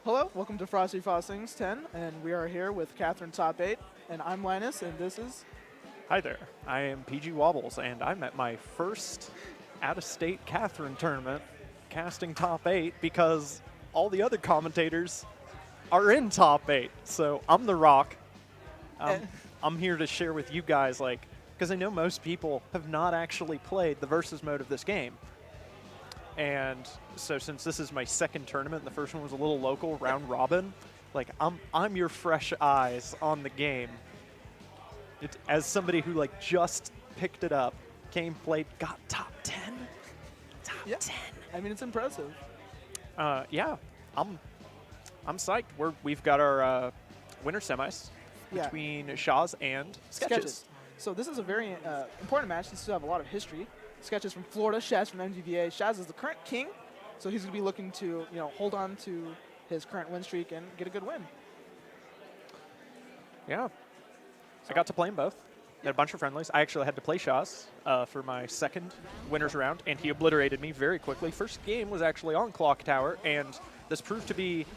Hello, welcome to Frosty Faustings 10, and we are here with Catherine Top 8, and I'm Linus, and this is... Hi there, I am PG Wobbles, and I'm at my first out-of-state Catherine tournament, casting top 8, because all the other commentators are in top 8. So I'm the Rock. I'm here to share with you guys, because I know most people have not actually played the versus mode of this game. And so since this is my second tournament, and the first one was a little local, round robin, I'm your fresh eyes on the game. As somebody who just picked it up, came, played, got top 10. Top 10. I mean, it's impressive. Yeah, I'm psyched. We've got our winter semis between Shaw's and Sketches. So this is a very important match. This will have a lot of history. Sketches from Florida, Shaz from MGVA. Shaz is the current king, so he's going to be looking to hold on to his current win streak and get a good win. Yeah. I got to play them both. Had a bunch of friendlies. I actually had to play Shaz for my second winners round, and he obliterated me very quickly. First game was actually on Clock Tower, and this proved to be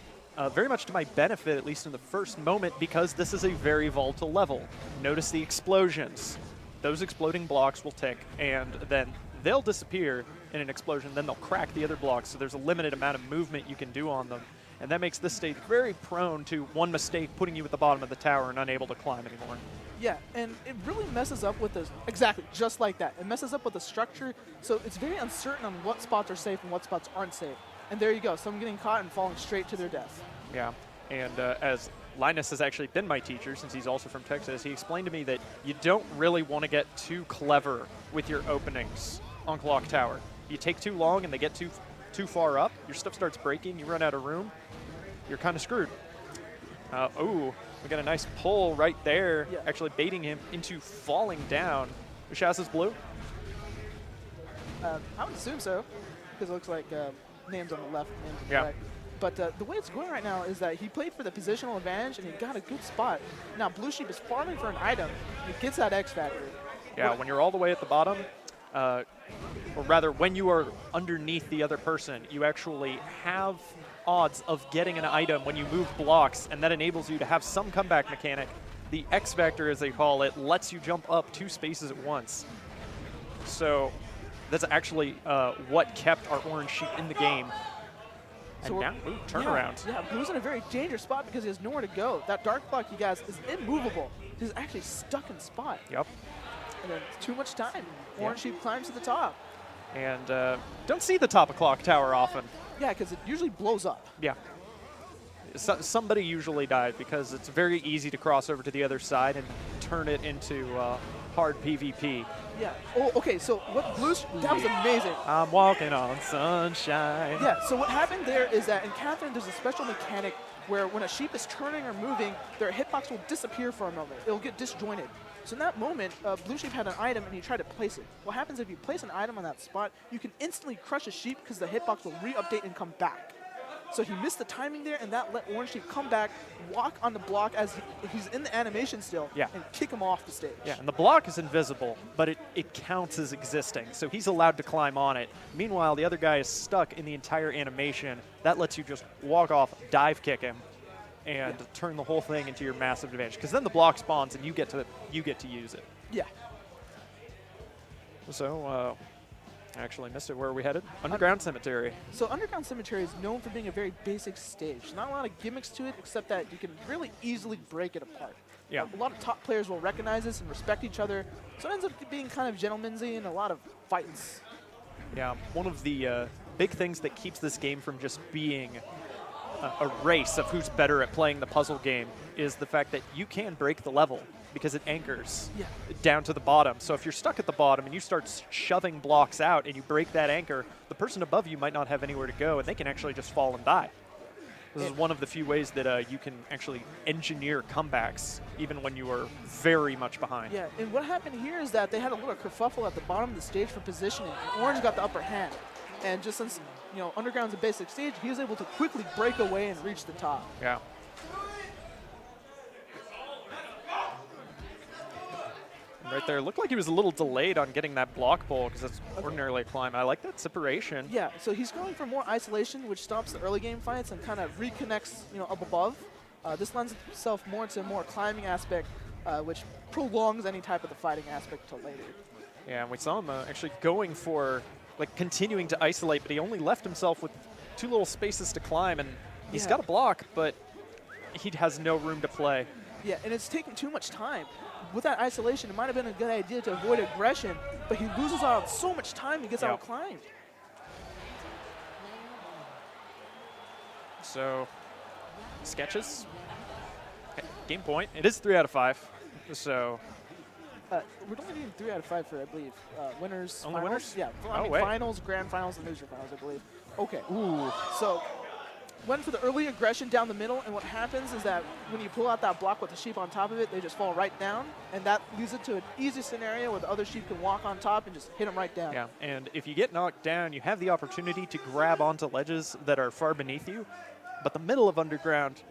very much to my benefit, at least in the first moment, because this is a very volatile level. Notice the explosions. Those exploding blocks will tick, and then they'll disappear in an explosion. Then they'll crack the other blocks, so there's a limited amount of movement you can do on them. And that makes this stage very prone to one mistake putting you at the bottom of the tower and unable to climb anymore. Yeah, and it really messes up with this. Exactly, just like that. It messes up with the structure, so it's very uncertain on what spots are safe and what spots aren't safe. And there you go, someone getting caught and falling straight to their death. Yeah, and as Linus has actually been my teacher, since he's also from Texas, he explained to me that you don't really want to get too clever with your openings on Clock Tower. You take too long and they get too far up, your stuff starts breaking, you run out of room, you're kind of screwed. Ooh, we got a nice pull right there, actually baiting him into falling down. Shaz is blue? I would assume so, because it looks like names on the left, names on the right. But the way it's going right now is that he played for the positional advantage, and he got a good spot. Now, Blue Sheep is farming for an item. He gets that X Factor. Yeah, when you're all the way at the bottom, or rather, when you are underneath the other person, you actually have odds of getting an item when you move blocks, and that enables you to have some comeback mechanic. The X Factor, as they call it, lets you jump up 2 spaces at once. So that's actually what kept our orange sheep in the game. And so now, turnaround. Yeah, Blue's in a very dangerous spot because he has nowhere to go. That dark block, you guys, is immovable. He's actually stuck in spot. Yep. And then too much time. Orange sheep climbs to the top. And don't see the top of Clock Tower often. Yeah, because it usually blows up. Yeah. Somebody usually died because it's very easy to cross over to the other side and turn it into hard PvP. Yeah. Oh, okay, so what Blue's, that was amazing. I'm walking on sunshine. Yeah, so what happened there is that in Catherine, there's a special mechanic where when a sheep is turning or moving, their hitbox will disappear for a moment. It'll get disjointed. So in that moment, Blue Sheep had an item and he tried to place it. What happens if you place an item on that spot, you can instantly crush a sheep because the hitbox will re-update and come back. So he missed the timing there, and that let Orange Sheep come back, walk on the block as he's in the animation still, and kick him off the stage. Yeah, and the block is invisible, but it counts as existing, so he's allowed to climb on it. Meanwhile, the other guy is stuck in the entire animation. That lets you just walk off, dive kick him, and turn the whole thing into your massive advantage. Because then the block spawns, and you get to use it. Yeah. So, I actually missed it. Where are we headed? Underground Cemetery. So Underground Cemetery is known for being a very basic stage. Not a lot of gimmicks to it, except that you can really easily break it apart. Yeah. A lot of top players will recognize this and respect each other. So it ends up being kind of gentlemanly and a lot of fights. Yeah, one of the big things that keeps this game from just being a race of who's better at playing the puzzle game is the fact that you can break the level because it anchors down to the bottom. So if you're stuck at the bottom and you start shoving blocks out and you break that anchor, the person above you might not have anywhere to go, and they can actually just fall and die. This is one of the few ways that you can actually engineer comebacks even when you are very much behind. Yeah, and what happened here is that they had a little kerfuffle at the bottom of the stage for positioning, and Orange got the upper hand. And just since, Underground's a basic stage, he was able to quickly break away and reach the top. Yeah. right there. Looked like he was a little delayed on getting that block pull because that's ordinarily a climb. I like that separation. Yeah, so he's going for more isolation, which stops the early game fights and kind of reconnects, up above. This lends itself more to a more climbing aspect, which prolongs any type of the fighting aspect till later. Yeah, and we saw him actually going for, like, continuing to isolate, but he only left himself with 2 little spaces to climb, and he's got a block, but he has no room to play. Yeah, and it's taking too much time. With that isolation, it might have been a good idea to avoid aggression, but he loses out so much time he gets out-climbed. So, sketches. Okay, game point. It is 3 out of 5. So, we're only doing 3 out of 5 for, I believe, winners. Only finals? winners? Yeah, finals, grand finals, and loser finals, I believe. Okay. ooh. So, went for the early aggression down the middle, and what happens is that when you pull out that block with the sheep on top of it, they just fall right down, and that leads it to an easy scenario where the other sheep can walk on top and just hit them right down. Yeah, and if you get knocked down, you have the opportunity to grab onto ledges that are far beneath you, but the middle of underground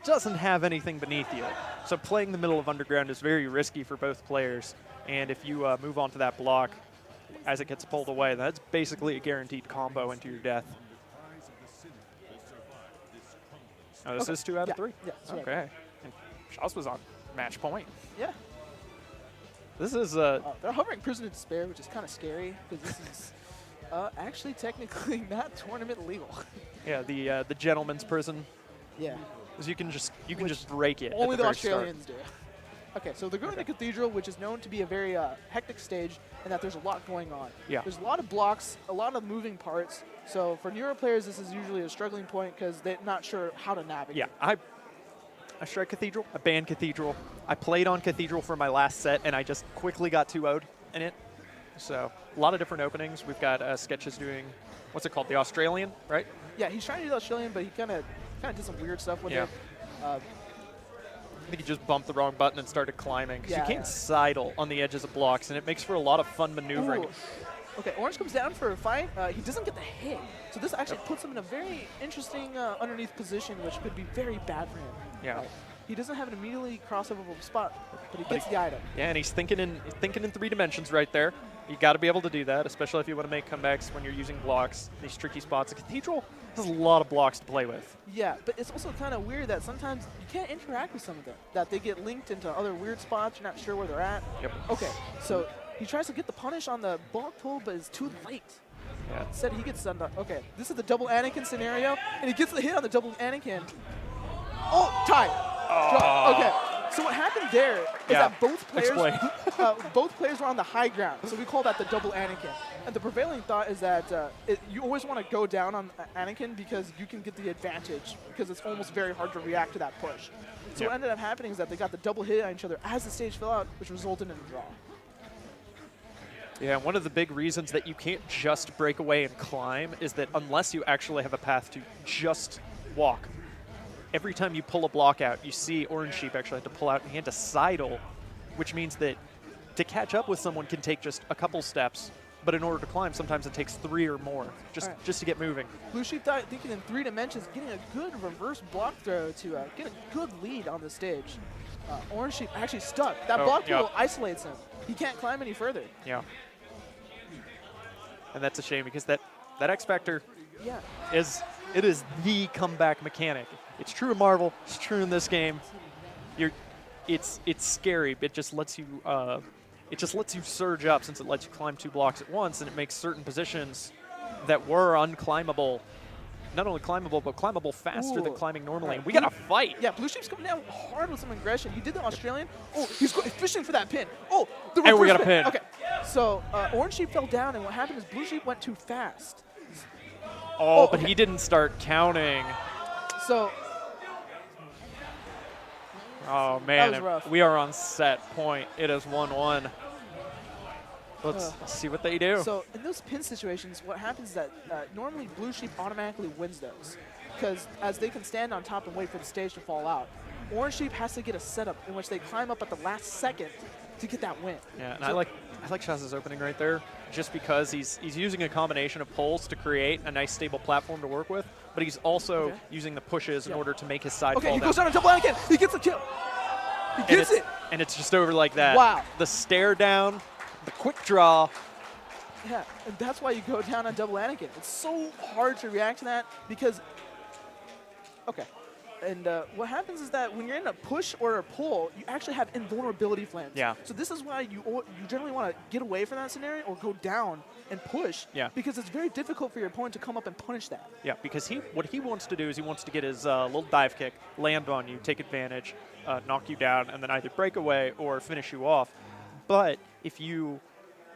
doesn't have anything beneath you. So playing the middle of underground is very risky for both players, and if you move onto that block as it gets pulled away, that's basically a guaranteed combo into your death. Oh, this is 2 out of 3? Yeah, okay. And Shaz was on match point. Yeah. This is they're hovering Prison of Despair, which is kind of scary, because this is actually technically not tournament legal. yeah, the gentleman's prison. Yeah. Because you can just break it. Only at the the very start. Australians do. Okay, so they're going to Cathedral, which is known to be a very hectic stage, and that there's a lot going on. Yeah. There's a lot of blocks, a lot of moving parts. So for newer players, this is usually a struggling point because they're not sure how to navigate. Yeah, I tried Cathedral. I banned Cathedral. I played on Cathedral for my last set, and I just quickly got 2-0'd in it. So a lot of different openings. We've got Sketches doing, what's it called, the Australian, right? Yeah, he's trying to do the Australian, but he kind of did some weird stuff with it. I think he just bumped the wrong button and started climbing. Because you can't yeah. sidle on the edges of blocks, and it makes for a lot of fun maneuvering. Ooh. Okay, Orange comes down for a fight. He doesn't get the hit. So this actually puts him in a very interesting underneath position, which could be very bad for him. Yeah. He doesn't have an immediately crossoverable spot, but he gets the item. Yeah, and he's thinking in 3 dimensions right there. You got to be able to do that, especially if you want to make comebacks when you're using blocks, these tricky spots. The Cathedral has a lot of blocks to play with. Yeah, but it's also kind of weird that sometimes you can't interact with some of them, that they get linked into other weird spots. You're not sure where they're at. Yep. Okay, so he tries to get the punish on the block pull, but it's too late. Yeah. Instead, he gets stunned. Okay, this is the double Anakin scenario, and he gets the hit on the double Anakin. Oh, tied. Oh. Okay, so what happened there is that both players were on the high ground, so we call that the double Anakin. And the prevailing thought is that you always want to go down on Anakin because you can get the advantage, because it's almost very hard to react to that push. So what ended up happening is that they got the double hit on each other as the stage fell out, which resulted in a draw. Yeah, one of the big reasons that you can't just break away and climb is that unless you actually have a path to just walk, every time you pull a block out, you see Orange Sheep actually had to pull out and he had to sidle, which means that to catch up with someone can take just a couple steps, but in order to climb, sometimes it takes 3 or more just to get moving. Blue Sheep thought, thinking in 3 dimensions, getting a good reverse block throw to get a good lead on the stage. Orange Sheep actually stuck. That block pull isolates him. He can't climb any further. Yeah. And that's a shame because that X Factor is the comeback mechanic. It's true in Marvel. It's true in this game. It's scary. It just lets you surge up since it lets you climb 2 blocks at once, and it makes certain positions that were unclimbable, not only climbable but climbable faster than climbing normally. And we got to fight. Yeah, Blue Sheep's coming down hard with some aggression. He did the Australian. Oh, he's fishing for that pin. Oh, the and we got a pin. pin. Okay, so Orange Sheep fell down, and what happened is Blue Sheep went too fast. Oh, but he didn't start counting. So. Oh, man, we are on set point. It is 1-1. Let's see what they do. So in those pin situations, what happens is that normally Blue Sheep automatically wins those, because as they can stand on top and wait for the stage to fall out, Orange Sheep has to get a setup in which they climb up at the last second to get that win. Yeah, and I like Shaz's opening right there, just because he's using a combination of pulls to create a nice stable platform to work with, but he's also using the pushes in order to make his side fall down. Okay, he goes down on double Anakin. He gets the kill. He gets it. And it's just over like that. Wow. The stare down, the quick draw. Yeah, and that's why you go down on double Anakin. It's so hard to react to that because, okay. And what happens is that when you're in a push or a pull, you actually have invulnerability flames. Yeah. So this is why you generally want to get away from that scenario or go down and push. Yeah. Because it's very difficult for your opponent to come up and punish that. Yeah, because what he wants to do is he wants to get his little dive kick, land on you, take advantage, knock you down, and then either break away or finish you off. But if you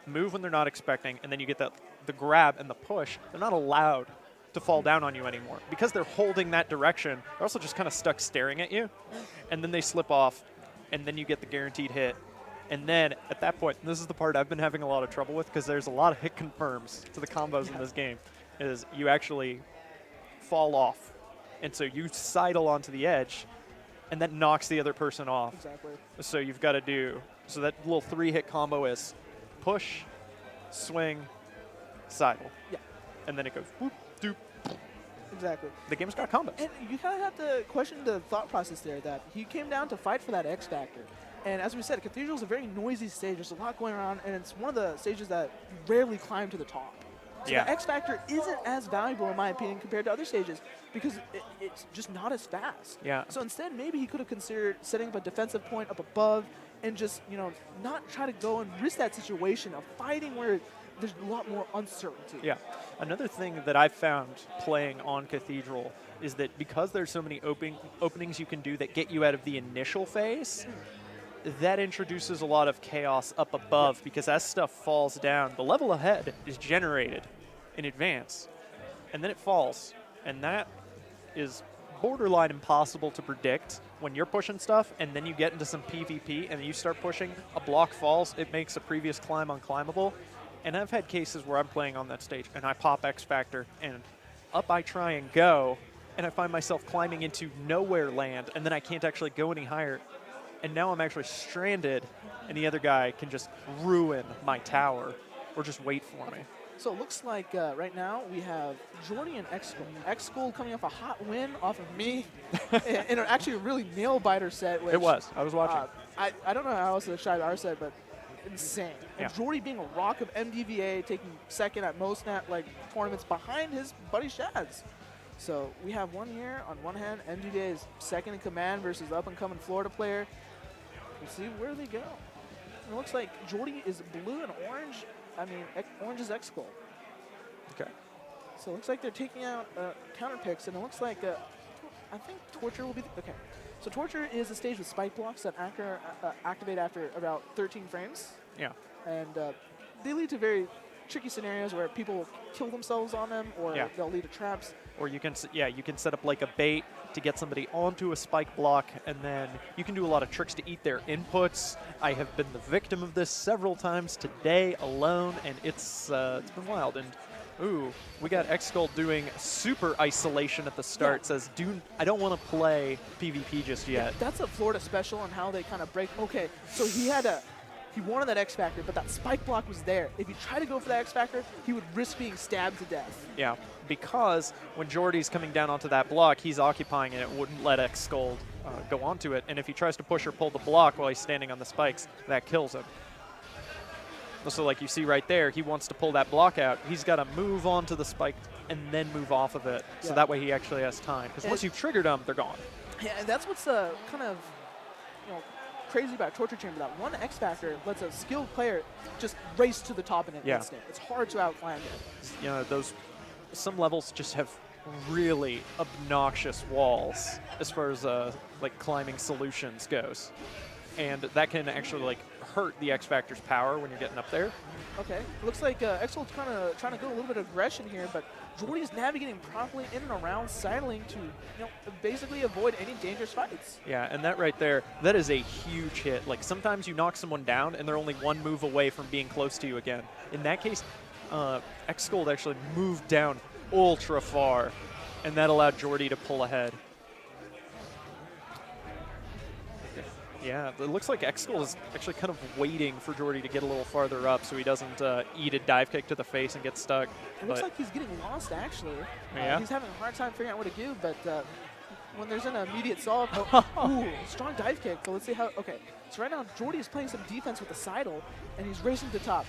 move when they're not expecting, and then you get the grab and the push, they're not allowed to fall down on you anymore. Because they're holding that direction, they're also just kind of stuck staring at you, and then they slip off, and then you get the guaranteed hit. And then at that point, and this is the part I've been having a lot of trouble with because there's a lot of hit confirms to the combos in this game, is you actually fall off. And so you sidle onto the edge, and that knocks the other person off. Exactly. So you've got to do, so that little 3-hit combo is push, swing, sidle. Yeah. And then it goes whoop, doop. Exactly. The game's got combos. And you kind of have to question the thought process there that he came down to fight for that X Factor. And as we said, Cathedral is a very noisy stage. There's a lot going on, and it's one of the stages that you rarely climb to the top. So Yeah. the X Factor isn't as valuable, in my opinion, compared to other stages because it's just not as fast. Yeah. So instead, maybe he could have considered setting up a defensive point up above and just, not try to go and risk that situation of fighting where there's a lot more uncertainty. Yeah. Another thing that I've found playing on Cathedral is that because there's so many openings you can do that get you out of the initial phase, that introduces a lot of chaos up above because as stuff falls down, the level ahead is generated in advance, and then it falls, and that is borderline impossible to predict when you're pushing stuff, and then you get into some PvP and you start pushing, a block falls, it makes a previous climb unclimbable. And I've had cases where I'm playing on that stage and I pop X Factor and up I try and go, and I find myself climbing into nowhere land, and then I can't actually go any higher. And now I'm actually stranded, and the other guy can just ruin my tower or just wait for me. So it looks like right now we have Jordy and X-Gold. X-Gold coming off a hot win off of me in actually a really nail-biter set. Which, It was. I was watching. I don't know how else to describe our set, but insane. Yeah. And Jordy being a rock of MDVA, taking second at most tournaments behind his buddy Shads. So we have one here on one hand. MDVA is second in command versus up-and-coming Florida player. We'll see where they go. It looks like Jordy is blue and orange. I mean, orange is X-Gold. Okay. So it looks like they're taking out counter picks, and it looks like I think Torture will be okay. So Torture is a stage with spike blocks that activate after about 13 frames. Yeah. And they lead to very tricky scenarios where people will kill themselves on them, or they'll lead to traps. Or you can set up like a bait to get somebody onto a spike block, and then you can do a lot of tricks to eat their inputs. I have been the victim of this several times today alone, and it's been wild. And ooh, we got X-Gold doing super isolation at the start. Yeah. Says, I don't want to play PvP just yet. Yeah, that's a Florida special on how they kind of break. Okay, so he wanted that X Factor, but that spike block was there. If he tried to go for that X Factor, he would risk being stabbed to death. Yeah, because when Jordy's coming down onto that block, he's occupying it. It wouldn't let X-Gold go onto it. And if he tries to push or pull the block while he's standing on the spikes, that kills him. So like you see right there, he wants to pull that block out. He's got to move onto the spike and then move off of it. So that way he actually has time. Because once you've triggered them, they're gone. Yeah, and that's what's kind of crazy about Torture Chamber. That one X Factor lets a skilled player just race to the top in an instant. It's hard to outclimb it. Some levels just have really obnoxious walls as far as like climbing solutions goes, and that can actually hurt the X Factor's power when you're getting up there. Okay, looks like X-Gold's kind of trying to go a little bit of aggression here, but Jordy's navigating properly in and around, sidling to basically avoid any dangerous fights. Yeah, and that right there, that is a huge hit. Like sometimes you knock someone down and they're only one move away from being close to you again. In that case, X-Gold actually moved down ultra far, and that allowed Jordy to pull ahead. Yeah, it looks like X-Gold is actually kind of waiting for Jordy to get a little farther up so he doesn't eat a dive kick to the face and get stuck. It looks like he's getting lost, actually. Yeah? He's having a hard time figuring out what to do, but when there's an immediate solve. Ooh, strong dive kick. But let's see how. Okay, so right now Jordy is playing some defense with the sidle, and he's racing to top.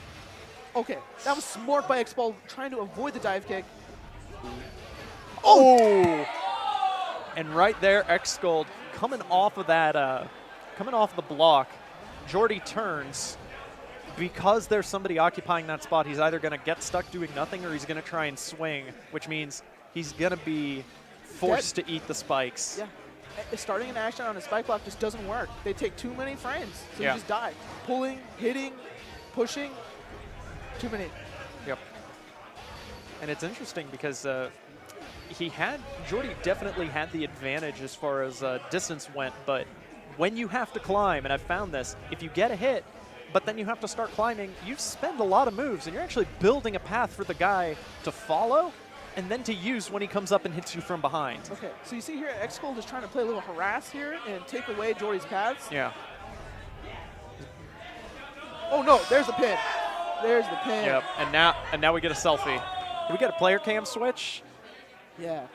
Okay, that was smart by X-Ball trying to avoid the dive kick. Oh! And right there, X-Gold coming off of that, coming off the block. Jordy turns. Because there's somebody occupying that spot, he's either going to get stuck doing nothing or he's going to try and swing, which means he's going to be forced to eat the spikes. Yeah. Starting an action on a spike block just doesn't work. They take too many frames, so you just die. Pulling, hitting, pushing, too many. Yep. And it's interesting because Jordy definitely had the advantage as far as distance went, but when you have to climb, and I've found this, if you get a hit, but then you have to start climbing, you spend a lot of moves, and you're actually building a path for the guy to follow and then to use when he comes up and hits you from behind. Okay, so you see here, X-Gold is trying to play a little harass here and take away Jordy's paths. Yeah. Oh no, there's the pin. There's the pin. Yep, and now we get a selfie. Do we get a player cam switch? Yeah.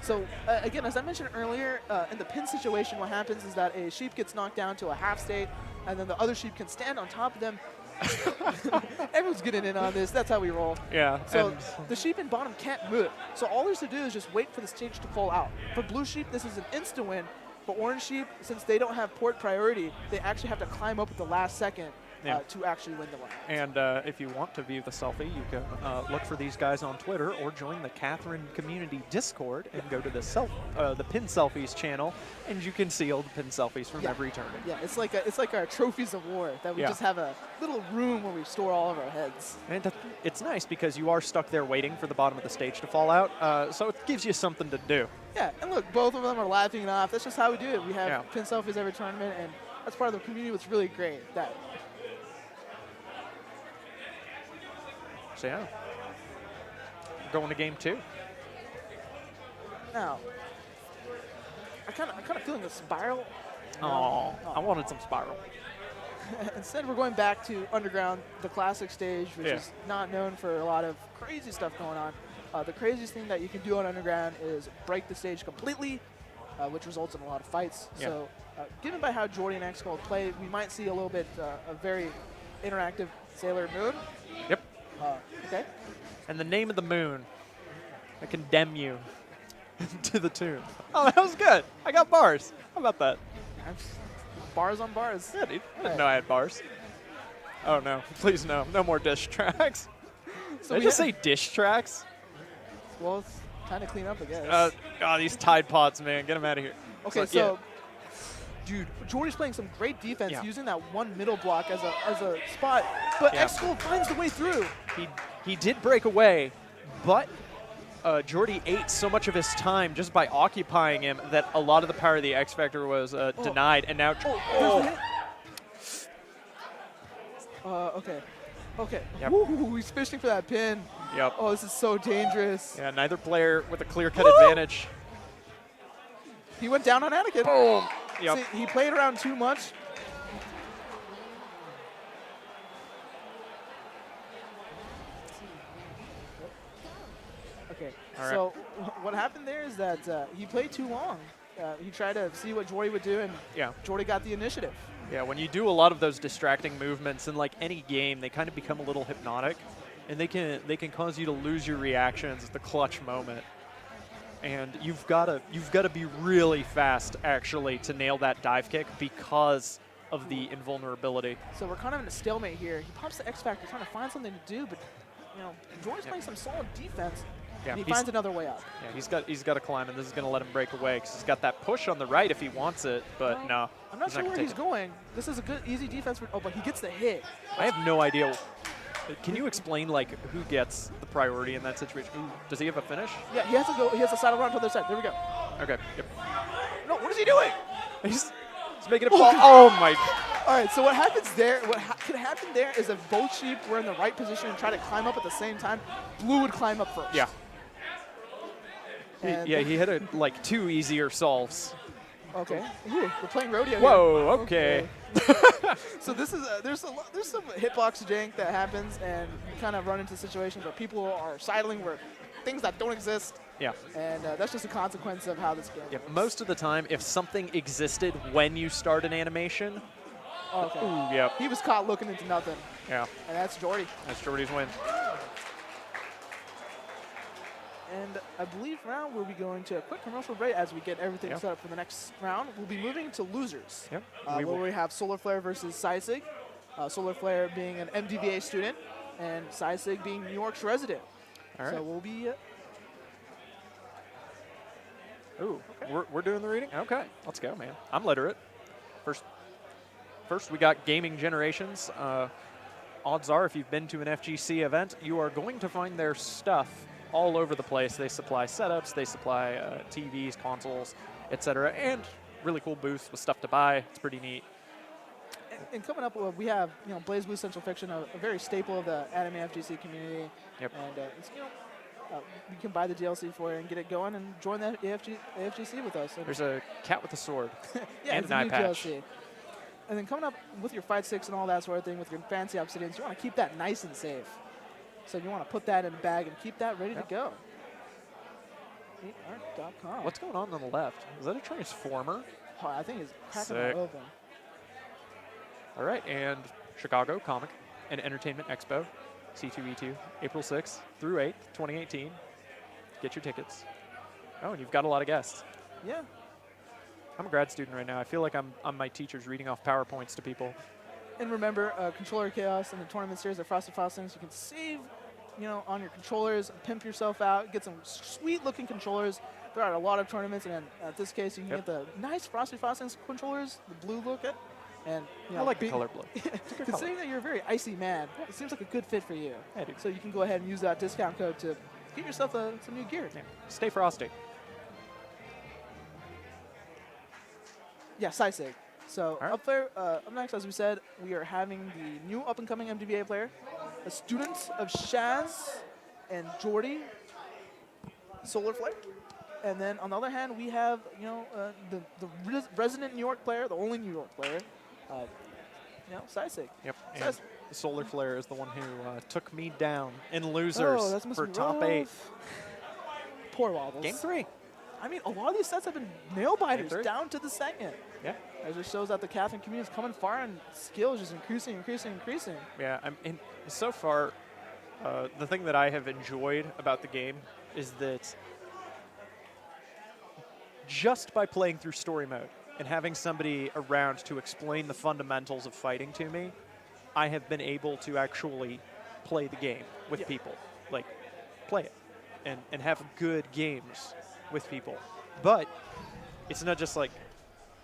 So again, as I mentioned earlier, in the pin situation, what happens is that a sheep gets knocked down to a half state, and then the other sheep can stand on top of them. Everyone's getting in on this. That's how we roll. Yeah. So the sheep in bottom can't move. So all there's to do is just wait for the stage to fall out. For blue sheep, this is an instant win. For orange sheep, since they don't have port priority, they actually have to climb up at the last second to actually win the round. And if you want to view the selfie, you can look for these guys on Twitter or join the Catherine Community Discord and go to the Pin Selfies channel, and you can see all the pin selfies from every tournament. Yeah, it's like our trophies of war that we just have a little room where we store all of our heads. And it's nice because you are stuck there waiting for the bottom of the stage to fall out, so it gives you something to do. Yeah, and look, both of them are laughing it off. That's just how we do it. We have pin selfies every tournament, and that's part of the community. What's really great. So yeah, going to game 2. Now, I kind of feeling a spiral. Oh, I wanted some spiral. Instead, we're going back to Underground, the classic stage, which is not known for a lot of crazy stuff going on. The craziest thing that you can do on Underground is break the stage completely, which results in a lot of fights. Yeah. So, given by how Jordy and X-Gold play, we might see a little bit a very interactive Sailor Moon. Yep. Okay. And the name of the moon, I condemn you to the tomb. Oh, that was good. I got bars. How about that? Bars on bars. Yeah, dude. I didn't know I had bars. Oh, no. Please, no. No more dish tracks. So Did I just say dish tracks? Well, it's kind of clean up, I guess. These Tide Pods, man. Get them out of here. Okay, so dude, Jordy's playing some great defense using that one middle block as a spot, but X-Gold finds the way through. He did break away, but Jordy ate so much of his time just by occupying him that a lot of the power of the X Factor was denied, and now. Okay. Yep. Ooh, he's fishing for that pin. Yep. Oh, this is so dangerous. Yeah, neither player with a clear-cut advantage. He went down on Anakin. Boom. Yep. See, he played around too much. Okay, right. So what happened there is that he played too long. He tried to see what Jordy would do, and Jordy got the initiative. Yeah, when you do a lot of those distracting movements in like any game, they kind of become a little hypnotic, and they can cause you to lose your reactions at the clutch moment. And you've got to be really fast actually to nail that dive kick because of the invulnerability. So we're kind of in a stalemate here. He pops the X Factor trying to find something to do, but Jordy's playing some solid defense. Yeah, and he finds another way out. Yeah, he's got to climb, and this is going to let him break away because he's got that push on the right if he wants it, but no. I'm not sure where he's going. This is a good, easy defense. But he gets the hit. I have no idea. Can you explain like who gets the priority in that situation? Does he have a finish? Yeah, he has to go. He has to sidle around to the other side. There we go. Okay. Yep. No, what is he doing? He's making it fall. Oh my. All right. So what happens there? What could happen there is if both sheep were in the right position and try to climb up at the same time, blue would climb up first. Yeah. And he had like 2 easier solves. Okay. Ooh, we're playing rodeo. Whoa. Okay. So this is there's some hitbox jank that happens, and you kind of run into situations where people are sidling where things that don't exist. Yeah. And that's just a consequence of how this game Yeah. works. Most of the time, if something existed when you start an animation, Okay. ooh, yep. He was caught looking into nothing, Yeah. and that's Jordy. That's Jordy's win. And I believe now we'll be going to a quick commercial break as we get everything Yep. set up for the next round. We'll be moving to losers. Yep. Where we have Solar Flare versus Sisig. Solar Flare being an MDVA student, and Sisig being New York's resident. All right. So we'll be. Ooh, we're doing the reading? Okay, let's go, man. I'm literate. First we got Gaming Generations. Odds are, if you've been to an FGC event, you are going to find their stuff all over the place. They supply setups, they supply TVs, consoles, etc., and really cool booths with stuff to buy. It's pretty neat. And coming up, we have Blaze Blue Central Fiction, a very staple of the anime FGC community. Yep. And it's you can buy the DLC for it and get it going and join the AFGC with us. And There's a cat with a sword yeah, and it's an a eye new patch. DLC. And then coming up with your Fight Sticks and all that sort of thing with your fancy obsidians, you want to keep that nice and safe. So you want to put that in a bag and keep that ready to go. 8art.com. What's going on the left? Is that a transformer? Oh, I think it's cracking Sick. it open. All right, and Chicago Comic and Entertainment Expo, C2E2, April 6th through 8th, 2018. Get your tickets. Oh, and you've got a lot of guests. Yeah. I'm a grad student right now. I feel like I'm my teacher's reading off PowerPoints to people. And remember, Controller Chaos and the tournament series of Frosty Faustings, you can save, on your controllers, pimp yourself out, get some sweet-looking controllers. There are a lot of tournaments, and in this case, you can get the nice Frosty Faustings controllers, the blue look at, and I like the color blue. It's a good considering color. that you're a very icy man, it seems like a good fit for you. Yeah, dude. So you can go ahead and use that discount code to get yourself some new gear. Yeah. Stay frosty. Yeah, Sisig. So All right. up there, up next, as we said, we are having the new up-and-coming MDVA player, a student of Shaz and Jordy, Solar Flare. And then on the other hand, we have the resident New York player, the only New York player, Sisig. Yep. So And Solar Flare is the one who took me down in losers Oh, that must for be top rough. 8. Poor Wobbles. Game 3. I mean, a lot of these sets have been nail biters three. down to the second. Yeah. It just shows that the Catherine community is coming far and skill is just increasing. Yeah. And so far, the thing that I have enjoyed about the game is that just by playing through story mode and having somebody around to explain the fundamentals of fighting to me, I have been able to actually play the game with people. Like, play it and have good games with people. But it's not just like,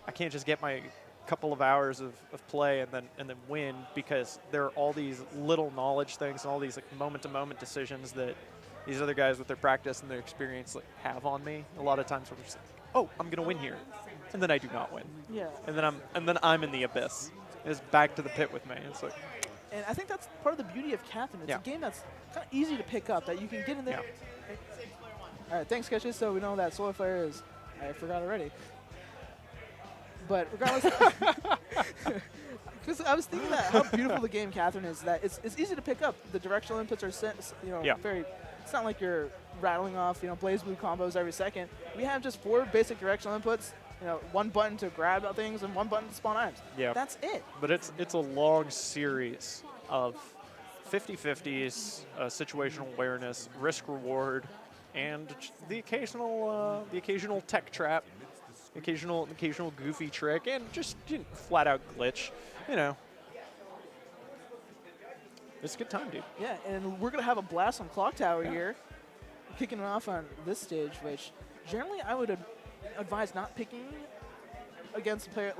I can't just get my couple of hours of play and then win, because there are all these little knowledge things and all these like moment-to-moment decisions that these other guys with their practice and their experience like have on me. A lot of times I'm just like, oh, I'm gonna win here, and then I do not win. Yeah. And then I'm in the abyss. It's back to the pit with me. It's like, And I think that's part of the beauty of Catherine. It's Yeah. a game that's kind of easy to pick up, that you can get in there. Yeah. All right, thanks, Sketches. So we know that Solar Flare is, I forgot already. But regardless, because I was thinking that how beautiful the game Catherine is, that it's easy to pick up. The directional inputs are very, it's not like you're rattling off, Blaze Blue combos every second. We have just 4 basic directional inputs, one button to grab things and one button to spawn items. Yeah. That's it. but it's a long series of 50-50s, situational awareness, risk reward, and the occasional tech trap, occasional goofy trick, and just flat out glitch. It's a good time, dude. Yeah, and we're going to have a blast on Clock Tower here, kicking it off on this stage, which generally I would advise not picking against a player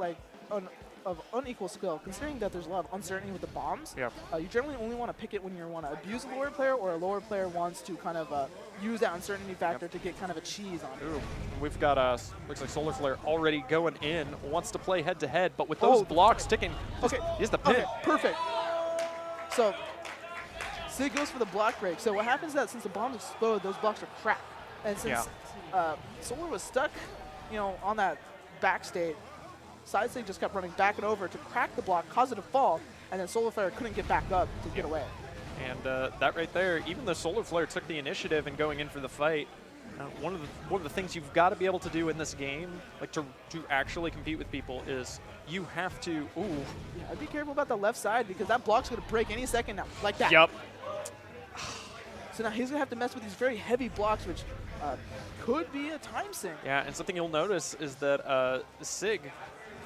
of unequal skill, considering that there's a lot of uncertainty with the bombs. Yeah. You generally only want to pick it when you want to abuse a lower player, or a lower player wants to kind of use that uncertainty factor to get kind of a cheese on it. Ooh, we've got looks like Solar Flare already going in, wants to play head-to-head, but with those blocks ticking, Okay. he's the pin. Okay, perfect. So Sig goes for the block break. So what happens is that since the bombs explode, those blocks are cracked. And since Solar was stuck, on that back state, Side Sig just kept running back and over to crack the block, cause it to fall, and then Solar Flare couldn't get back up to get away. And that right there, even though Solar Flare took the initiative and going in for the fight, One of the things you've got to be able to do in this game, like to actually compete with people, is you have to. Ooh. Yeah, I'd be careful about the left side because that block's going to break any second now, like that. Yep. So now he's going to have to mess with these very heavy blocks, which could be a time sink. Yeah, and something you'll notice is that Sig,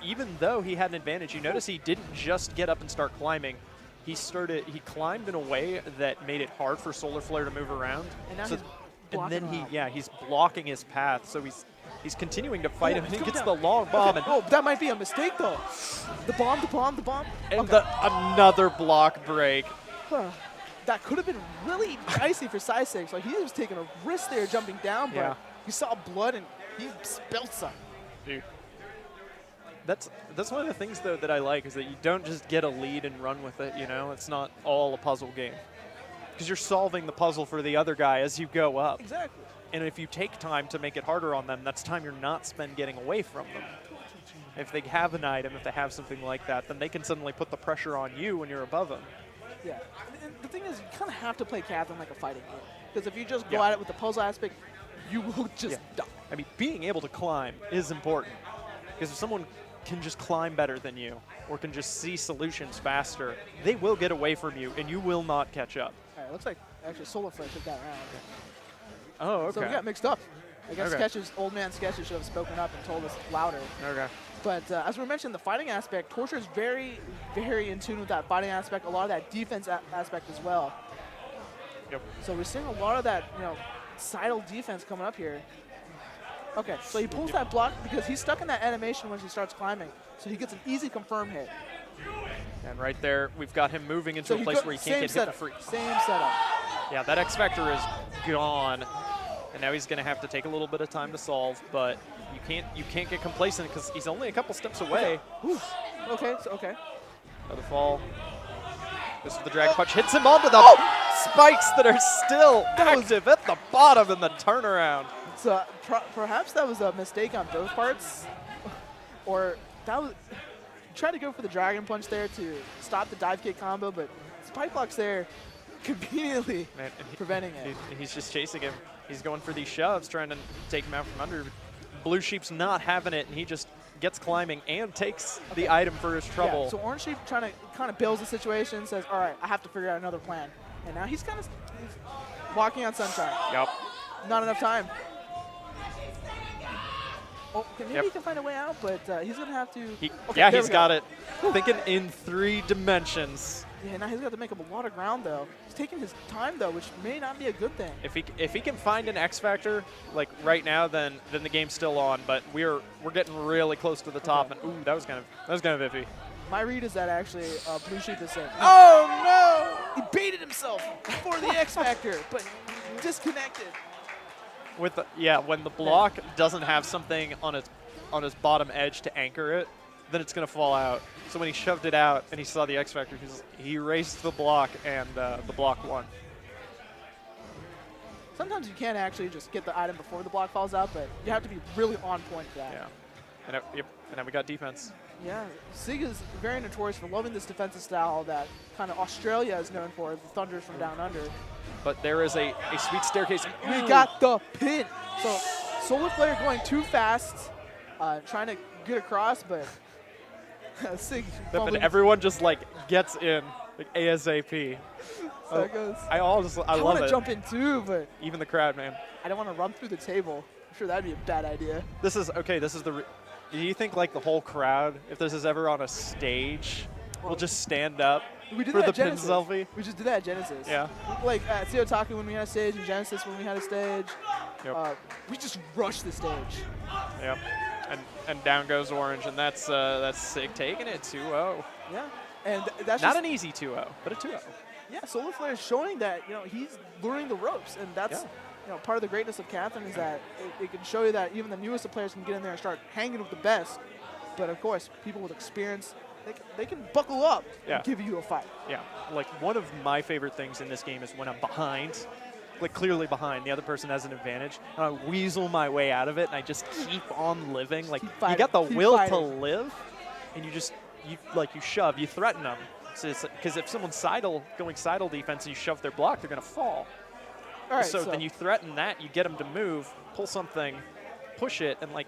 even though he had an advantage, you notice he didn't just get up and start climbing. He climbed in a way that made it hard for Solar Flare to move around. And now he's blocking his path, so he's continuing to fight him, and he gets the long bomb. Okay. Oh, that might be a mistake, though. The bomb. And another block break. That could have been really dicey for Sisig. Like, he was taking a risk there jumping down, but he saw blood and he spilled some. Dude. That's one of the things, though, that I like, is that you don't just get a lead and run with it, you know? It's not all a puzzle game. Because you're solving the puzzle for the other guy as you go up. Exactly. And if you take time to make it harder on them, that's time you're not spend getting away from them. If they have an item, if they have something like that, then they can suddenly put the pressure on you when you're above them. Yeah. And the thing is, you kind of have to play Catherine like a fighting game. Because if you just go at it with the puzzle aspect, you will just die. I mean, being able to climb is important. Because if someone can just climb better than you or can just see solutions faster, they will get away from you and you will not catch up. All right, looks like actually Solar Flare took that round. Oh, okay. So we got mixed up. I guess Okay. old man Sketches should have spoken up and told us louder. Okay. But as we mentioned, the fighting aspect, Torture is very, very in tune with that fighting aspect, a lot of that defense aspect as well. Yep. So we're seeing a lot of that, sidle defense coming up here. Okay, so he pulls that block because he's stuck in that animation when he starts climbing. So he gets an easy confirm hit. And right there, we've got him moving into a place where he can't get hit for free. Same setup. Yeah, that X Factor is gone. And now he's going to have to take a little bit of time to solve, but you can't get complacent because he's only a couple steps away. Okay. Another fall. This is the drag punch. Hits him onto the spikes that are still active at the bottom in the turnaround. So perhaps that was a mistake on both parts, or that was tried to go for the dragon punch there to stop the dive kick combo, but spike block's there, conveniently preventing it. He's just chasing him. He's going for these shoves, trying to take him out from under. Blue Sheep's not having it, and he just gets climbing and takes the item for his trouble. Yeah, so Orange Sheep trying to kind of builds the situation, says, all right, I have to figure out another plan. And now he's kind of walking on sunshine. Yep. Not enough time. Oh, okay, maybe he can find a way out, but he's going to have to. He's got it. Thinking in 3 dimensions. Yeah, now he's got to make up a lot of ground, though. He's taking his time, though, which may not be a good thing. If he can find an X Factor, like right now, then the game's still on. But we're getting really close to the top, and ooh, that was kind of iffy. My read is that actually Blue Sheep is saying, oh no! He baited himself for the X Factor, but disconnected. When the block doesn't have something on its bottom edge to anchor it, then it's going to fall out. So when he shoved it out and he saw the X Factor, he erased the block, and the block won. Sometimes you can't actually just get the item before the block falls out, but you have to be really on point for that. Yeah. And now we got defense. Yeah, Sig is very notorious for loving this defensive style that kind of Australia is known for, the Thunders from Down Under. But there is a sweet staircase. We got the pin. So Solar Flare going too fast, trying to get across, but Sig. But everyone just gets in ASAP. So it goes. I love it. I want to jump in too, but even the crowd, man. I don't want to run through the table. I'm sure that'd be a bad idea. This is the. Do you think the whole crowd, if this is ever on a stage, will just stand up for the pin selfie? We just did that at Genesis. Yeah. Like at Seotaku when we had a stage, and Genesis when we had a stage. Yep. We just rushed the stage. Yep. And down goes Orange, and that's Sig taking it 2-0. Yeah. And that's not an easy 2-0, but a 2-0. Yeah, Solar Flare is showing that he's learning the ropes, and that's part of the greatness of Catherine is that it can show you that even the newest of players can get in there and start hanging with the best. But of course, people with experience, they can buckle up and give you a fight. Yeah, one of my favorite things in this game is when I'm behind, clearly behind, the other person has an advantage, and I weasel my way out of it, and I just keep on living. You got the will to live, and you shove, you threaten them. Because if someone's going sidle defense and you shove their block, they're going to fall. All right, so then you threaten that, you get him to move, pull something, push it, and like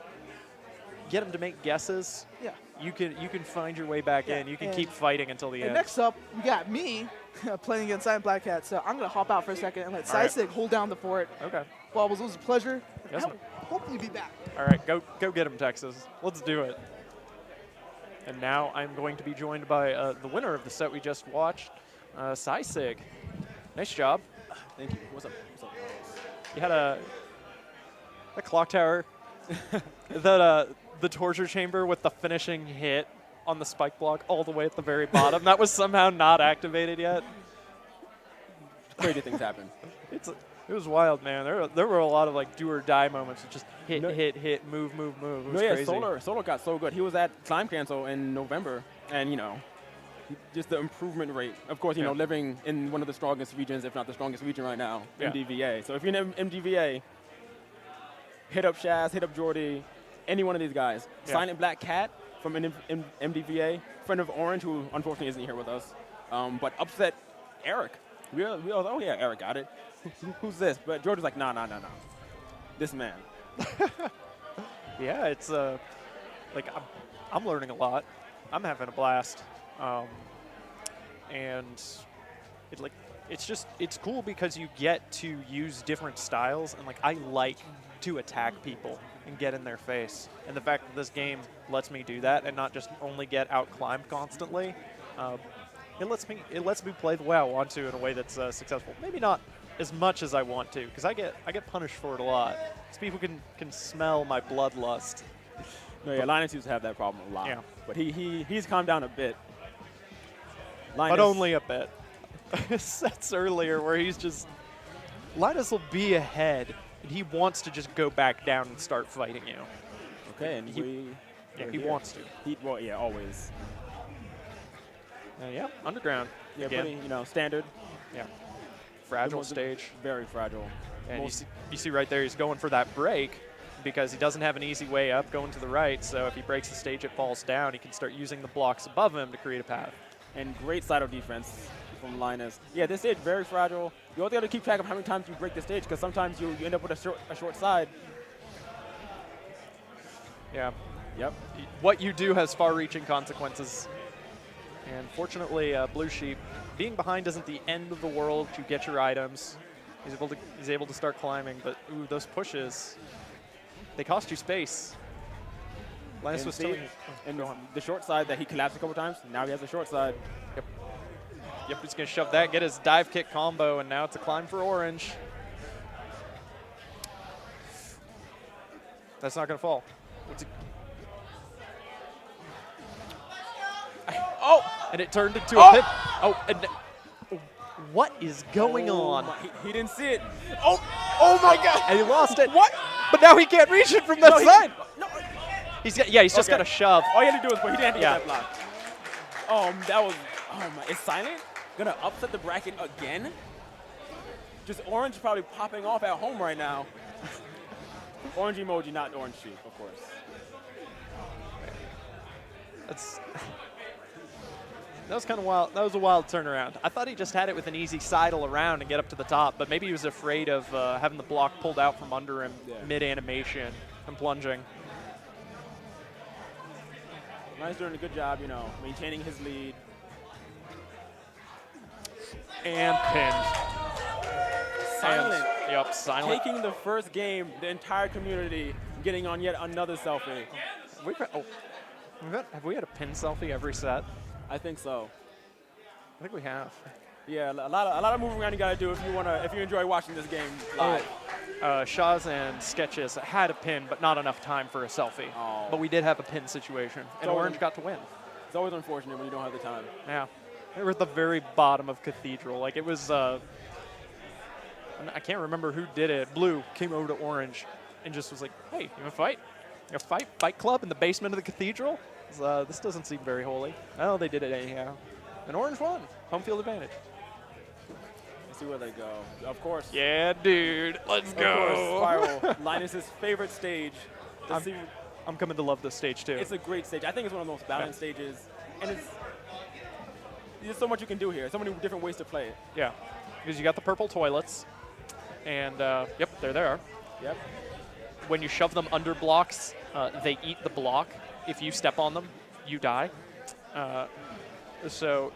get him to make guesses. Yeah. You can find your way back in. You can keep fighting until the end. Next up, we got me playing against Silent Black Cat. So I'm gonna hop out for a second and let All right. Sisig hold down the fort. Okay. Wobbles, it was a pleasure. Yes, I'll ma'am. hopefully be back. All right, go get him, Texas. Let's do it. And now I'm going to be joined by the winner of the set we just watched, Sisig. Nice job. Thank you. What's up? What's up? You had a clock tower, the torture chamber with the finishing hit on the spike block all the way at the very bottom. That was somehow not activated yet. Crazy things happen. It was wild, man. There were a lot of like do or die moments. Just hit, move. It was crazy. Solar got so good. He was at Climb Cancel in November, and just the improvement rate. Of course, you know, living in one of the strongest regions, if not the strongest region right now, MDVA. So if you're in MDVA, hit up Shaz, hit up Jordy, any one of these guys. Yeah. Silent Black Cat from MDVA, friend of Orange, who unfortunately isn't here with us, but upset Eric. We all, oh yeah, Eric got it. Who's this? But George was like, no. This man. Yeah, it's like I'm learning a lot. I'm having a blast, and it's cool because you get to use different styles, and like I like to attack people and get in their face, and the fact that this game lets me do that and not just only get out climbed constantly. It lets me play the way I want to in a way that's successful. Maybe not as much as I want to, because I get punished for it a lot. Because people can smell my bloodlust. No, yeah, Linus used to have that problem a lot. Yeah. But he's calmed down a bit. But only a bit. Sets earlier where he's just Linus will be ahead and he wants to just go back down and start fighting you. Okay, and he wants to. Well, yeah, always. Yeah, underground. Yeah, again. pretty, standard. Yeah. Fragile stage. Very fragile. And you see right there, he's going for that break because he doesn't have an easy way up going to the right. So if he breaks the stage, it falls down. He can start using the blocks above him to create a path. And great side of defense from Linus. Yeah, this stage very fragile. You also got to keep track of how many times you break the stage because sometimes you end up with a short side. Yeah. Yep. What you do has far-reaching consequences. And fortunately, Blue Sheep, being behind isn't the end of the world. You get your items. He's able to start climbing, but ooh, those pushes, they cost you space. Linus was telling you. And the short side that he collapsed a couple times, now he has a short side. Yep, he's going to shove that, get his dive kick combo, and now it's a climb for Orange. That's not going to fall. And it turned into a pit. And what is going on? He didn't see it. Oh my God! And he lost it. What? But now he can't reach it from that side. He's just got to shove. All he had to do was, but he didn't have to get that block. Is Silent gonna upset the bracket again? Just Orange probably popping off at home right now. Orange emoji, not Orange Sheep, of course. That was kind of wild. That was a wild turnaround. I thought he just had it with an easy sidle around and get up to the top, but maybe he was afraid of having the block pulled out from under him mid-animation and plunging. Ryan's doing a good job, maintaining his lead. And pinned. Silent. Yep, Silent. Taking the first game, the entire community getting on yet another selfie. Have we had a pin selfie every set? I think so. I think we have. Yeah, a lot of moving around you gotta do if you enjoy watching this game live. Shaz and Sketches had a pin, but not enough time for a selfie. Oh. But we did have a pin situation, and Orange got to win. It's always unfortunate when you don't have the time. Yeah. We were at the very bottom of Cathedral. Like, it was, I can't remember who did it. Blue came over to Orange and just was like, hey, you want to fight? You want to fight club in the basement of the Cathedral? This doesn't seem very holy. Oh, they did it anyhow. And Orange won. Home field advantage. Let's see where they go. Of course. Yeah, dude. Let's go. Of course, Spiral. Linus's favorite stage. I'm coming to love this stage, too. It's a great stage. I think it's one of the most balanced stages. And there's so much you can do here. So many different ways to play it. Yeah. Because you got the purple toilets. And yep, there they are. Yep. When you shove them under blocks, they eat the block. If you step on them, you die. So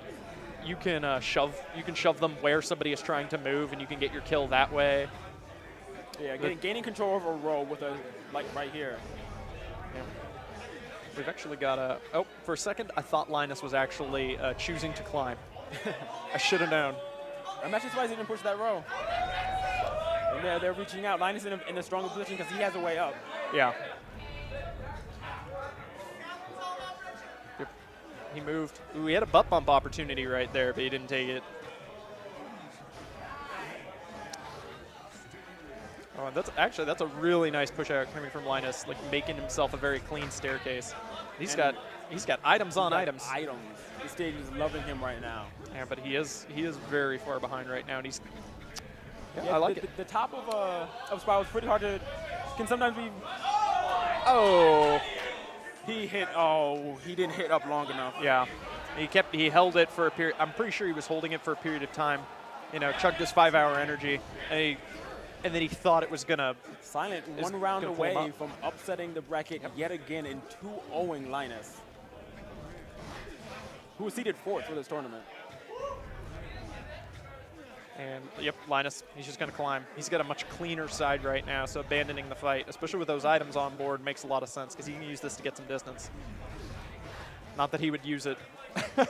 you can shove them where somebody is trying to move, and you can get your kill that way. Yeah, gaining control over a row with a, like right here. Yeah. We've actually got a, oh, for a second, I thought Linus was actually choosing to climb. I should have known. I'm actually surprised he didn't push that row. And they're reaching out. Linus in a stronger position because he has a way up. Yeah. Yep. He moved. Ooh, he had a butt bump opportunity right there, but he didn't take it. Oh, that's a really nice push out coming from Linus, like making himself a very clean staircase. He's got items on items. The stage is loving him right now. Yeah, but he is very far behind right now, and he's. Yeah, I like it. The top of Spiral is pretty hard to. Can sometimes be. Oh. He didn't hit up long enough. Yeah, he held it for a period. I'm pretty sure he was holding it for a period of time. You know, chugged his 5-hour energy, and then he thought it was gonna. Silent, one round away from upsetting the bracket yet again in 2-0ing Linus, who was seeded 4th for this tournament. And yep, Linus, he's just gonna climb. He's got a much cleaner side right now, so abandoning the fight, especially with those items on board, makes a lot of sense because he can use this to get some distance. Not that he would use it. Dude,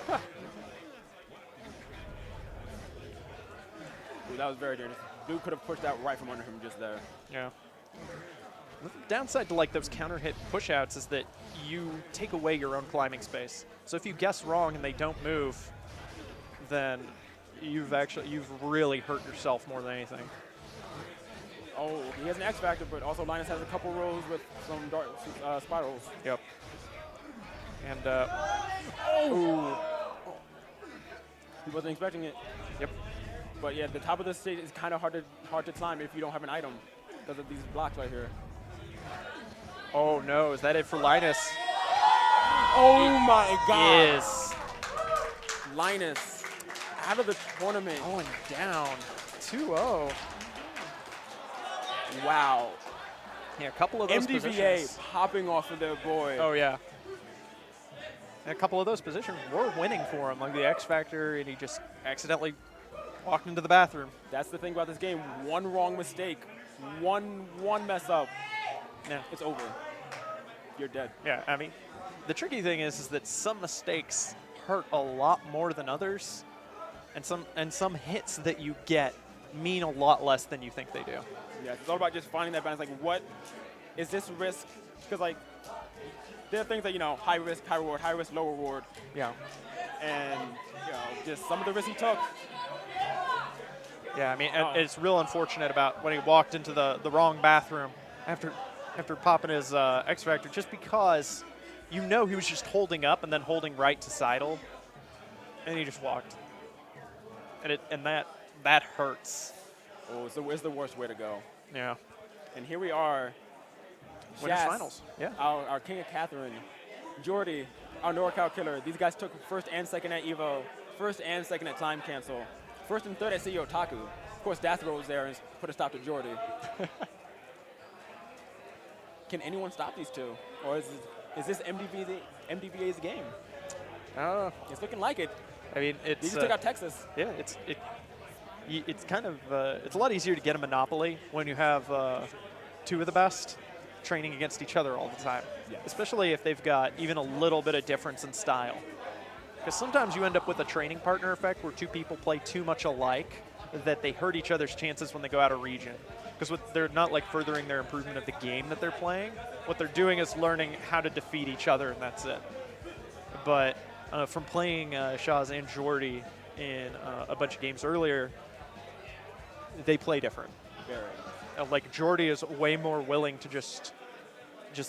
that was very dangerous. Dude could have pushed that right from under him just there. Yeah. The downside to like those counter hit push outs is that you take away your own climbing space. So if you guess wrong and they don't move, then you've really hurt yourself more than anything. Oh, he has an X Factor, but also Linus has a couple rows with some spirals. Yep. And oh, he wasn't expecting it. Yep. But yeah, the top of the stage is kind of hard to climb if you don't have an item because of these blocks right here. Oh no, is that it for Linus? Oh my God! Yes. Linus out of the tournament. Going down 2-0. Wow. Yeah, a couple of those MDVA positions. popping off of their boy. Oh yeah. And a couple of those positions were winning for him, like the X Factor, and he just accidentally walked into the bathroom. That's the thing about this game. One wrong mistake, one mess up, Yeah. it's over. You're dead. Yeah, I mean, the tricky thing is that some mistakes hurt a lot more than others, and some hits that you get mean a lot less than you think they do. Yeah, it's all about just finding that balance. Like, what is this risk? Because like, there are things that, you know, high risk, high reward, high risk, low reward. Yeah. And, you know, just some of the risks he took. Yeah, I mean, it's real unfortunate about when he walked into the wrong bathroom after popping his X Factor, just because you know he was just holding up and then holding right to sidle, and he just walked. And that hurts. Oh, so where's the worst way to go? Yeah. And here we are. Winners Jas, finals. Yeah. Our King of Catherine, Jordy, our NorCal killer. These guys took first and second at Evo, first and second at Climb Cancel, first and third at CEO Otaku. Of course, Dathro was there and put a stop to Jordy. Can anyone stop these two? Or is this MDVA's game? I don't know. It's looking like it. I mean, They just took out Texas. Yeah, it's kind of it's a lot easier to get a monopoly when you have two of the best training against each other all the time. Yes. Especially if they've got even a little bit of difference in style. Because sometimes you end up with a training partner effect where two people play too much alike that they hurt each other's chances when they go out of region. Because they're not like furthering their improvement of the game that they're playing. What they're doing is learning how to defeat each other, and that's it. But from playing Shaz and Jordy in a bunch of games earlier, they play different. Very. Like Jordy is way more willing to just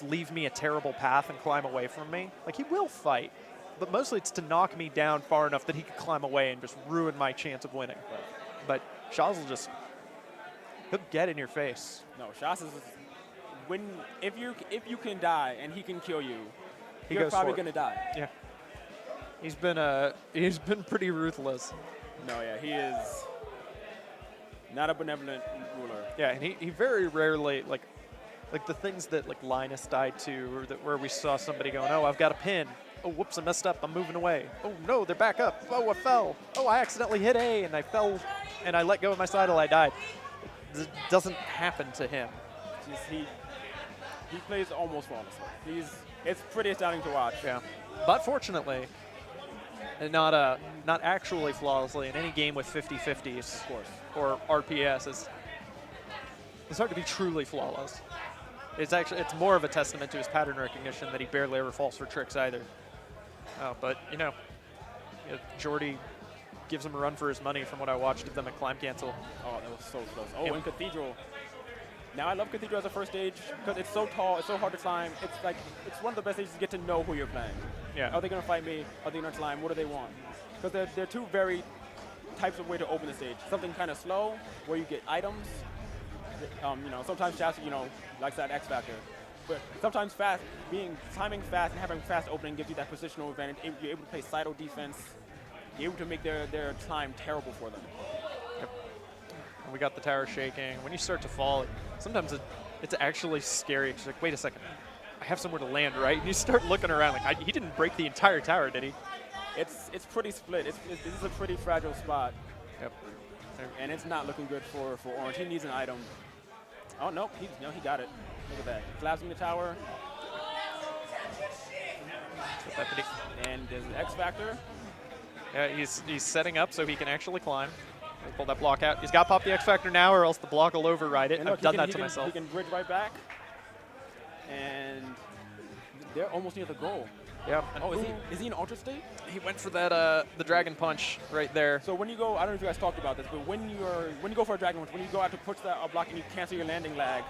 leave me a terrible path and climb away from me. Like he will fight, but mostly it's to knock me down far enough that he can climb away and just ruin my chance of winning. Right. But Shaz will he'll get in your face. No, Shaz is if you can die and he can kill you, He you're goes probably for it. gonna die. Yeah. He's been pretty ruthless. No, yeah, he is not a benevolent ruler. Yeah, and he very rarely, like the things that like Linus died to, or that where we saw somebody going, oh, I've got a pin. Oh, whoops, I messed up. I'm moving away. Oh, no, they're back up. Oh, I fell. Oh, I accidentally hit A, and I fell, and I let go of my sidle. I died. It doesn't happen to him. He plays almost flawlessly. It's pretty astounding to watch. Yeah, but fortunately, and not actually flawlessly in any game with 50-50s, Of course. or RPS. It's hard to be truly flawless. It's more of a testament to his pattern recognition that he barely ever falls for tricks either. But Jordy gives him a run for his money from what I watched of them at Climb Cancel. Oh, that was so close. Oh, and Cathedral. Now I love Cathedral as a first stage because it's so tall, it's so hard to climb. It's one of the best stages to get to know who you're playing. Yeah. Are they going to fight me? Are they going to climb? What do they want? Because they're two very types of way to open the stage. Something kind of slow where you get items. Sometimes fast, like that X factor. But sometimes fast, timing fast and having fast opening gives you that positional advantage. You're able to play sidle defense. You're able to make their climb terrible for them. Yep. And we got the tower shaking. When you start to fall, sometimes it's actually scary. It's like, wait a second, I have somewhere to land, right? And you start looking around like, he didn't break the entire tower, did he? It's pretty split. This is a pretty fragile spot. Yep. And it's not looking good for Orange. He needs an item. Oh, no, he got it. Look at that. Collapsing the tower. And there's the X Factor. Yeah, he's setting up so he can actually climb. Pull that block out. He's got to pop the X Factor now or else the block will override it. And look, I've done that to myself. He can bridge right back. And they're almost near the goal. Yeah. Oh, is he in Ultra State? He went for that the Dragon Punch right there. So when you go, I don't know if you guys talked about this, but when you go for a Dragon Punch, when you go out to push that block and you cancel your landing lag,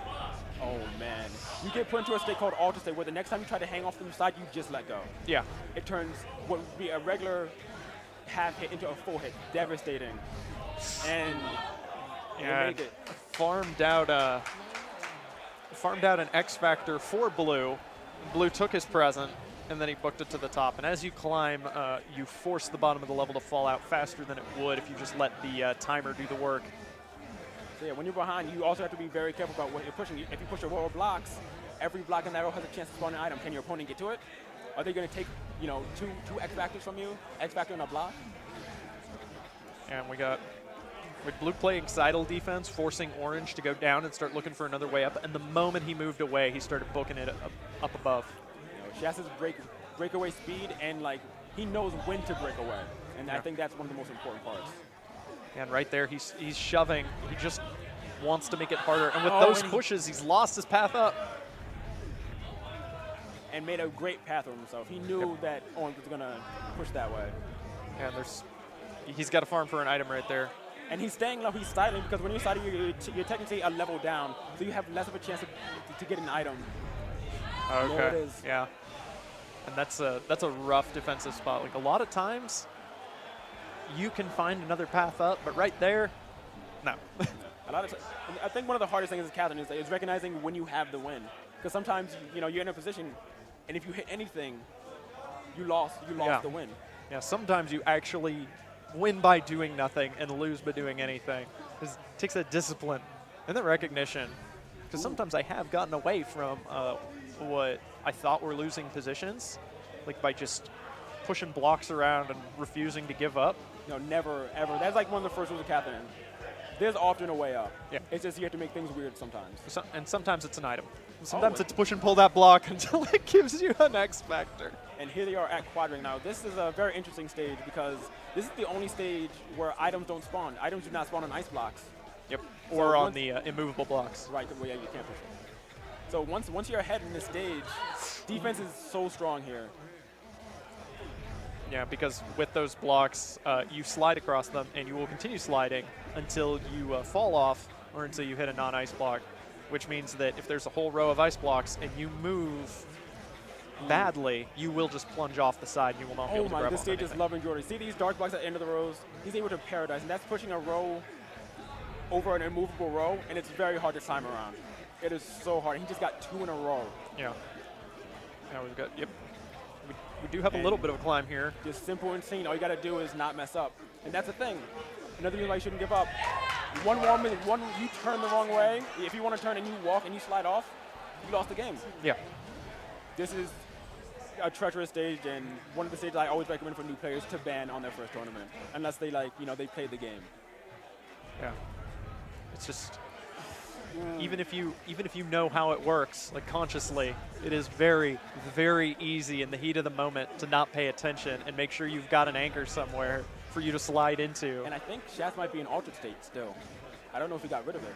oh man, you get put into a state called Ultra State where the next time you try to hang off from the side, you just let go. Yeah. It turns what would be a regular half hit into a full hit, devastating. And yeah, made it. Farmed out an X Factor for Blue. Blue took his present, and then he booked it to the top. And as you climb, you force the bottom of the level to fall out faster than it would if you just let the timer do the work. So yeah, when you're behind, you also have to be very careful about what you're pushing. If you push your row of blocks, every block in that row has a chance to spawn an item. Can your opponent get to it? Are they going to take, two X Factors from you? X Factor and a block? And with Blue playing sidle defense, forcing Orange to go down and start looking for another way up. And the moment he moved away, he started booking it up above. Shaz's breakaway speed, and he knows when to break away. And I think that's one of the most important parts. And right there, he's shoving. He just wants to make it harder. And with those pushes, he's lost his path up. And made a great path for himself. He knew that Orange was going to push that way. And he's got to farm for an item right there. And he's staying low, he's sidling, because when you're sidling, you're technically a level down, so you have less of a chance to get an item. Okay. There it is. Yeah. And that's a rough defensive spot. Like a lot of times, you can find another path up, but right there, no. I think one of the hardest things as Catherine is recognizing when you have the win, because sometimes you're in a position, and if you hit anything, you lost the win. Yeah. Sometimes you actually win by doing nothing and lose by doing anything. It takes that discipline and the recognition. Because sometimes I have gotten away from what I thought were losing positions, like by just pushing blocks around and refusing to give up. No, never, ever. That's like one of the first rules of Catherine. There's often a way up. Yeah. It's just you have to make things weird sometimes. And sometimes it's an item. Sometimes it's push and pull that block until it gives you an X Factor. And here they are at Quadrangle. Now, this is a very interesting stage because this is the only stage where items don't spawn. Items do not spawn on ice blocks. Yep. Or on the immovable blocks. Right. Well, yeah, you can't push it. So once you're ahead in this stage, defense is so strong here. Yeah, because with those blocks, you slide across them, and you will continue sliding until you fall off or until you hit a non-ice block, which means that if there's a whole row of ice blocks and you move badly, you will just plunge off the side and you will not be able to grab Oh my, this stage anything. is loving Jordy. See these dark blocks at the end of the rows? He's able to paradise, and that's pushing a row over an immovable row, and it's very hard to time around. It is so hard. He just got 2 in a row. Yeah. Now we've got, yep. We do have a little bit of a climb here. Just simple and clean. All you got to do is not mess up. And that's the thing. Another reason why you shouldn't give up. One more minute, you turn the wrong way. If you want to turn and you walk and you slide off, you lost the game. Yeah. This is a treacherous stage, and one of the stages I always recommend for new players to ban on their first tournament, unless they they played the game. Yeah. It's just even if you know how it works, like consciously, it is very, very easy in the heat of the moment to not pay attention and make sure you've got an anchor somewhere for you to slide into. And I think Shaz might be in altered state still. I don't know if he got rid of it.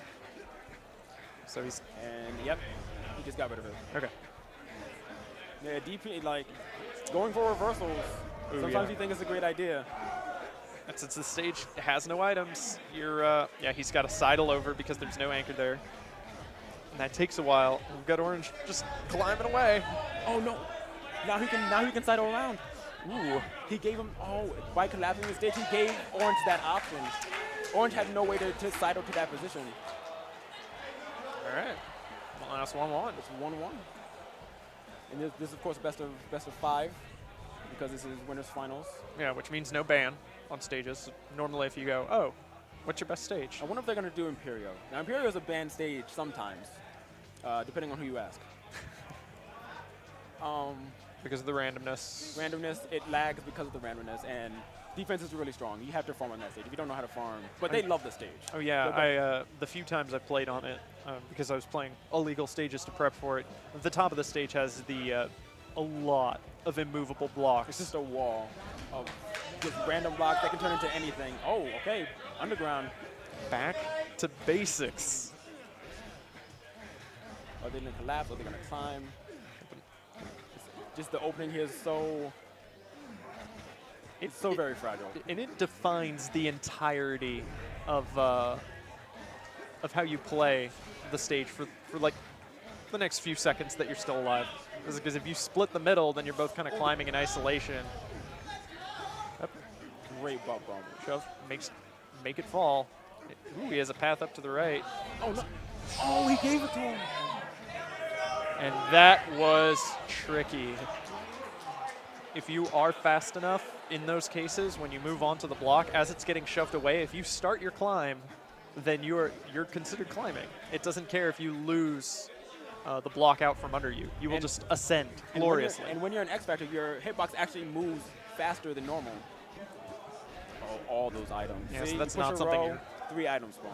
So he's Yep, he just got rid of it. okay. Yeah, DP, like, going for reversals, sometimes you think it's a great idea. And since the stage has no items, he's got to sidle over because there's no anchor there. And that takes a while. We've got Orange just climbing away. Oh no! Now he can sidle around. Ooh, he gave him, by collapsing the stage, he gave Orange that option. Orange had no way to sidle to that position. All right. Last 1-1. It's 1-1. And this is, of course, best of 5, because this is winners finals. Yeah, which means no ban on stages. Normally, if you go, oh, what's your best stage? I wonder if they're going to do Impero. Now, Impero is a banned stage sometimes, depending on who you ask. Because of the randomness. Randomness, it lags because of the randomness, and defense is really strong. You have to farm on that stage if you don't know how to farm. But they love the stage. Oh yeah, the few times I've played on it, because I was playing illegal stages to prep for it, the top of the stage has a lot of immovable blocks. It's just a wall of just random blocks that can turn into anything. Oh, okay, underground. Back to basics. Are they going to collapse? Are they going to climb? Just the opening here is so... It's so very fragile. And it defines the entirety of how you play the stage for like the next few seconds that you're still alive. Because if you split the middle, then you're both kind of climbing in isolation. Yep. Great bump bomb. Shove, make it fall. Ooh, he has a path up to the right. Oh, no. Oh, he gave it to him. And that was tricky. If you are fast enough in those cases, when you move onto the block, as it's getting shoved away, if you start your climb, then you're considered climbing. It doesn't care if you lose the block out from under you. You will just ascend gloriously. And when you're an X Factor, your hitbox actually moves faster than normal. Oh, all those items. Yeah, see, so that's you push not a something row, you're... 3 items spawn.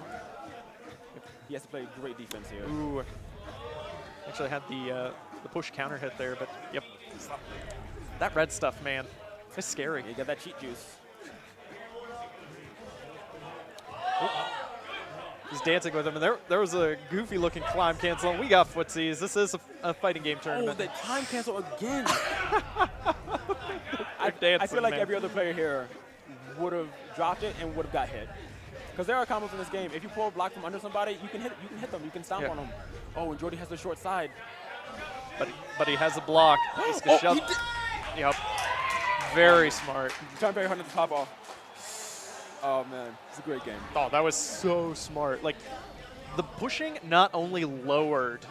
He has to play great defense here. Ooh. Actually had the push counter hit there, but yep. That red stuff, man, it's scary. You got that cheat juice. He's dancing with him, and there was a goofy-looking climb cancel. We got footsies. This is a fighting game tournament. Oh, the time cancel again. Dancing, I feel like man. every other player here would have dropped it and would have got hit. Because there are combos in this game. If you pull a block from under somebody, you can hit them. You can stomp on them. Oh, and Jordy has the short side. But he has a block. He's gonna shove. Yep. Very smart. Trying very hard to top off. Oh man, it's a great game. Oh, that was so smart. Like, the pushing not only lowered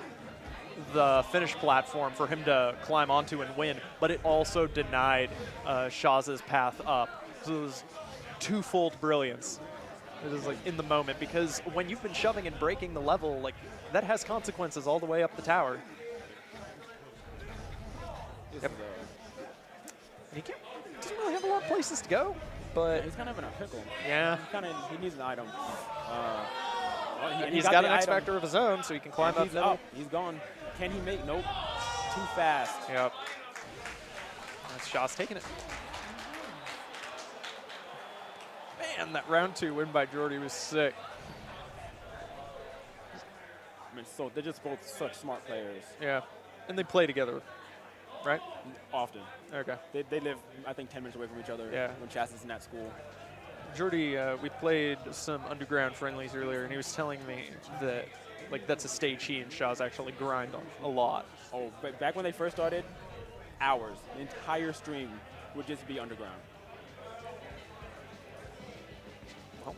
the finish platform for him to climb onto and win, but it also denied Shaz's path up. So it was twofold brilliance. It is like in the moment, because when you've been shoving and breaking the level, like that has consequences all the way up the tower. Yep. And he doesn't really have a lot of places to go, but he's kind of in a pickle. Yeah. He needs an item. He's got an X Factor of his own, so he can climb up. He's up. He's gone. Can he make? Nope. Too fast. Yep. That's Shaw's taking it. Man, that round 2 win by Jordy was sick. I mean, so they're just both such smart players. Yeah. And they play together, right? Often. Okay. They live, I think, 10 minutes away from each other when Chaz is in that school. Jordy, we played some underground friendlies earlier, and he was telling me that that's a stage he and Shaw's actually grind on a lot. Oh, but back when they first started, hours. The entire stream would just be underground. Well.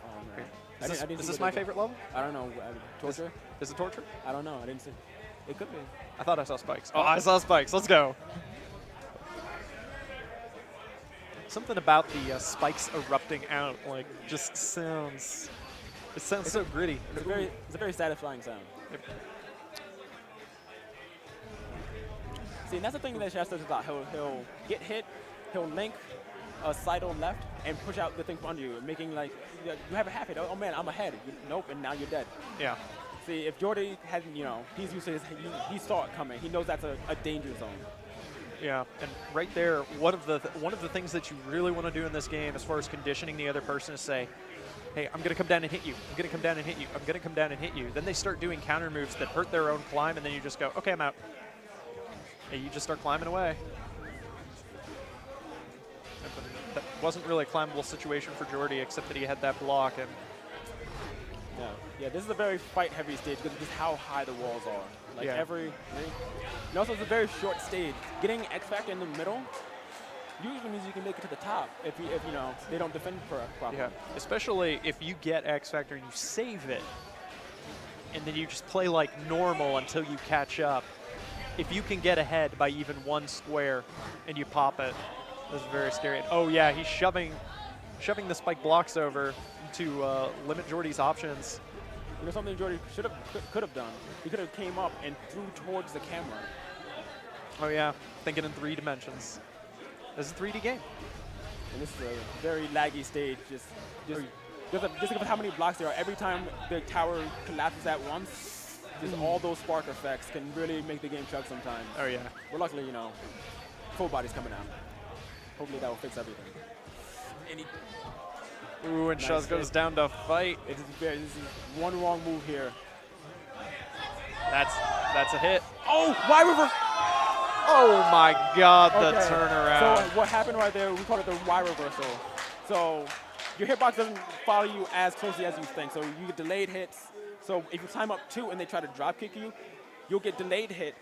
Oh, man. Is this my favorite level? I don't know. Torture? Is it torture? I don't know. I didn't see. It could be. I thought I saw spikes. Oh, I saw spikes. Let's go. something about the spikes erupting out, like, just sounds. It sounds so gritty. It's a very satisfying sound. Yep. See, and that's the thing that Shasta does a lot. He'll get hit, he'll link a sidle left and push out the thing from under you, making like you have a half hit. Oh man, I'm ahead. Nope, and now you're dead. Yeah. See, if Jordy hadn't, he's used to his, he saw it coming. He knows that's a danger zone. Yeah, and right there, one of the things that you really want to do in this game, as far as conditioning the other person, is say, hey, I'm going to come down and hit you. I'm going to come down and hit you. I'm going to come down and hit you. Then they start doing counter moves that hurt their own climb, and then you just go, okay, I'm out. And you just start climbing away. That wasn't really a climbable situation for Jordy, except that he had that block. And yeah, this is a very fight-heavy stage because of just how high the walls are. Like and also it's a very short stage. Getting X Factor in the middle usually means you can make it to the top if they don't defend properly. Yeah, especially if you get X Factor and you save it, and then you just play like normal until you catch up. If you can get ahead by even one square and you pop it, this is very scary. And, oh yeah, he's shoving the spike blocks over to limit Jordy's options. You know something Jordy could have done? He could have came up and threw towards the camera. Oh yeah, thinking in 3 dimensions. This is a 3D game. And this is a very laggy stage. Just think of how many blocks there are. Every time the tower collapses at once, just all those spark effects can really make the game chug sometimes. Oh yeah. Well, luckily, full body's coming out. Hopefully that will fix everything. Ooh, and Shaz goes down to fight. This is one wrong move here. That's a hit. Oh, Y reverse. Oh my God, the turnaround. So what happened right there, we call it the Y reversal. So your hitbox doesn't follow you as closely as you think. So you get delayed hits. So if you time up 2 and they try to drop kick you, you'll get delayed hit,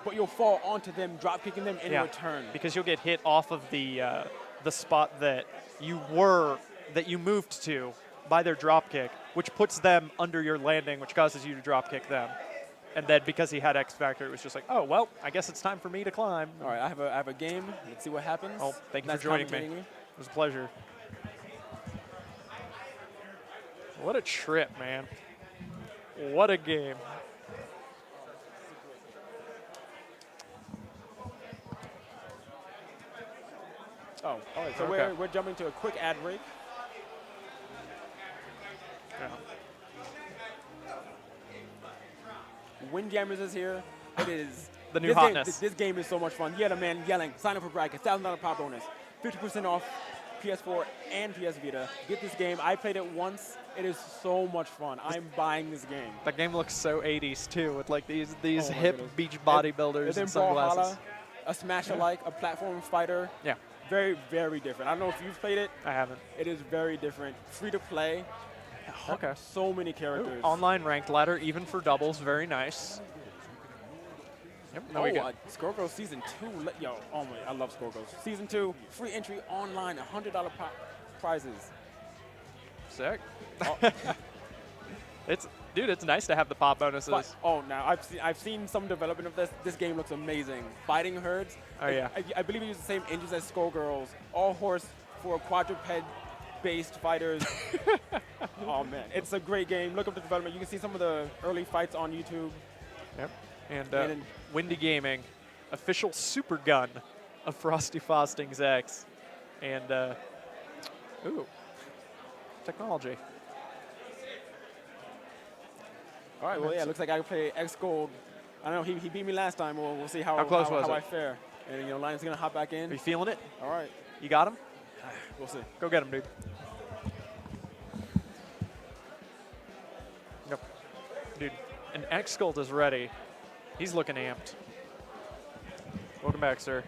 but you'll fall onto them, drop kicking them in return. Because you'll get hit off of the spot that you moved to by their drop kick, which puts them under your landing, which causes you to drop kick them. And then because he had X Factor, it was just like, oh, well, I guess it's time for me to climb. All right, I have a game. Let's see what happens. Oh, thank you for joining me. It was a pleasure. What a trip, man. What a game. Oh, all right. So we're jumping to a quick ad break. Yeah. Windjammers is here. It is the new hotness. This game is so much fun. You had a man yelling, sign up for bracket, $1,000 pop bonus, 50% off PS4 and PS Vita. Get this game. I played it once. It is so much fun. I'm buying this game. That game looks so 80s too, with like these hip beach bodybuilders and sunglasses. A Smash-alike, a platform fighter. Yeah. Very, very different. I don't know if you've played it. I haven't. It is very different. Free to play. Okay. So many characters. Ooh, online ranked ladder, even for doubles. Very nice. Yep. Scoregirls Season 2. I love Scoregirls. Season 2, free entry online, $100 prizes. Sick. Oh. It's nice to have the pop bonuses. Now I've seen some development of this. This game looks amazing. Fighting herds. Oh yeah. I believe it uses the same engines as Skullgirls. All horse for quadruped-based fighters. Oh man, it's a great game. Look up the development. You can see some of the early fights on YouTube. Yep. And Windy Gaming, official super gun of Frosty Faustings X, and technology. All right, well, yeah, looks like I can play X Gold. I don't know, he beat me last time. We'll see how close was I it? fare. And, Lion's going to hop back in. Are you feeling it? All right. You got him? We'll see. Go get him, dude. Yep. Dude, and X Gold is ready. He's looking amped. Welcome back, sir.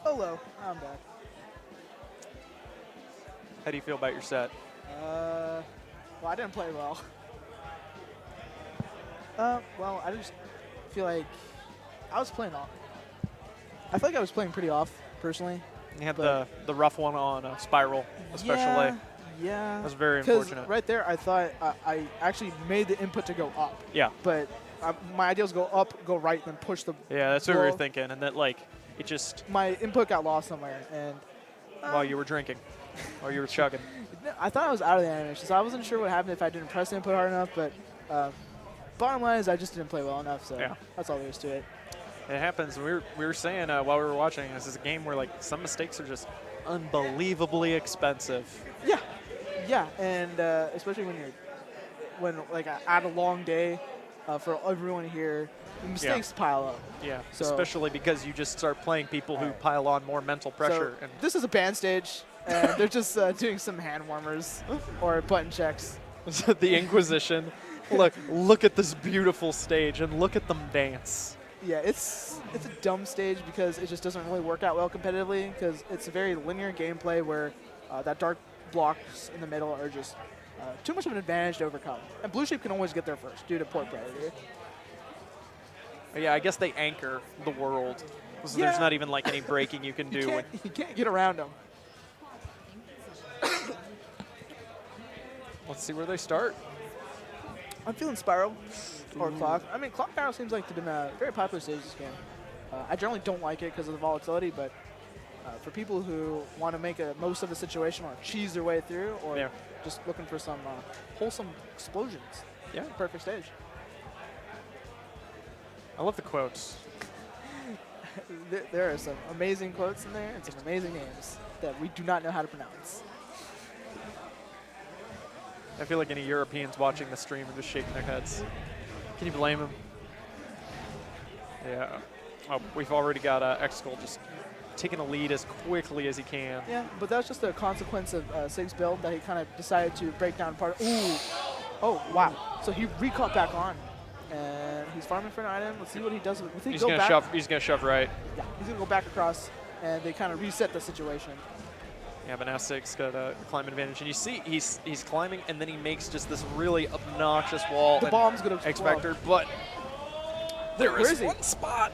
Hello, I'm back. How do you feel about your set? Well, I didn't play well. Well, I just feel like I was playing off. I feel like I was playing pretty off, personally. You had the rough one on Spiral, especially. Yeah. That was very unfortunate. Because right there, I thought I actually made the input to go up. Yeah. But my idea was go up, go right, then push the Yeah, that's what we were ball. thinking. And that, like, It just, My input got lost somewhere, and while you were drinking, while you were chugging. I thought I was out of the animation, so I wasn't sure what happened if I didn't press input hard enough, but bottom line is I just didn't play well enough, so Yeah. that's all there is to it. It happens. We were saying while we were watching, this is a game where like some mistakes are just unbelievably expensive. Yeah, yeah, and especially when like I had a long day for everyone here, the mistakes pile up. Yeah, So- especially because you just start playing people who Right. pile on more mental pressure. So And this is a band stage, and they're just doing some hand warmers or button checks. the Inquisition. Look at this beautiful stage and look at them dance. Yeah, it's a dumb stage because it just doesn't really work out well competitively because it's a very linear gameplay where that dark blocks in the middle are just too much of an advantage to overcome. And Blue Sheep can always get there first due to port priority. But yeah, I guess they anchor the world. So Yeah. there's not even like any breaking you can do. You can't get around them. Let's see where they start. I'm feeling Spiral or Clock. I mean, Clock Tower seems like to have been a very popular stage this game. I generally don't like it because of the volatility, but for people who want to make a most of the situation or cheese their way through or Yeah. just looking for some wholesome explosions, Yeah. perfect stage. I love the quotes. There are some amazing quotes in there and some amazing names that we do not know how to pronounce. I feel like any Europeans watching the stream are just shaking their heads. Can you blame them? Yeah. Oh, we've already got X-Skull just taking a lead as quickly as he can. Yeah, but that's just a consequence of Sig's build that he kind of decided to break down part. Ooh. Oh, wow. So he recaught back on. And he's farming for an item. Let's see what he does. With it. He's gonna shove. He's gonna shove right. Yeah, he's going to go back across, and they kind of reset the situation. Yeah, but now Sig's got a climb advantage, and you see he's climbing, and then he makes just this really obnoxious wall. The and bomb's going to X Factor, but there Where is is he? one spot.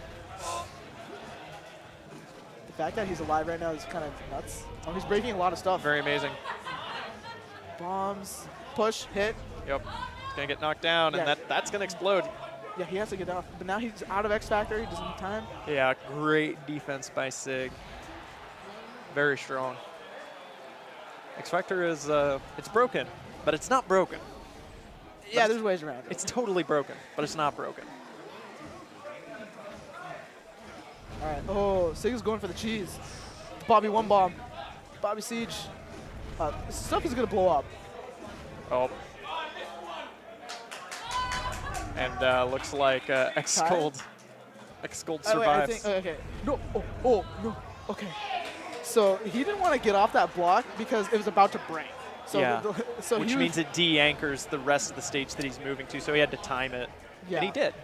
The fact that he's alive right now is kind of nuts. Oh, he's breaking a lot of stuff. Very amazing. Bombs, push, hit. Yep. He's gonna get knocked down, Yeah. and that's gonna explode. Yeah, he has to get off. But now he's out of X Factor. He doesn't have time. Yeah, great defense by Sig. Very strong. X Factor is it's broken, but it's not broken. Yeah, there's ways around it. It's totally broken, but it's not broken. All right. Oh, Sig is going for the cheese. Bobby one bomb. Bobby Siege. Stuff is going to blow up. Oh. And looks like X-Gold Oh, wait, I survives. think, okay. No. Oh, no. Okay. So he didn't want to get off that block because it was about to break. So yeah, so which he means it de-anchors the rest of the stage that he's moving to, so he had to time it. Yeah. And he did,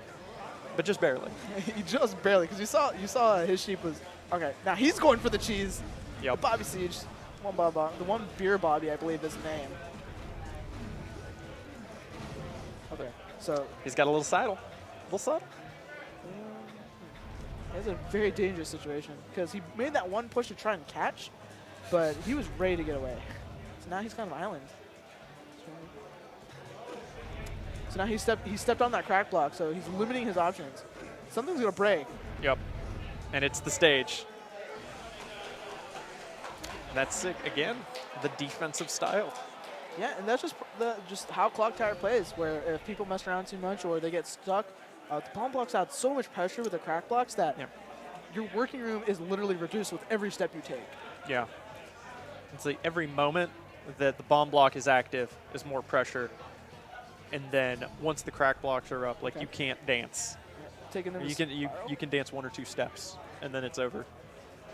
but just barely. he just barely, because you saw his sheep was, okay, now he's going for the cheese. Yep. The Bobby Siege, the one beer Bobby, I believe is his name. Okay, so He's got a little saddle. Little saddle. it's a very dangerous situation because he made that one push to try and catch, but he was ready to get away. So now he's kind of island. So now he stepped on that crack block, so he's limiting his options. Something's gonna break. Yep. And it's the stage. That's sick. Again, the defensive style. Yeah, and that's just how Clock Tower plays, where if people mess around too much or they get stuck, the bomb blocks out so much pressure with the crack blocks that your working room is literally reduced with every step you take. Yeah. It's like every moment that the bomb block is active is more pressure. And then once the crack blocks are up, like you can't dance. Taking them You to can you can dance 1 or 2 steps, and then it's over.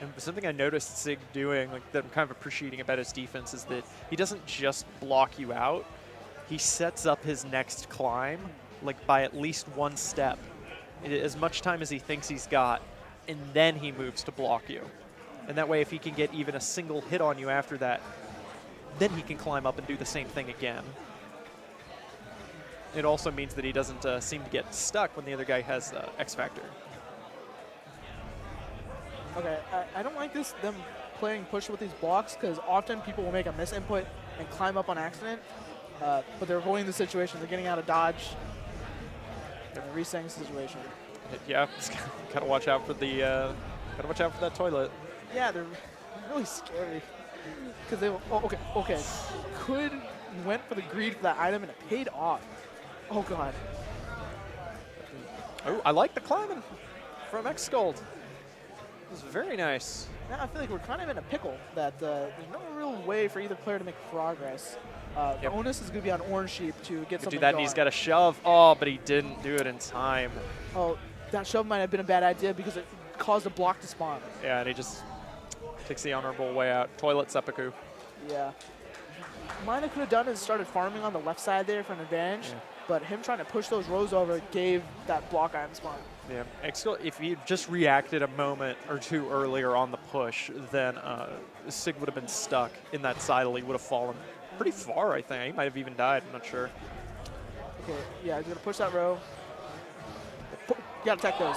And something I noticed Sig doing, like that I'm kind of appreciating about his defense, is that he doesn't just block you out. He sets up his next climb, like by at least 1 step, as much time as he thinks he's got, and then he moves to block you. And that way, if he can get even a single hit on you after that, then he can climb up and do the same thing again. It also means that he doesn't seem to get stuck when the other guy has X Factor. Okay, I don't like them playing push with these blocks because often people will make a misinput and climb up on accident, but they're avoiding the situation. They're getting out of dodge. They're resetting the situation. Yeah, got to watch out for the Gotta watch out for that toilet. Yeah, they're really scary. Because they, okay. Went for the greed for that item and it paid off. Oh god. Oh, I like the climbing from X-Gold. It was very nice. Now I feel like we're kind of in a pickle that there's no real way for either player to make progress. The onus is going to be on Orange Sheep to get something do that, going. and he's got a shove. Oh, but he didn't do it in time. Oh, that shove might have been a bad idea because it caused a block to spawn. Yeah, and he just takes the honorable way out. Toilet seppuku. Yeah. Mine I could have done is started farming on the left side there for an advantage, but him trying to push those rows over gave that block item spawn. Yeah, if he just reacted a moment or two earlier on the push, then Sig would have been stuck in that sidle. He would have fallen pretty far, I think. He might have even died, I'm not sure. Okay, yeah, he's going to push that row. You got to tech those.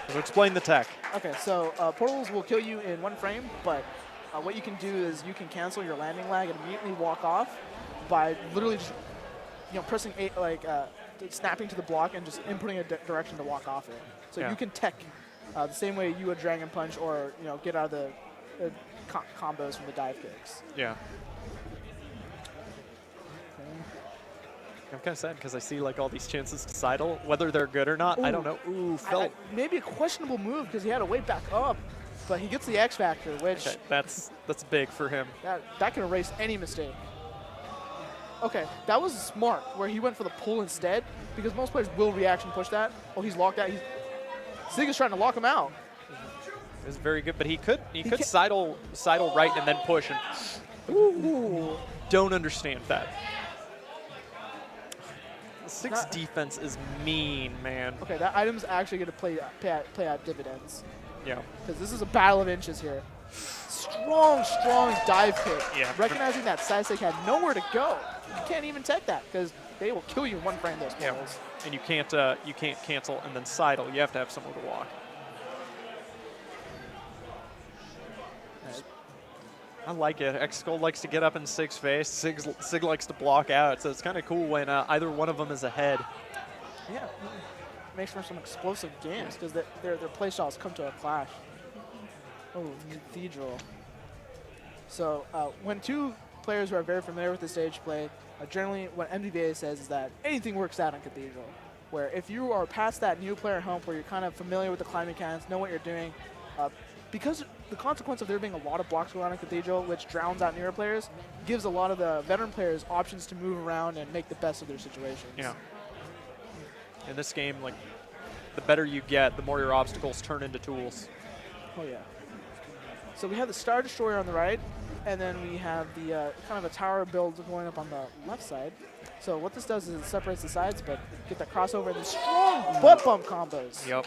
So explain the tech. Okay, so portals will kill you in 1 frame, but what you can do is you can cancel your landing lag and immediately walk off by literally just pressing snapping to the block and just inputting a direction to walk off it. So you can tech the same way you would Dragon Punch or get out of the combos from the dive kicks. Yeah. I'm kind of sad because I see like all these chances to sidle, whether they're good or not. Ooh. I don't know. Ooh, felt. Maybe a questionable move because he had to wait back up, but he gets the X Factor, which that's big for him. that can erase any mistake. Okay, that was smart where he went for the pull instead because most players will reaction push that. Oh, he's locked out. Sig is trying to lock him out. It was very good, but he could sidle right and then push. And ooh. Don't understand that. Sig's defense is mean, man. Okay, that item's actually going to play out dividends. Yeah. Because this is a battle of inches here. Strong dive kick. Yeah. Recognizing that Sig had nowhere to go. You can't even tech that because they will kill you in 1 frame. Those portals. And you can't cancel and then sidle. You have to have somewhere to walk. I like it. X-Gold likes to get up in Sig's face. Sig likes to block out, so it's kind of cool when either one of them is ahead. Yeah, makes for some explosive games because their playstyles come to a clash. Oh, Cathedral. So when 2 players who are very familiar with the stage play, generally what MDVA says is that anything works out on Cathedral. Where if you are past that new player hump where you're kind of familiar with the climbing mechanics, know what you're doing, because the consequence of there being a lot of blocks going on in Cathedral, which drowns out newer players, gives a lot of the veteran players options to move around and make the best of their situations. Yeah. In this game, like, the better you get, the more your obstacles turn into tools. Oh, yeah. So we have the Star Destroyer on the right, and then we have the kind of a tower build going up on the left side. So what this does is it separates the sides, but get that crossover and the strong butt bump combos. Yep.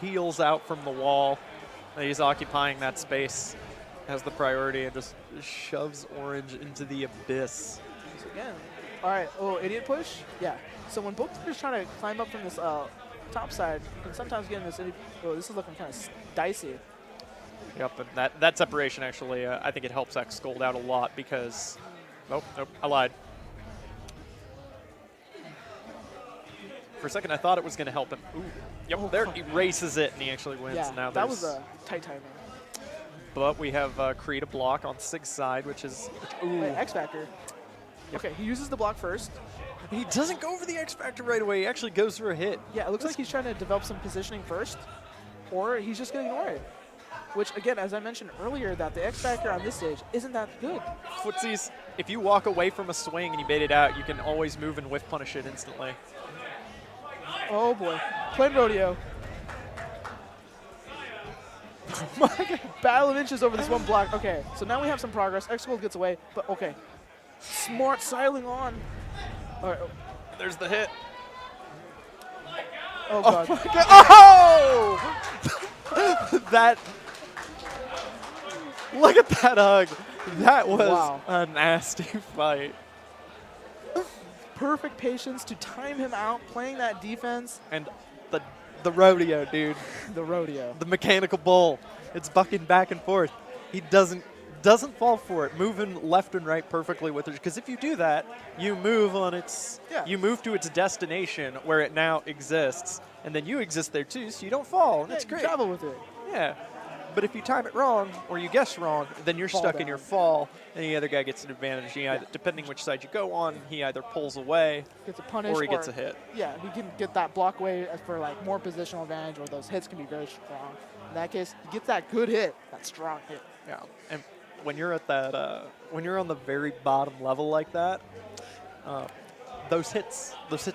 Peels out from the wall. He's occupying that space, has the priority, and just shoves Orange into the abyss. So again, all right, idiot push? Yeah. So when both players trying to climb up from this top side, you can sometimes get in this, this is looking kind of dicey. Yep, and that separation actually, I think it helps X-Gold out a lot because, nope, I lied. For a second, I thought it was going to help him. Ooh. Yep, there he races it, and he actually wins. Yeah, now that was a tight timing. But we have create a block on Sig's side, which is Wait, X Factor. Yep. Okay, he uses the block first. He doesn't go for the X Factor right away. He actually goes for a hit. Yeah, it looks like he's trying to develop some positioning first, or he's just going to ignore it. Which, again, as I mentioned earlier, that the X Factor on this stage isn't that good. Footsies, if you walk away from a swing and you bait it out, you can always move and whiff punish it instantly. Oh boy, playing rodeo. Battle of inches over this 1 block. Okay, so now we have some progress. X-Gold gets away, but okay. Smart sidling on. All right. There's the hit. Oh god. Oh! My God. Oh! That. Look at that hug. That was a nasty fight. Perfect patience to time him out, playing that defense. And the rodeo, dude. The rodeo. The mechanical bull. It's bucking back and forth. He doesn't doesn't fall for it, moving left and right perfectly with it. Because if you do that, you move on its, you move to its destination where it now exists, and then you exist there too, so you don't fall. And Yeah, that's you great. travel with it. Yeah. But if you time it wrong or you guess wrong, then you're Fall stuck in down. your fall, and the other guy gets an advantage. He either, depending which side you go on, he either pulls away Gets a punish or he gets a hit. Yeah, he can get that block away for like more positional advantage, or those hits can be very strong. In that case, he gets that good hit, that strong hit. Yeah. And when you're at that, when you're on the very bottom level like that, those hits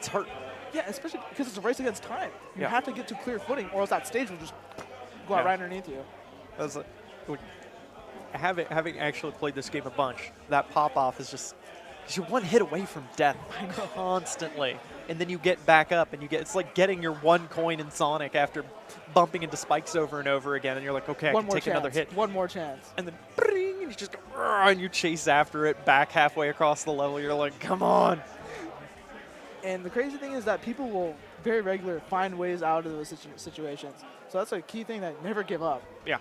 hurt. Yeah, especially because it's a race against time. You Yeah. have to get to clear footing, or else that stage will just go out right underneath you. That's having actually played this game a bunch, that pop-off is just, because you're one hit away from death constantly. And then you get back up, and it's like getting your one coin in Sonic after bumping into spikes over and over again, and you're like, okay, I One can more take chance. another hit. One more chance. And then, bring, and you just go, and you chase after it back halfway across the level. You're like, come on. And the crazy thing is that people will very regularly find ways out of those situations. So that's a key thing, that never give up. Yeah.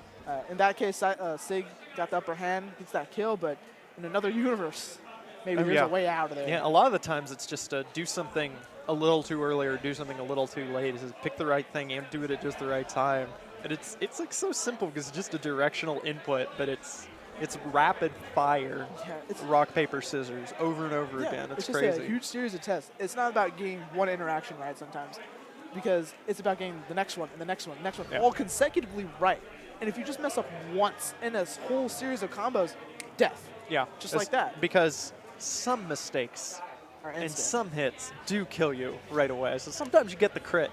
In that case, Sig got the upper hand, gets that kill, but in another universe, maybe there's a way out of there. Yeah, a lot of the times it's just do something a little too early or do something a little too late. It's just pick the right thing and do it at just the right time. And it's like so simple because it's just a directional input, but it's rapid fire. Yeah, it's rock, paper, scissors over and over again. It's just crazy. a huge series of tests. It's not about getting one interaction right sometimes, because it's about getting the next one and the next one, all consecutively right. And if you just mess up once in this whole series of combos, death. Yeah, Just like that. Because some mistakes Or and instant. some hits do kill you right away. So sometimes you get the crit,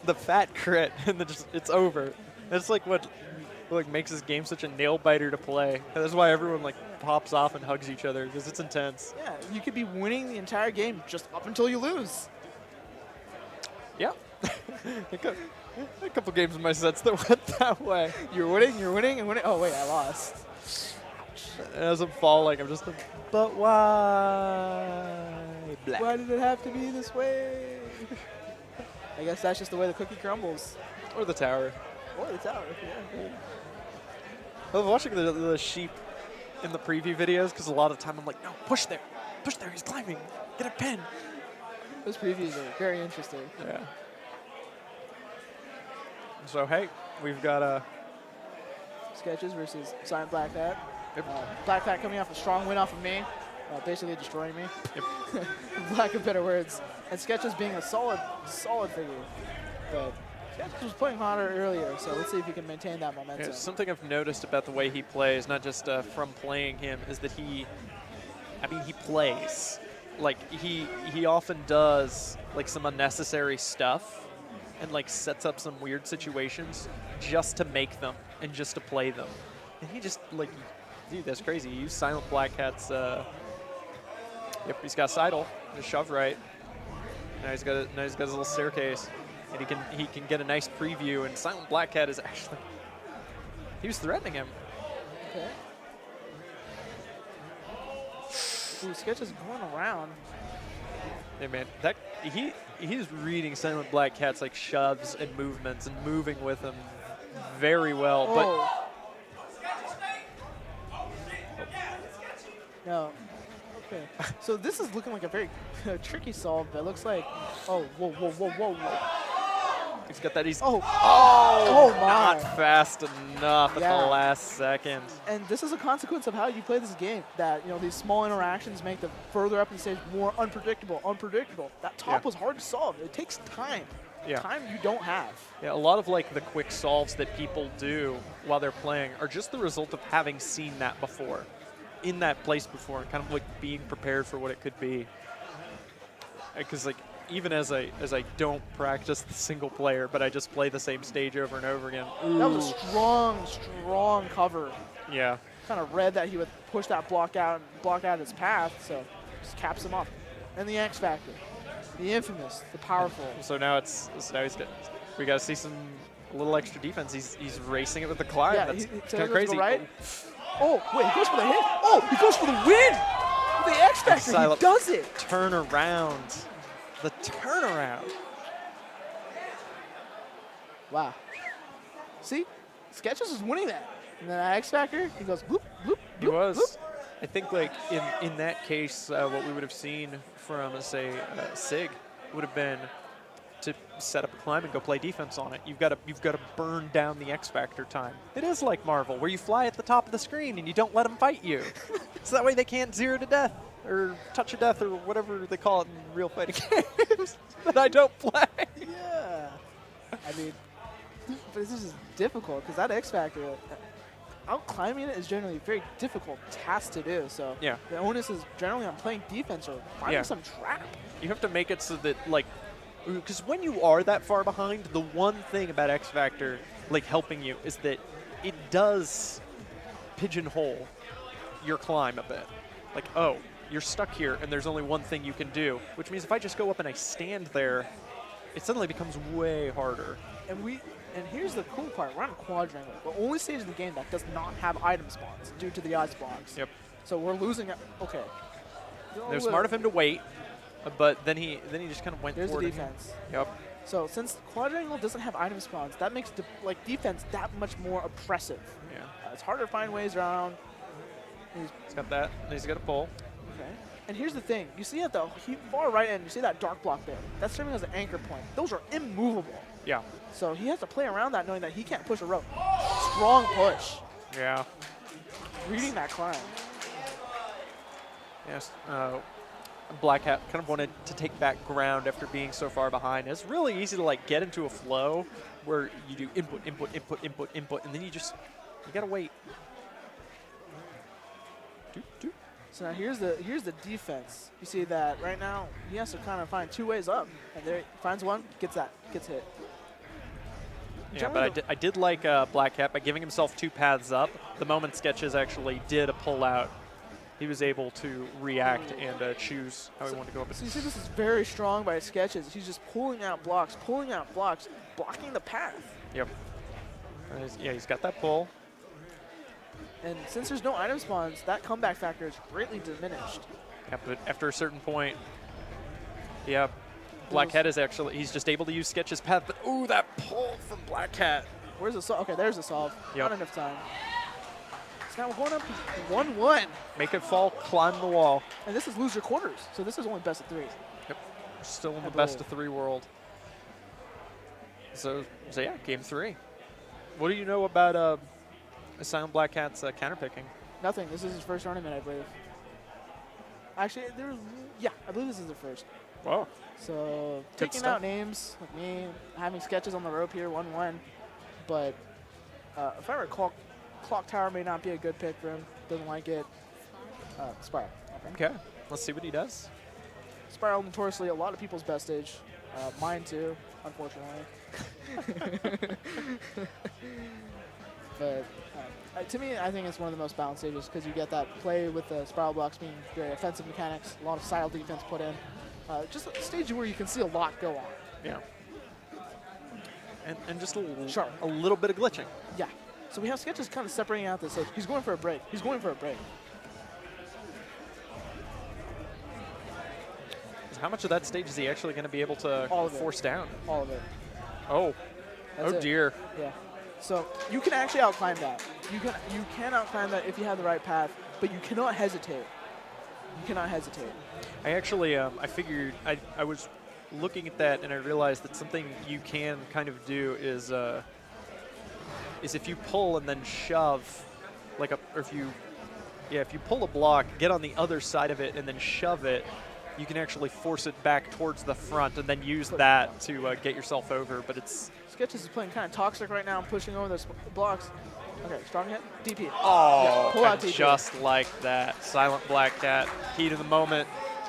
the fat crit, and then just it's over. That's like what makes this game such a nail biter to play. And that's why everyone pops off and hugs each other, because it's intense. Yeah, you could be winning the entire game just up until you lose. Yeah. A couple games in my sets that went that way. You're winning, and winning. Oh wait, I lost. As I'm falling, I'm just like, but why? Black. Why did it have to be this way? I guess that's just the way the cookie crumbles. Or the tower. Or the tower, yeah. I was watching the sheep in the preview videos because a lot of the time I'm like, no, push there, he's climbing, get a pin. Those previews are very interesting. Yeah. So, hey, we've got Sketches versus Silent Black Hat. Yep. Black Hat coming off a strong win off of me, basically destroying me. Yep. For lack of better words. And Sketches being a solid figure. But Sketches was playing hotter earlier, so let's see if he can maintain that momentum. Yeah, something I've noticed about the way he plays, not just from playing him, is that he plays. He often does some unnecessary stuff and sets up some weird situations just to make them and just to play them. And he just dude, that's crazy. He used Silent Black Hat's he's got Sidle, just shove right. Now he's got his little staircase. And he can get a nice preview, and Silent Black Cat is actually, he was threatening him. Okay. Ooh, Sketches going around. Hey man, he's reading Silent Black Cat's shoves and movements and moving with him very well. Oh. No. Okay. So this is looking like a very tricky solve, but it looks like, oh, whoa. He's got that. Oh my. Not fast enough at Yeah. the last second. And this is a consequence of how you play this game, that these small interactions make the further up in the stage more unpredictable. That top was hard to solve. It takes time. Yeah. Time you don't have. Yeah, a lot of the quick solves that people do while they're playing are just the result of having seen that before, in that place before, and kind of being prepared for what it could be. Because even as I don't practice the single player, but I just play the same stage over and over again. Ooh. That was a strong cover. Yeah. Kind of read that he would push that block out his path, so just caps him off. And the X Factor, the infamous, the powerful. So now we got to see a little extra defense. He's racing it with the climb. Yeah, that's so kind of crazy. Right. Oh, wait, he goes for the hit. Oh, he goes for the win. The X Factor, he does it. Turn around. The turnaround. Wow. See? Sketches is winning that. And then X Factor, he goes bloop, bloop, He was. I think like in that case, what we would have seen from say Sig would have been to set up a climb and go play defense on it. You've got to burn down the X Factor time. It is like Marvel, where you fly at the top of the screen and you don't let them fight you, so that way they can't zero to death or touch of death or whatever they call it in real fighting games that I don't play. Yeah. I mean, but this is difficult because that X Factor, out climbing it is generally a very difficult task to do. So Yeah. the onus is generally on playing defense or finding some trap. You have to make it so that, like, because when you are that far behind, the one thing about X Factor, like, helping you is that it does pigeonhole your climb a bit. Like, oh, you're stuck here, and there's only one thing you can do, which means if I just go up and I stand there, it suddenly becomes way harder. And here's the cool part. We're on Quadrangle, the only stage in the game that does not have item spawns due to the ice blocks. Yep. So we're losing. Okay. It was smart of him to wait, but then he just kind of went There's the forward. defense. Yep. So since Quadrangle doesn't have item spawns, that makes defense that much more oppressive. Yeah. It's harder to find ways around. He's got that. And he's got a pull. Okay. And here's the thing. You see at the far right end, you see that dark block there. That's serving as an anchor point. Those are immovable. Yeah. So he has to play around that knowing that he can't push a rope. Strong push. Yeah. Reading that climb. Yes. Black Hat kind of wanted to take back ground after being so far behind. It's really easy to like get into a flow where you do input, input, input, input, input, and then you gotta wait. Doop, doop. So now here's the defense. You see that right now he has to kind of find two ways up, and there he finds one, gets hit. Yeah, but I did like Black Hat by giving himself two paths up. The moment Sketches actually did a pull out, he was able to react and choose how he wanted to go up. So you see this is very strong by Sketches. He's just pulling out blocks, blocking the path. Yep. He's got that pull. And since there's no item spawns, that comeback factor is greatly diminished. Yeah, but after a certain point, yeah, Black Hat is actually, he's just able to use Sketch's path, but ooh, that pull from Black Hat. Where's the solve? Okay, there's the solve. Yep. Not enough time. So now we're going up 1-1. Make it fall, climb the wall. And this is lose your quarters, so this is only best of 3. Yep. Still in the I best believe. of 3 world. So yeah, game 3. What do you know about Silent Black Cat's counterpicking? Nothing. This is his first tournament, I believe. Actually, I believe this is the first. Whoa. So Good taking stuff. out names, like me, having Sketches on the rope here, 1-1. But if I recall, Clock Tower may not be a good pick for him. Doesn't like it. Spiral. Okay. Let's see what he does. Spiral notoriously a lot of people's best stage. Mine too, unfortunately. But to me, I think it's one of the most balanced stages because you get that play with the spiral blocks being very offensive mechanics, a lot of style defense put in. Just a stage where you can see a lot go on. Yeah. And just Sharp. a little bit of glitching. Yeah. So we have Sketches kind of separating out the stage. He's going for a break. How much of that stage is he actually going to be able to All of it. force down? All of it. Oh. That's oh, it. dear. Yeah. So you can actually outclimb that. You can outclimb that if you have the right path, but you cannot hesitate. I actually, I figured, I was looking at that and I realized that something you can kind of do is if you pull and then shove, if you pull a block, get on the other side of it and then shove it, you can actually force it back towards the front and then use that to get yourself over. But it's Sketches is playing kind of toxic right now, pushing over those blocks. Okay, strong hit, DP. oh, pull out and DP. just like that, Silent Black Cat, heat of the moment,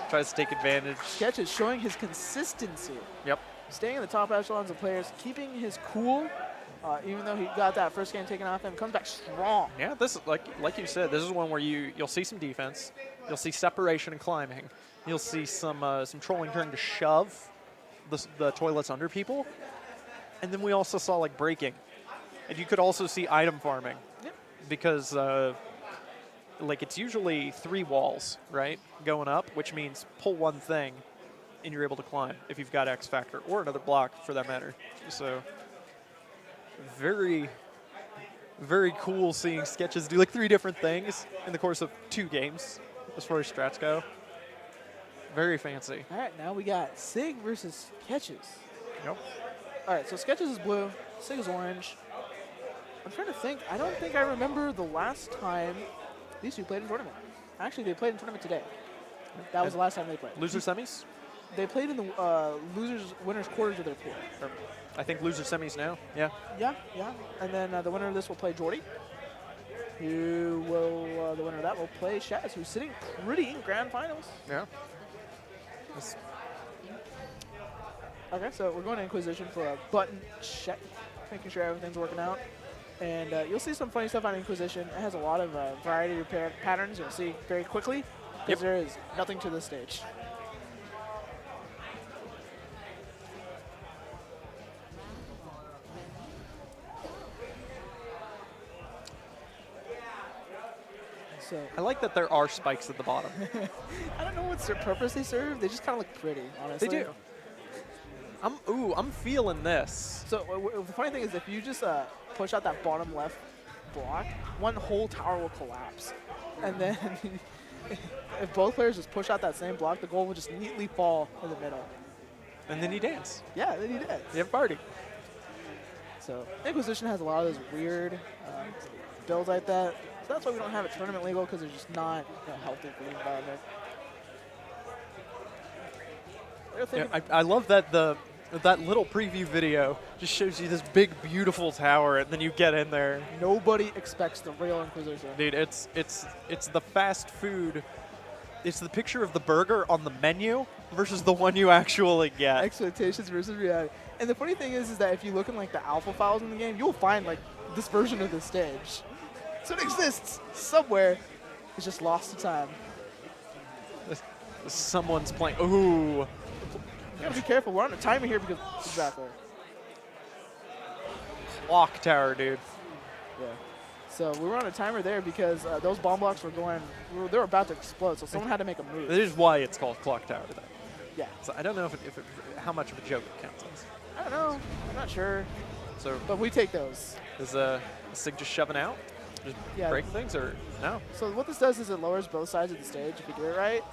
tries to take advantage. Sketches showing his consistency, Yep. staying in the top echelons of players, keeping his cool, even though he got that first game taken off him, comes back strong. Yeah, this is like you said, this is one where you'll see some defense, you'll see separation and climbing, you'll see some trolling turning to shove the toilets under people, and then we also saw like breaking, and you could also see item farming, Yep. because it's usually 3 walls, right, going up, which means pull one thing, and you're able to climb if you've got X Factor or another block for that matter. So very, very cool seeing Sketches do like 3 different things in the course of 2 games as far as strats go. Very fancy. All right, now we got Sig versus Sketches. Yep. All right, so Sketches is blue, Sig is orange. I'm trying to think. I don't think I remember the last time these two played in tournament. Actually, they played in tournament today. That was the last time they played. Loser semis? They played in the winners quarters of their pool. Or, I think loser semis now. Yeah. Yeah. And then the winner of this will play Jordy. Who will, the winner of that will play Shaz, who's sitting pretty in grand finals. Yeah. Okay, so we're going to Inquisition for a button check, making sure everything's working out. And you'll see some funny stuff on Inquisition. It has a lot of variety of patterns you'll see very quickly, because there is nothing to this stage. So I like that there are spikes at the bottom. I don't know what purpose they serve. They just kind of look pretty, honestly. They do. I'm feeling this. So the funny thing is, if you just push out that bottom left block, one whole tower will collapse. And then if both players just push out that same block, the goal will just neatly fall in the middle. And then you dance. Yeah, then you did. You have a party. So Inquisition has a lot of those weird builds like that. So that's why we don't have it tournament legal, because they're just not healthy for the environment. Yeah, I love that that little preview video just shows you this big, beautiful tower, and then you get in there. Nobody expects the real Inquisition. Dude, it's the fast food. It's the picture of the burger on the menu versus the one you actually get. Expectations versus reality. And the funny thing is that if you look in like the alpha files in the game, you'll find like this version of the stage. So it exists somewhere. It's just lost to time. Someone's playing. Ooh. You gotta be careful. We're on a timer here because exactly. Clock tower, dude. Yeah. So we were on a timer there because those bomb blocks were they were about to explode. So someone had to make a move. That is why it's called clock tower, though. Yeah. So I don't know how much of a joke it counts as. I don't know. I'm not sure. So, but we take those. Is Sig just shoving out? Just break things, or no? So what this does is it lowers both sides of the stage if you do it right.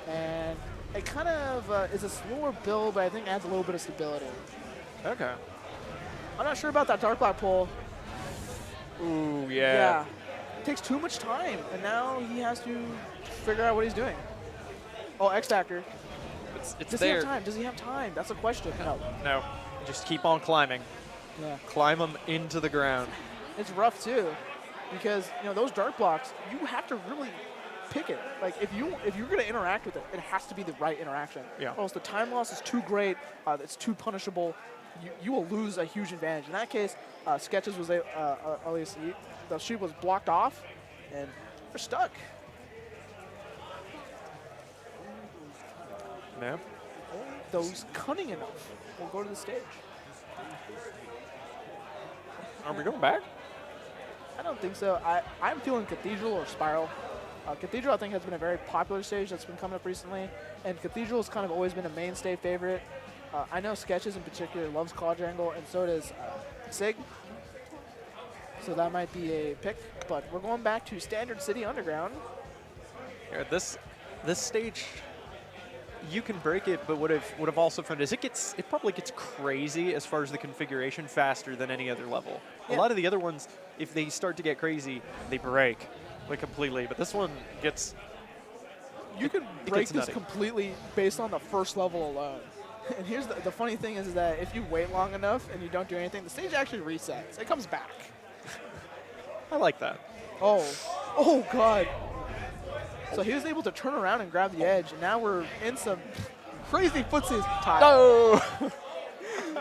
And it kind of is a slower build, but I think adds a little bit of stability. Okay. I'm not sure about that Dark Black pull. Ooh, Yeah. It takes too much time, and now he has to figure out what he's doing. Oh, X-Factor. It's Does there. he have time? Does he have time? That's a question. No. Just keep on climbing. Yeah. Climb them into the ground. It's rough, too, because, those Dark Blocks, you have to really pick it. Like, if you're going to interact with it, it has to be the right interaction. Yeah. Or else the time loss is too great. It's too punishable. You will lose a huge advantage. In that case, Sketches was at least the shoot was blocked off, and we're stuck. No. Those cunning enough will go to the stage. Are we going back? I don't think so. I'm feeling Cathedral or Spiral. Cathedral, I think, has been a very popular stage that's been coming up recently, and Cathedral has kind of always been a mainstay favorite. I know Sketches in particular loves Quadrangle, and so does Sig. So that might be a pick, but we're going back to Standard City Underground. Yeah, this stage, you can break it, but what I've also found is it probably gets crazy as far as the configuration faster than any other level. Yeah. A lot of the other ones, if they start to get crazy, they break like completely. But this one gets. You can break this nutty. completely based on the first level alone. And here's the funny thing is that if you wait long enough and you don't do anything, the stage actually resets. It comes back. I like that. Oh God. So he was able to turn around and grab the edge, and now we're in some crazy footsies time. Oh!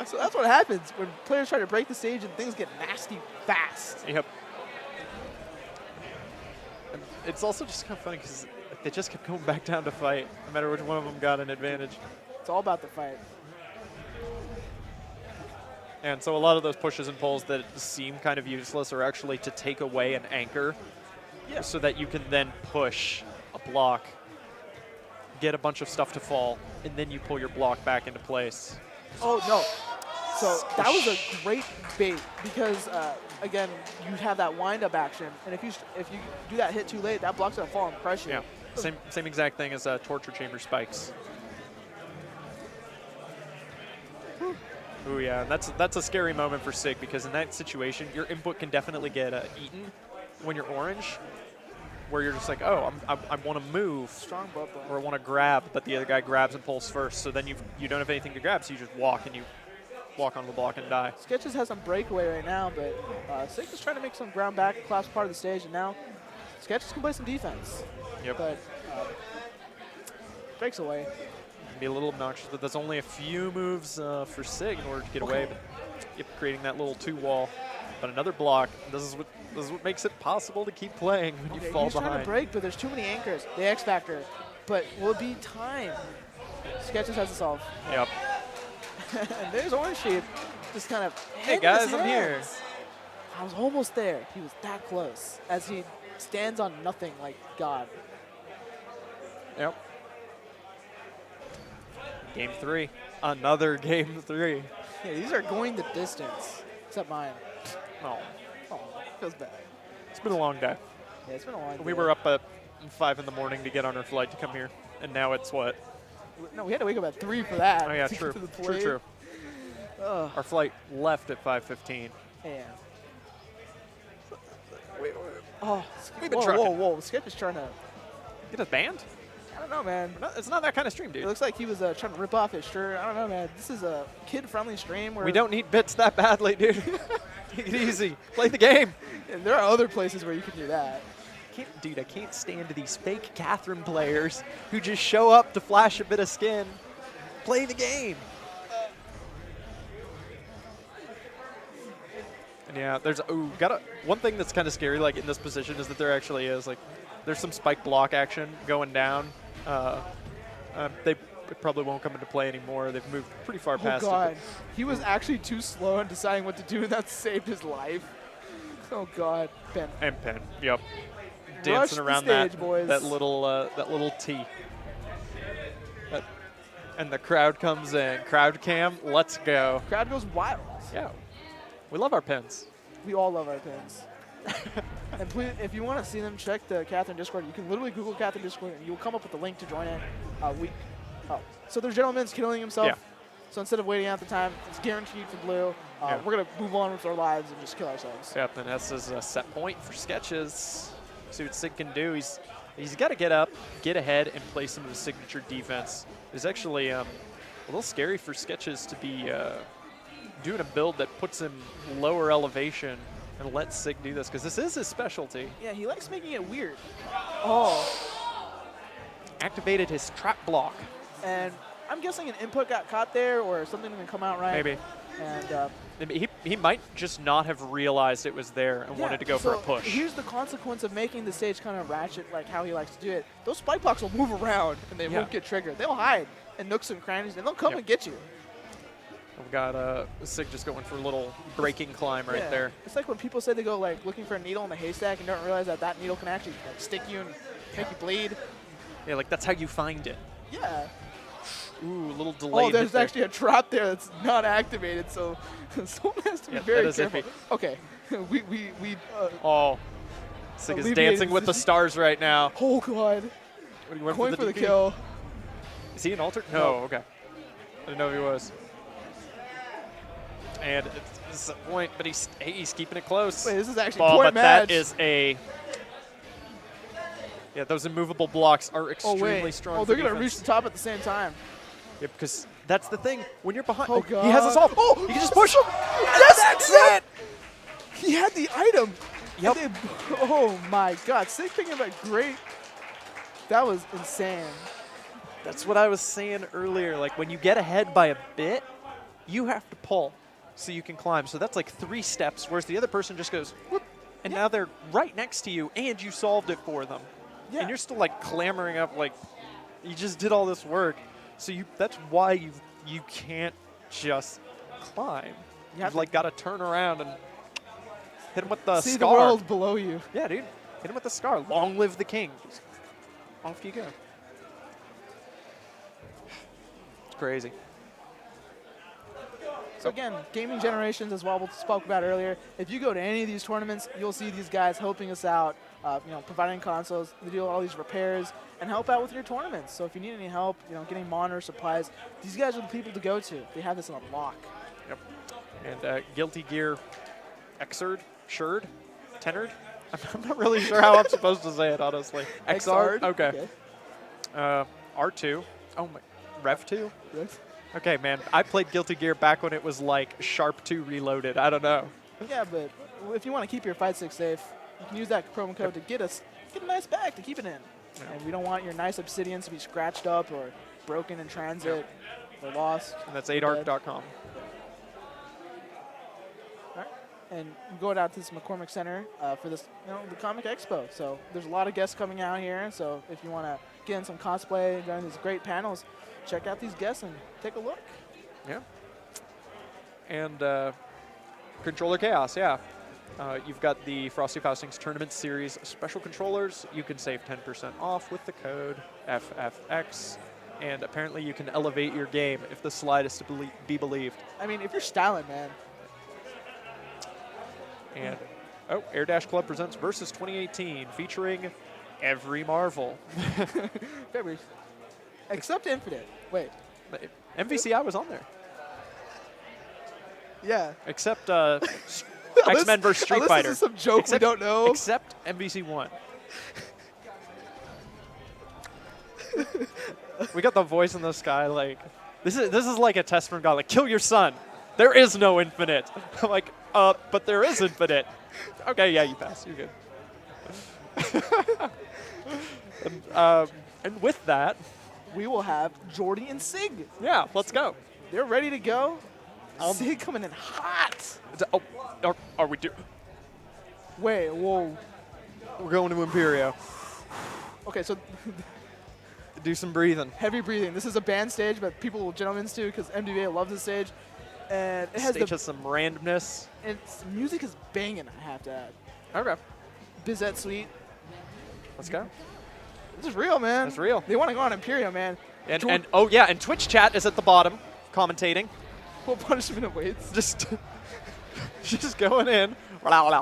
So that's what happens when players try to break the stage and things get nasty fast. Yep. And it's also just kind of funny because they just kept going back down to fight, no matter which one of them got an advantage. It's all about the fight. And so a lot of those pushes and pulls that seem kind of useless are actually to take away an anchor, so that you can then push a block, get a bunch of stuff to fall, and then you pull your block back into place. Oh, no. So that was a great bait because, again, you have that wind-up action, and if you do that hit too late, that blocks that fall and crush you. Yeah, same exact thing as torture chamber spikes. Oh yeah, that's a scary moment for Sig because in that situation, your input can definitely get eaten when you're orange, where you're just like, oh, I want to move, Strong butt or I want to grab, but the other guy grabs and pulls first. So then you don't have anything to grab, so you just walk and you walk on the block and die. Sketches has some breakaway right now, but Sig is trying to make some ground back across part of the stage, and now Sketches can play some defense. Yep. But breaks away. Be a little obnoxious, but there's only a few moves for Sig in order to get away, but yep, creating that little 2-wall. But another block. This is what makes it possible to keep playing when you fall he's behind. trying to break, but there's too many anchors. The X Factor. But will it be time? Sketches has to solve. Yep. And there's Orange Sheep just kind of, hey guys, I'm here. I was almost there. He was that close as he stands on nothing like God. Yep. Game 3. Another game 3. Yeah, these are going the distance, except mine. Oh, Feels bad. it's been a long day. Yeah, it's been a long day. We were up at 5 in the morning to get on our flight to come here, and now it's what? No, we had to wake up at 3 for that. Oh yeah, to true, get to the plane. true. Ugh. Our flight left at 5:15. Yeah. Oh, We've been whoa, trucking. whoa. Sketch is trying to, Get us banned? I don't know, man. It's not that kind of stream, It dude. looks like he was trying to rip off his shirt. I don't know, man. This is a kid-friendly stream where We don't need bits that badly, dude. Take it easy. Play the game. And there are other places where you can do that. Dude, I can't stand these fake Catherine players who just show up to flash a bit of skin. Play the game. And yeah, there's one thing that's kind of scary, like in this position, is that there actually is there's some spike block action going down. They probably won't come into play anymore. They've moved pretty far past Oh, God. it. He was actually too slow in deciding what to do, and that saved his life. Oh, God. Ben. And Penn, yep. Rush Dancing the around stage, that boys. that little T. And the crowd comes in. Crowd cam, let's go. Crowd goes wild. Yeah, we love our pins. We all love our pins. And please, if you want to see them, check the Catherine Discord. You can literally Google Catherine Discord, and you'll come up with a link to join in. So there's gentleman's killing himself. Yeah. So instead of waiting out the time, it's guaranteed for blue. Yeah. We're going to move on with our lives and just kill ourselves. Yep, and that's his set point for Sketches. See what Sig can do. He's got to get up, get ahead, and play some of his signature defense. It's actually a little scary for Sketches to be doing a build that puts him lower elevation and lets Sig do this, because this is his specialty. Yeah, he likes making it weird. Oh. Activated his trap block. And I'm guessing an input got caught there or something didn't come out right. Maybe. And He might just not have realized it was there and wanted to go for a push. Here's the consequence of making the stage kind of ratchet like how he likes to do it. Those spike blocks will move around and they won't get triggered. They'll hide in nooks and crannies and they'll come and get you. We've got Sig just going for a little breaking climb right there. It's like when people say they go looking for a needle in the haystack and don't realize that needle can actually stick you and make you bleed. Yeah, that's how you find it. Yeah. Ooh, a little delayed. Oh, there's actually a trap there that's not activated, so someone has to be very careful. Okay, we Sig is alleviated dancing with the stars right now. Oh God. What, he went Going for the DP? kill. Is he an alter? No, okay. I didn't know if he was. And it's a point, but he's keeping it close. Wait, this is actually Ball, point but match. that is a. Yeah, those immovable blocks are extremely strong. Oh, they're for going to defense. reach the top at the same time. Yeah, because that's the thing. When you're behind, Oh, he has us all. Oh, you can just push him. Yes, That's it. He had the item. Yep. And oh my God, Sig picking up a great. That was insane. That's what I was saying earlier. Like when you get ahead by a bit, you have to pull so you can climb. So that's like 3 steps, whereas the other person just goes, whoop, and now they're right next to you, and you solved it for them. Yeah. And you're still like clamoring up, like you just did all this work. So that's why you can't just climb. You've like got to turn around and hit him with the See scar. the world below you. Yeah, dude. Hit him with the scar. Long live the king. Off you go. It's crazy. So again, gaming generations, as Wobble spoke about earlier, if you go to any of these tournaments, you'll see these guys helping us out, providing consoles, they do all these repairs, and help out with your tournaments. So if you need any help, getting monitor supplies, these guys are the people to go to. They have this on lock. Yep. And Guilty Gear Xrd, Shurd, Tenard? I'm not really sure how I'm supposed to say it, honestly. Xrd? Okay. R2. Oh my, Rev 2? Yes. Okay, man. I played Guilty Gear back when it was like Sharp 2 Reloaded. I don't know. Yeah, but if you want to keep your fight stick safe, you can use that promo code to get a nice bag to keep it in. Yeah. And we don't want your nice obsidians to be scratched up or broken in transit or lost. And that's 8arc.com. And you go out to this McCormick Center for this, the Comic Expo. So there's a lot of guests coming out here. So if you want to get in some cosplay during these great panels, check out these guests and take a look. Yeah. And Controller Chaos, yeah. You've got the Frosty Faustings Tournament Series special controllers. You can save 10% off with the code FFX. And apparently you can elevate your game if the slide is to be believed. I mean, if you're styling, man. And, Air Dash Club presents Versus 2018, featuring every Marvel. February. Except Infinite. Wait. MVCI was on there. Yeah. Except X-Men vs. Street Fighter. This is some joke we don't know. Except MVC1. We got the voice in the sky like, this is like a test from God, like, kill your son. There is no Infinite. I'm like, but there is Infinite. Okay, yeah, you pass. You're good. And with that, we will have Jordy and Sig. Yeah, let's go. They're ready to go. Sig coming in hot. Are we Wait, whoa. We're going to Impero. Okay, so Do some breathing. heavy breathing. This is a band stage, but people will jump into because MDVA loves this stage. And it has Stage has some randomness. and music is banging, I have to add. Okay. Bizette Suite. Let's go. This is real, man. It's real. They want to go on Imperium, man. And oh yeah, and Twitch chat is at the bottom, commentating. What punishment awaits? Just going in. Let's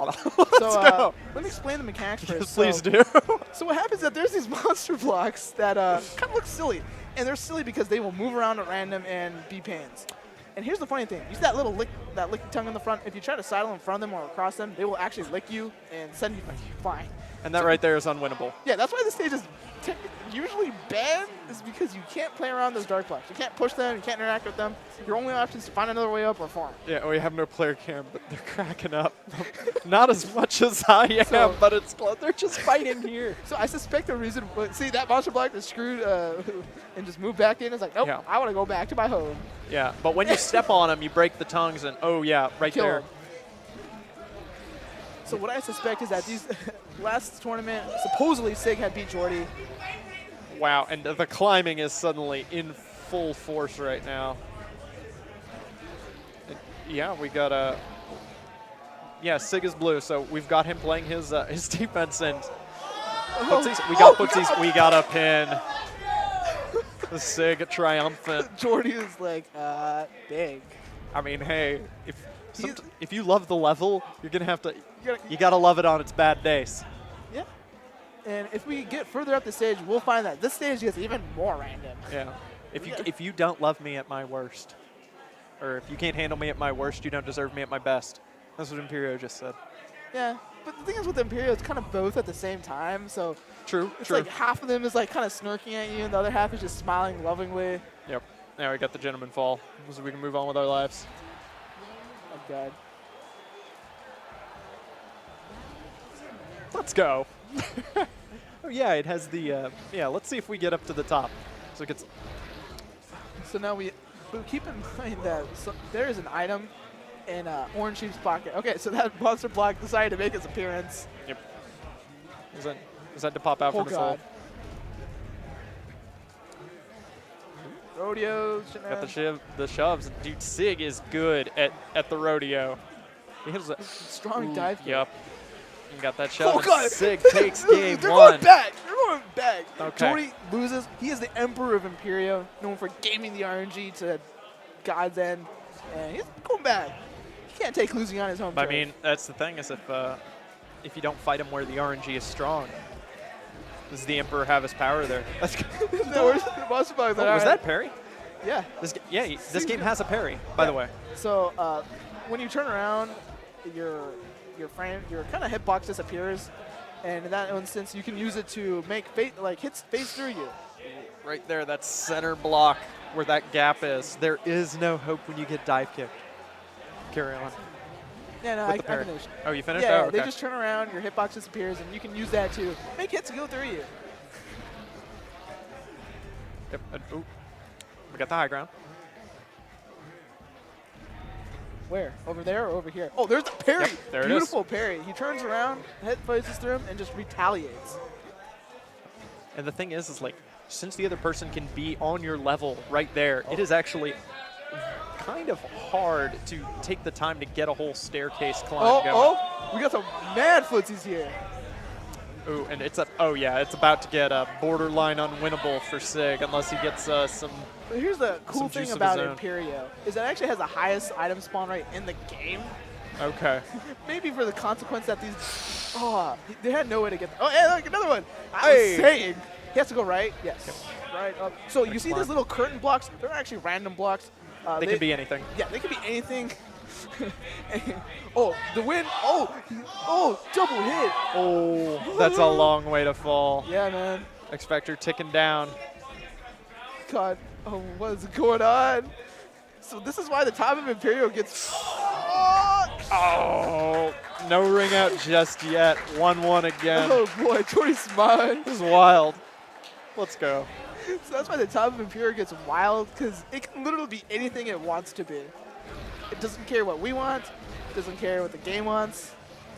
So go. let me explain the mechanics first. Yes, please do. So what happens is that there's these monster blocks that kind of look silly. And they're silly because they will move around at random and be pains. And here's the funny thing. Use that little lick tongue in the front. If you try to sidle in front of them or across them, they will actually lick you and send you flying. And that right there is unwinnable. Yeah, that's why the stage is usually banned, is because you can't play around those dark blocks. You can't push them, you can't interact with them. Your only option is to find another way up or farm. Yeah, we have no player cam, but they're cracking up. Not as much as I am, So- but it's they're just fighting here. So I suspect the reason, see that monster block is screwed and just moved back in. It's like, nope, Yeah. I want to go back to my home. Yeah, but when you step on them, you break the tongues, and oh yeah, right Kill there. 'em. So what I suspect is that these last tournament, supposedly Sig had beat Jordy. Wow, and the climbing is suddenly in full force right now. Yeah, we got a. Yeah, Sig is blue, so we've got him playing his defense, and footsies. We got footsies. We got a pin. The Sig triumphant. Jordy is like, big. I mean, hey, if you love the level, you're gonna have to. You You gotta love it on its bad days. Yeah. And if we get further up the stage, we'll find that this stage gets even more random. Yeah. If you don't love me at my worst, or if you can't handle me at my worst, you don't deserve me at my best. That's what Impero just said. Yeah. But the thing is with Imperial, it's kind of both at the same time. So True. it's True. like half of them is like kind of smirking at you, and the other half is just smiling lovingly. Yep. Now we got the gentleman fall, so we can move on with our lives. Oh God. Let's go. Oh yeah, it has the. Yeah, let's see if we get up to the top. So it gets. So now but keep in mind that there is an item in Orange Chief's pocket. Okay, so that monster block decided to make its appearance. Yep. Is that to pop out Oh from its hole? God. Rodeos. Got the shoves. Dude, Sig is good at the rodeo. He has a Strong dive kick. Yep. You got that shove. Oh and God! Sig takes game They're one. going back. They're going back. Okay. Jordy loses. He is the Emperor of Imperio, known for gaming the RNG to God's end. And he's going back. He can't take losing on his home I turf. mean, that's the thing is if you don't fight him where the RNG is strong, does the Emperor have his power there? No, where's the Monster Box? Oh, was that parry? Yeah. This game has a parry, by the way. So when you turn around, your kind of hitbox disappears, and in that instance, you can use it to make hits phase through you. Right there, that center block where that gap is. There is no hope when you get dive kicked. Carry on. Yeah, no, With I the parry. finished. Oh, you finished? Yeah, Oh, okay. they just turn around, your hitbox disappears, and you can use that to make hits go through you. Yep. Ooh. We got the high ground. Where? Over there or over here? Oh, there's the parry. Yep, there it is. Beautiful parry. He turns around, hit phases through him, and just retaliates. And the thing is like, since the other person can be on your level right there, it is actually kind of hard to take the time to get a whole staircase climb going. We got some mad footsies here. Ooh, and it's about to get borderline unwinnable for Sig unless he gets some. But here's the cool Some thing juice of about his own. Imperio is it actually has the highest item spawn rate in the game. Okay. Maybe for the consequence that these. Oh, they had no way to get. Oh, hey, look, another one. I Hey. was saying. He has to go right. Yes. Right up. So you see climb. these little curtain blocks? They're actually random blocks. They can be anything. Yeah, they can be anything. Oh, the win. Oh, double hit. Oh, that's a long way to fall. Yeah, man. X-Factor ticking down. God. Oh, what is going on? So this is why the top of Imperial gets. Oh, no ring out just yet. 1-1 again. Oh boy, Jordy's mine. This is wild. Let's go. So that's why the top of Imperial gets wild, because it can literally be anything it wants to be. It doesn't care what we want. It doesn't care what the game wants.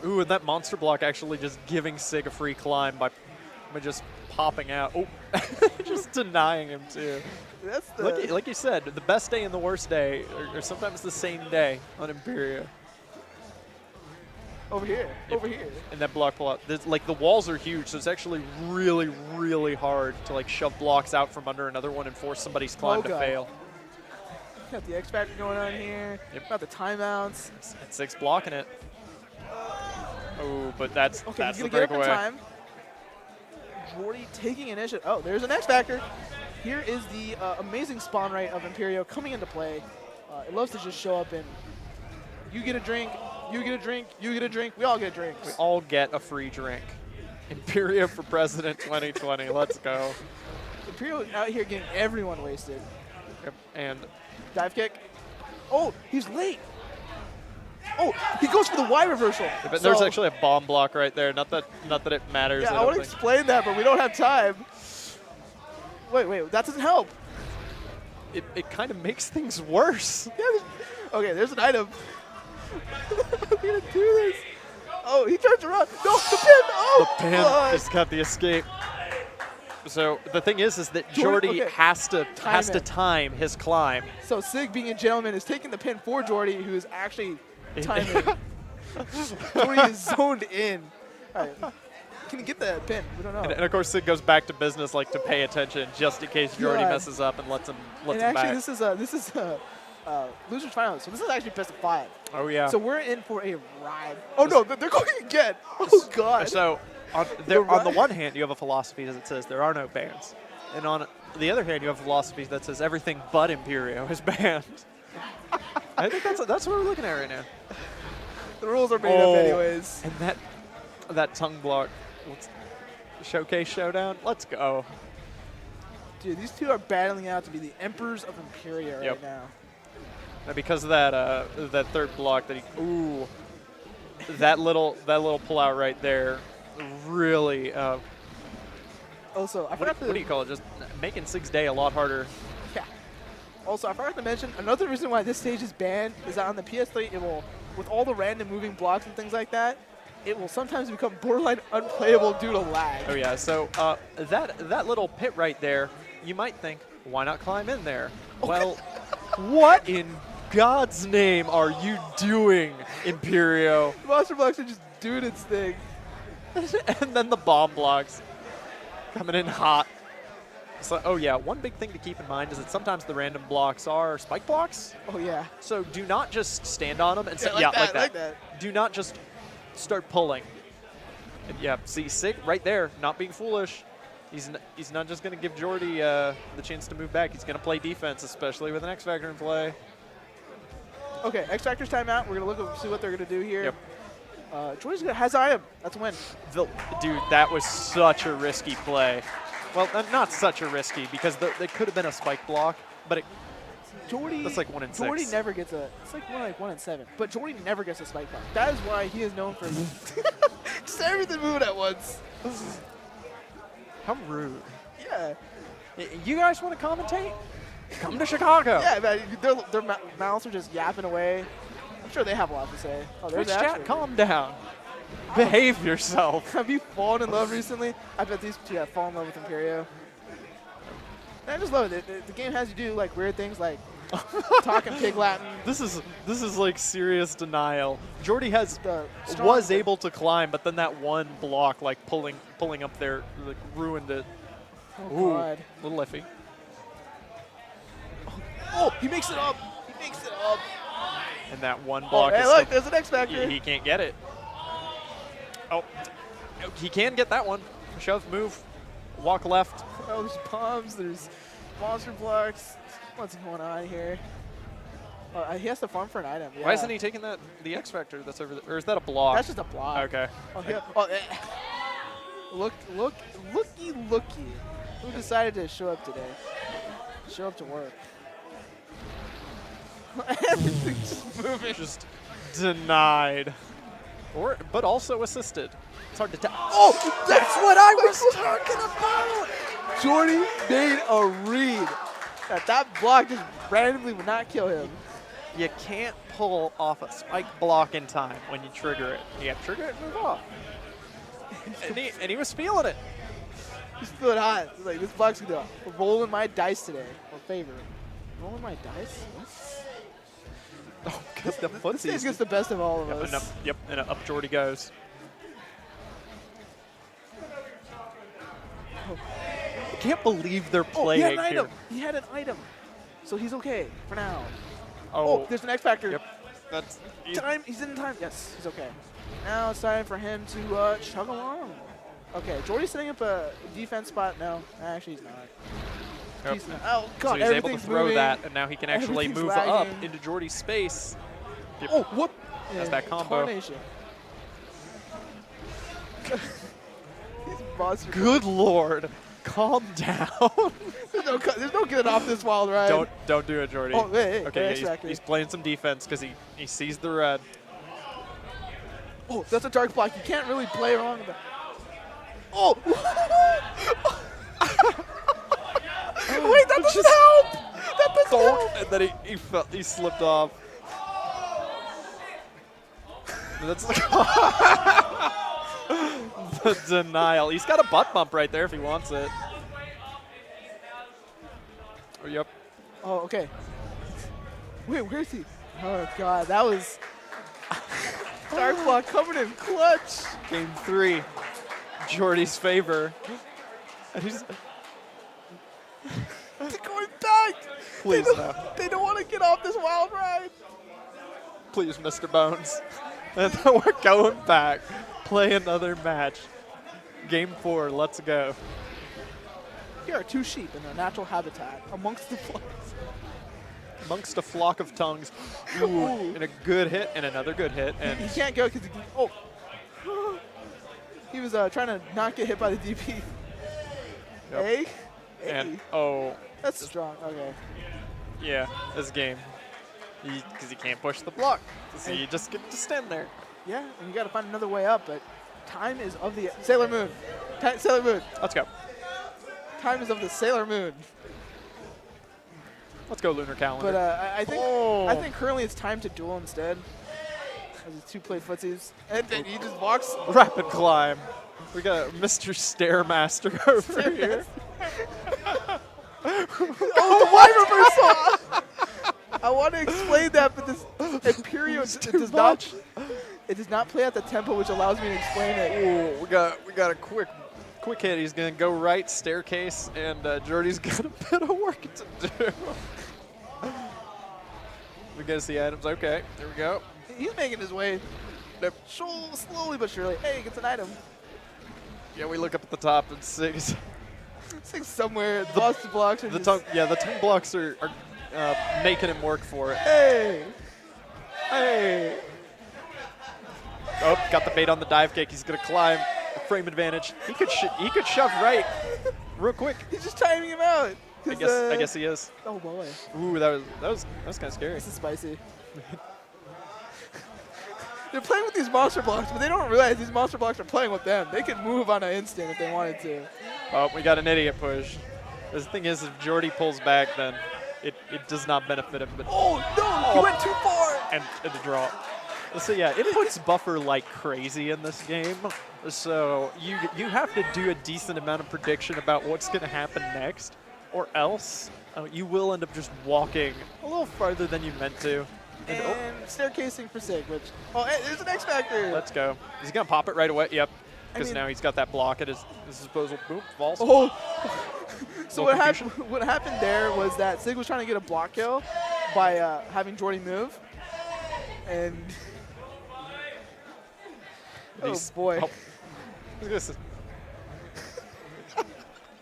Ooh, and that monster block actually just giving Sig a free climb by just popping out. Oh, just denying him too. That's the. Like you said, the best day and the worst day are sometimes the same day on Imperio. Over here. Yep. Over here. And that block pull out, like the walls are huge, so it's actually really, really hard to like shove blocks out from under another one and force somebody's climb to God. fail. Got the X Factor going on here. Yep. Got the timeouts. And Sig's blocking it. Oh, but that's Okay, the he's gonna get up in breakaway. time. Jordy taking initiative. Oh, there's an X Factor. Here is the amazing spawn rate of Imperio coming into play. It loves to just show up and you get a drink, you get a drink, you get a drink, we all get drinks. We all get a free drink. Imperio for President 2020. Let's go. Imperial out here getting everyone wasted. Yep. And Dive kick. Oh, he's late. Oh, he goes for the Y reversal. but there's So- actually a bomb block right there. Not that it matters. Yeah, I don't want to think. explain that, but we don't have time. Wait, that doesn't help. It kind of makes things worse. Okay, there's an item. I'm gonna do this. Oh, he turns around. No, the pin. Oh, The pin God. just got the escape. So the thing is that Jordy- Jordy okay. has to it. time his climb. So Sig, being a gentleman, is taking the pin for Jordy, who is actually timing. Jordy is zoned in. All right. Can he get the pin? We don't know. And of course, Sig goes back to business, like to pay attention, just in case Jordy God. messes up and lets him And actually, back. this is losers finals. So this is actually best of 5. Oh yeah. So we're in for a ride. Oh no, they're going again. Oh God. So on the one hand, you have a philosophy that says there are no bans, and on the other hand, you have a philosophy that says everything but Imperio is banned. I think that's what we're looking at right now. The rules are made up anyways. And that tongue block. Showcase showdown. Let's go. Dude, these two are battling out to be the emperors of Imperia right Yep. now. Now because of that third block that little pull out right there, really. Also, I What forgot do you call it? Just making Sig's day a lot harder. Yeah. Also, I forgot to mention another reason why this stage is banned is that on the PS3, it will, with all the random moving blocks and things like that, it will sometimes become borderline unplayable due to lag. Oh yeah. So that little pit right there, you might think, why not climb in there? Well, what in God's name are you doing, Imperio? Monster blocks are just doing its thing. And then the bomb blocks coming in hot. So, oh yeah, one big thing to keep in mind is that sometimes the random blocks are spike blocks. Oh, yeah. So do not just stand on them and say, like that. Do not just start pulling. And yeah, see, Sig right there, not being foolish. He's not just going to give Jordy the chance to move back. He's going to play defense, especially with an X Factor in play. Okay, X Factor's timeout. We're going to look and see what they're going to do here. Yep. Jordy's has item. That's a win. Dude, that was such a risky play. Well, not such a risky because there could have been a spike block, but Jordy. that's like 1 in 6. Jordy never gets a. It's like more like 1 in 7. But Jordy never gets a spike block. That is why he is known for just everything moving at once. How rude. Yeah. You guys want to commentate? Come to Chicago. Yeah, man. Their mouths are just yapping away. I'm sure they have a lot to say. Oh, there's Twitch Asher. chat, calm down. Behave yourself. Have you fallen in love recently? I bet these two have fallen in love with Impero. I just love it. The game has you do like weird things like talking pig Latin. This is like serious denial. Jordy Strong, was able to climb, but then that one block, like pulling up there, like ruined it. Oh, God. Little iffy. Oh, he makes it up. He makes it up. And that one Oh, block hey, is look, there's an X Factor. he can't get it. Oh, he can get that one. Shove, move, walk left. Oh, there's bombs. There's monster blocks. What's going on here? He has to farm for an item. Yeah. Why isn't he taking the X Factor that's over there? Or is that a block? That's just a block. Okay. Oh, looky. Who decided to show up today? Show up to work. Everything's just moving. Just denied. But also assisted. It's hard to tell. Oh, that's what I was talking about. Jordy made a read. That block just randomly would not kill him. You can't pull off a spike block in time when you trigger it. You have to trigger it and move off. and he was feeling it. He's feeling hot. He's like, this block's gonna roll in my dice today. Or favor. Roll in my dice? What? Oh, because the This footsies. gets the best of all of us. And up Jordy goes. I can't believe they're playing he had an here. item. He had an item. So he's okay for now. Oh, There's an X Factor. Yep. That's Time. He's in time. Yes, he's okay. Now it's time for him to chug along. Okay, Jordy's setting up a defense spot. No, actually he's not. Yep. He's not. Oh, God, So he's able to everything's throw moving. that, and now he can actually Everything's move up lagging. into Jordy's space. Yep. Oh, what? That's that combo. Tarnation. These monsters. Good Lord. Calm down. There's no getting off this wild ride. Don't do it, Jordy. Oh, hey, okay, X Factor. he's playing some defense because he sees the red. Oh, that's a dark block. You can't really play wrong. Oh! Wait, that doesn't help! That doesn't help! And then he slipped off. That's the denial. He's got a butt bump right there if he wants it. Oh, yep. Oh, okay. Wait, where is he? Oh, God, that was... Dark block coming in clutch. Game 3. Jordy's favor. And he's... They're going back. Please, no. They don't want to get off this wild ride. Please, Mr. Bones. And then we're going back. Play another match. Game 4, let's go. Here are two sheep in their natural habitat amongst the flocks. Amongst a flock of tongues. Ooh, and a good hit and another good hit. And He can't go because he was trying to not get hit by the DP. Yep. Hey? and oh, That's strong. Okay. yeah, this game. Because he can't push the block. So you just get to stand there. Yeah, and you got to find another way up, but time is of the Sailor Moon. Sailor Moon. Let's go. Time is of the Sailor Moon. Let's go, Lunar Calendar. But I think currently it's time to duel instead. As the two play footsies, and then he just walks. Rapid climb. We got Mr. Stairmaster over here. Oh, the wide reversal! I want to explain that, but this Impero it does not play at the tempo which allows me to explain it. Ooh, we got a quick quick hit. He's going to go right, staircase, and Jordy's got a bit of work to do. We get to see items. Okay, there we go. He's making his way slowly but surely. Hey, he gets an item. Yeah, we look up at the top and Sig's. Sig's somewhere. The boss blocks are The just, the tongue blocks are making him work for it. hey. Hey. Oh, got the bait on the dive kick. He's going to climb. Frame advantage. He could shove right real quick. He's just timing him out. I guess he is. Oh boy. Ooh, that was kind of scary. This is spicy. They're playing with these monster blocks, but they don't realize these monster blocks are playing with them. They can move on an instant if they wanted to. Oh, we got an idiot push. The thing is, if Jordy pulls back, then it does not benefit him. But Oh no! He went too far. and the draw. So yeah, it puts buffer like crazy in this game. So you have to do a decent amount of prediction about what's going to happen next, or else you will end up just walking a little farther than you meant to. And staircasing for Sig, which hey, there's an X Factor. Let's go. Is he going to pop it right away? Yep. I Because mean- now he's got that block at his disposal. Boom, falls. Oh. So Little what happened there was that Sig was trying to get a block kill by having Jordy move, and oh boy. Oh. Look at this.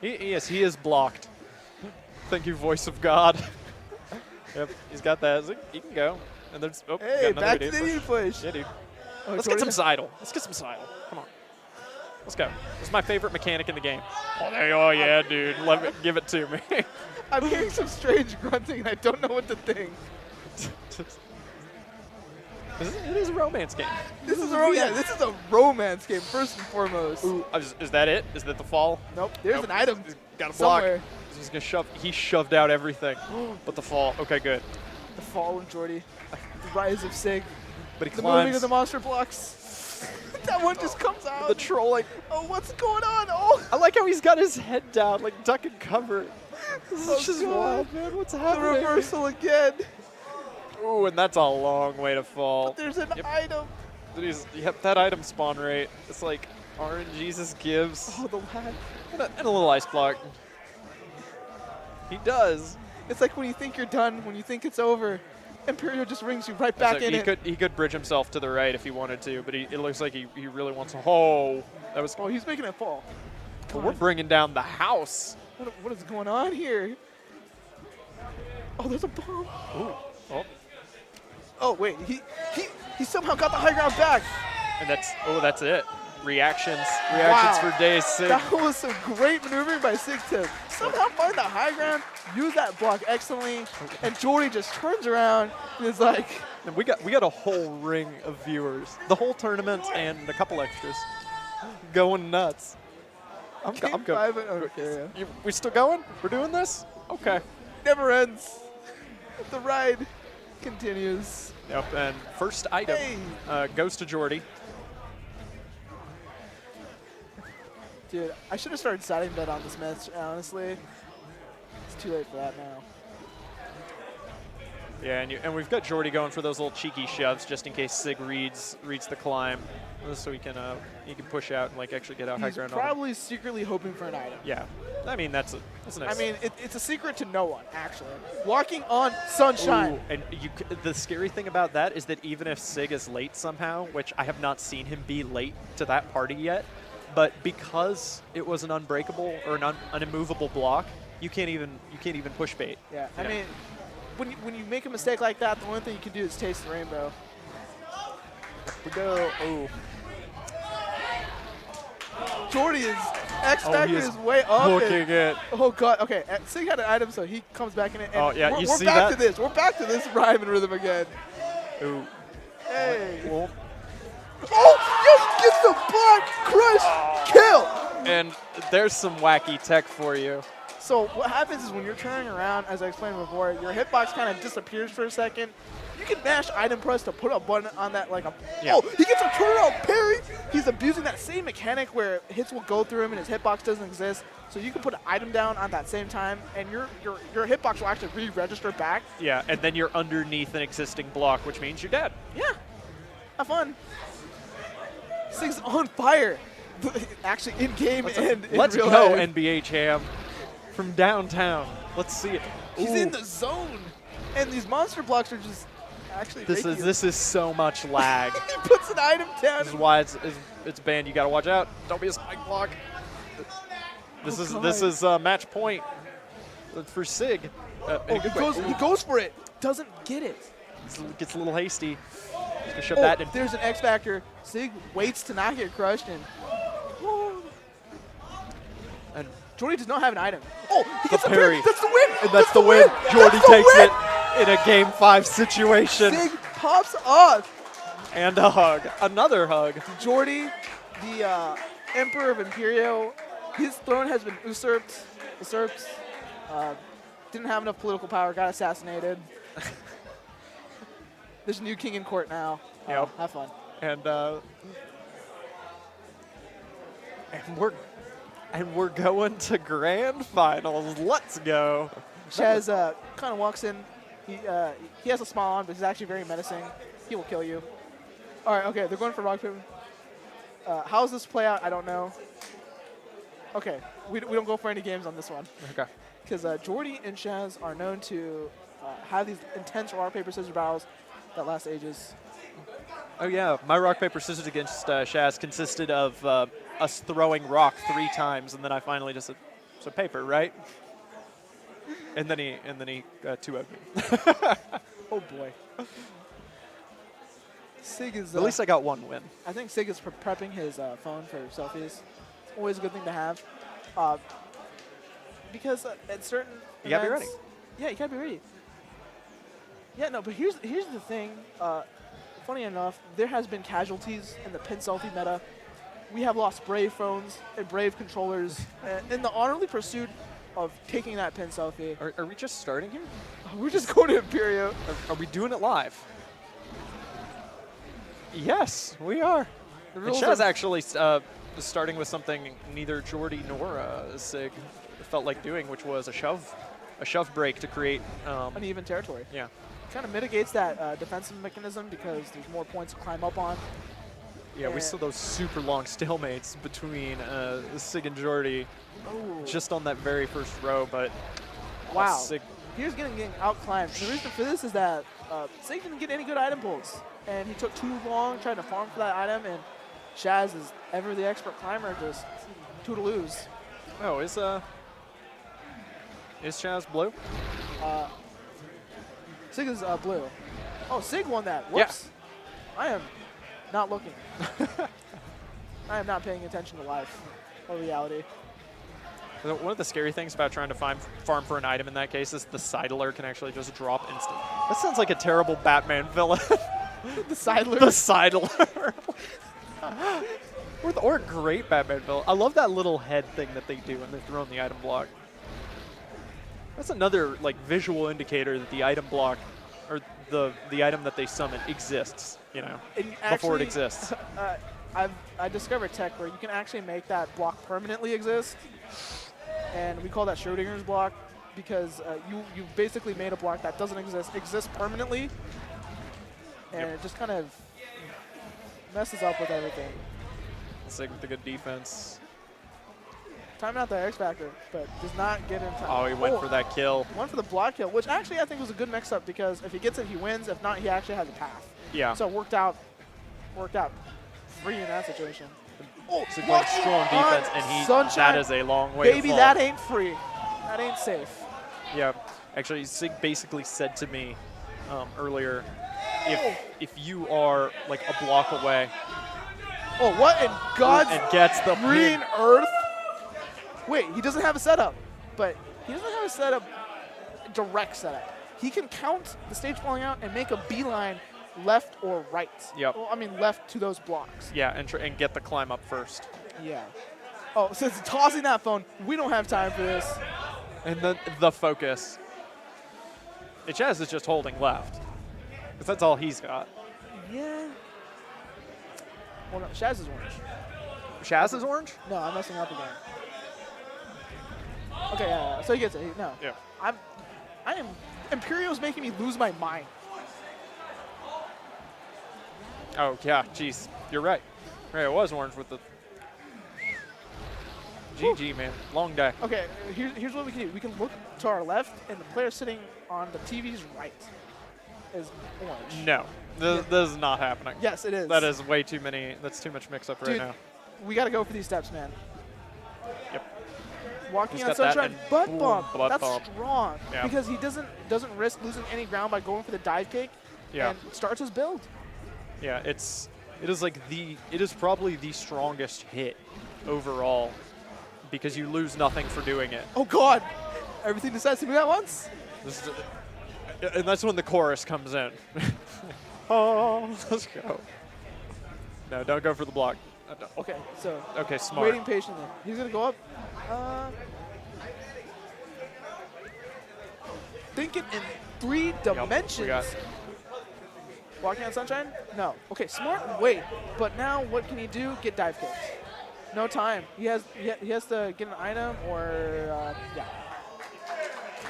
Yes, he is blocked. Thank you, voice of God. Yep, he's got that. He can go. And there's Hey, got another back to idiot the idiot push. Yeah, dude. Oh, Let's get some sidle. Let's get some sidle. Come on. Let's go. This is my favorite mechanic in the game. Oh, yeah, dude. Give it to me. I'm hearing some strange grunting, and I don't know what to think. It is a romance game. This is a romance game first and foremost. Ooh, is that it? Is that the fall? Nope, there's an item Got a block. somewhere. He's gonna shove. He shoved out everything, but the fall. Okay, good. The fall of Jordy, the rise of Sig, But he the moving climbs. of the monster blocks. That one just comes out. The trolling. Oh, what's going on? Oh, I like how he's got his head down, like duck and cover. This Oh, is just God. wild, man. What's the happening? reversal again. Ooh, and that's a long way to fall. There's an Yep. item. Yep, that item spawn rate. It's like RNGesus gives. Oh, the lag. And a little ice block. He does. It's like when you think you're done, when you think it's over, Impero just rings you right back So in it. he could bridge himself to the right if he wanted to, but it looks like he really wants to. Oh, that was. Oh, he's making it fall. But we're bringing down the house. What is going on here? Oh, there's a bomb. Ooh. Oh, Oh, wait. He somehow got the high ground back. and that's it. Reactions Wow. for days. Sig. That was some great maneuvering by Sig to somehow find the high ground, use that block excellently, and Jordy just turns around and is like, And we got a whole ring of viewers, the whole tournament and a couple extras, going nuts. I'm Game going. 5 and okay, yeah. We still going? We're doing this? Okay. Never ends. The ride continues. Yep. And first item goes to Jordy. Dude, I should have started siding bet on this match, honestly. It's too late for that now. Yeah, and we've got Jordy going for those little cheeky shoves just in case Sig reads the climb, so he can push out and like actually get out high He's ground on him. probably secretly hoping for an item. Yeah, I mean that's a nice. I mean, it's a secret to no one, actually. Walking on sunshine. Ooh, and the scary thing about that is that even if Sig is late somehow, which I have not seen him be late to that party yet, but because it was an unbreakable or an immovable block, you can't even push bait. Yeah, I Yeah. mean, when you make a mistake like that, the only thing you can do is taste the rainbow. We go. Ooh. Jordy is X Oh, Factor he is way up. Booking it. Oh god. Okay, Sig had an item, so he comes back in it. And Oh, yeah, we're, you we're see back that? to this. We're back to this rhyme and rhythm again. Ooh. Hey. Well, Oh, yes, get the block, crush, kill. and there's some wacky tech for you. So what happens is when you're turning around, as I explained before, your hitbox kind of disappears for a second. You can mash item press to put a button on that like a. Yeah. Oh, he gets a turnaround parry. He's abusing that same mechanic where hits will go through him and his hitbox doesn't exist. So you can put an item down on that same time, and your hitbox will actually re-register back. Yeah, and then you're underneath an existing block, which means you're dead. Yeah, have fun. Sig's on fire. Actually, in game and in Let's real go, life. NBA champ from downtown. Let's see it. He's Ooh. in the zone, and these monster blocks are just actually. This is so much lag. He puts an item down. This is why it's banned. You gotta watch out. Don't be a spike block. This is match point for Sig. He goes for it. Doesn't get it. Gets a little hasty. Just gonna shove that in. There's an X Factor. Sig waits to not get crushed, and Jordy does not have an item. Oh, he gets a parry. That's the win. And that's the win. Jordy takes it in a Game 5 situation. Sig pops off. And a hug. Another hug. Jordy, the Emperor of Impero, his throne has been usurped. Didn't have enough political power, got assassinated. There's a new king in court now. Yep. Have fun. And we're going to grand finals. Let's go. Chaz kind of walks in. He has a smile on, but he's actually very menacing. He will kill you. All right, okay, they're going for rock, paper. How does this play out? I don't know. Okay, we don't go for any games on this one. Okay. Because Jordy and Chaz are known to have these intense rock, paper, scissors battles that last ages. Oh, yeah. My rock, paper, scissors against Shaz consisted of us throwing rock 3 times, and then I finally just said, so paper, right? And then he 2-0'd me. Oh, boy. Sig is... At least I got 1 win. I think Sig is prepping his phone for selfies. It's always a good thing to have. Because at certain You gotta be events- ready. Yeah, you gotta be ready. Yeah, no, but here's the thing. Funny enough, there has been casualties in the pin selfie meta. We have lost Brave phones and Brave controllers in the honorly pursuit of taking that pin selfie. Are we just starting here? We're just going to Impero. Are we doing it live? Yes, we are. The And rules Shaz are- actually starting with something neither Jordy nor Sig felt like doing, which was a shove break to create uneven territory. Yeah. Kind of mitigates that defensive mechanism because there's more points to climb up on. Yeah, we saw those super long stalemates between Sig and Jordy Oh, just on that very first row, but wow. Sig, Here's getting outclimbed. The reason for this is that Sig didn't get any good item pulls, and he took too long trying to farm for that item, and Shaz is ever the expert climber, just toodaloos. oh, is Shaz blue? Sig is blue. Oh, Sig won that. Whoops. I am not looking. I am not paying attention to life or reality. One of the scary things about trying to farm for an item in that case is the sidler can actually just drop instant. That sounds like a terrible Batman villain. The sidler. The sidler. or a great Batman villain. I love that little head thing that they do when they're throwing the item block. That's another like visual indicator that the item block or the item that they summon exists, you know, before it exists. I discovered tech where you can actually make that block permanently exist, and we call that Schrodinger's block because you basically made a block that doesn't exist permanently, and it just kind of messes up with everything. Sig with the good defense. Timing out the X Factor, but does not get in time. Oh, he went for that kill. Went for the block kill, which actually I think was a good mix-up because if he gets it, he wins. If not, he actually has a path. Yeah. So it worked out free in that situation. Oh, Sig playing strong defense, and that is a long way Baby, to fall. that ain't free. That ain't safe. Yeah, actually, Sig basically said to me earlier, if you are like a block away, Oh, what in God's and gets the green pin. earth? Wait, he doesn't have a setup, but he doesn't have a setup, direct setup. He can count the stage falling out and make a beeline left or right. Yep. Well, I mean left to those blocks. Yeah, and get the climb up first. Yeah. Oh, so it's tossing that phone. We don't have time for this. And then the focus. And Chaz is just holding left. Because that's all he's got. Yeah. Well, no, Shaz is orange. Chaz is orange? No, I'm messing up again. Okay, yeah. So he gets it. No. Yeah. I am. Imperio's making me lose my mind. Oh, yeah, jeez. You're right. Right, it was orange with the GG, man. Long day. Okay, here's what we can do. We can look to our left, and the player sitting on the TV's right is orange. No, this is not happening. Yes, it is. That is way too many. That's too much mix-up right Dude, now. we got to go for these steps, man. Yep. Walking He's on got that Sunshine, and butt boom, bump. butt That's bump. strong Yeah. because he doesn't risk losing any ground by going for the dive kick. Yeah. And starts his build. Yeah, it is probably the strongest hit overall because you lose nothing for doing it. Oh God! Everything decides to move at once. This is, and that's when the chorus comes in. Oh, let's go. No, don't go for the block. Okay, so Okay, smart. waiting patiently. He's gonna go up. Thinking in 3 dimensions. we got. Walking on Sunshine? No. Okay, smart and wait. But now what can he do? Get dive kicks. No time. He has to get an item or yeah.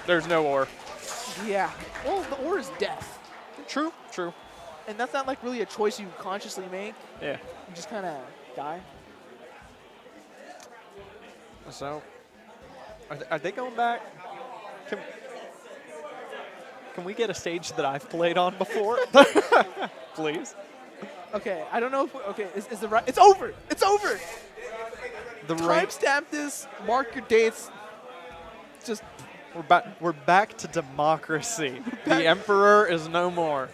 There's no ore. Yeah. Well, the ore is death. True. True. And that's not like really a choice you consciously make. Yeah. You just kind of die. So, are they going back? Can we get a stage that I've played on before? Please. Okay, I don't know if is the right. It's over. It's over. The right. Timestamp this. Mark your dates. Just We're back to democracy. The emperor is no more.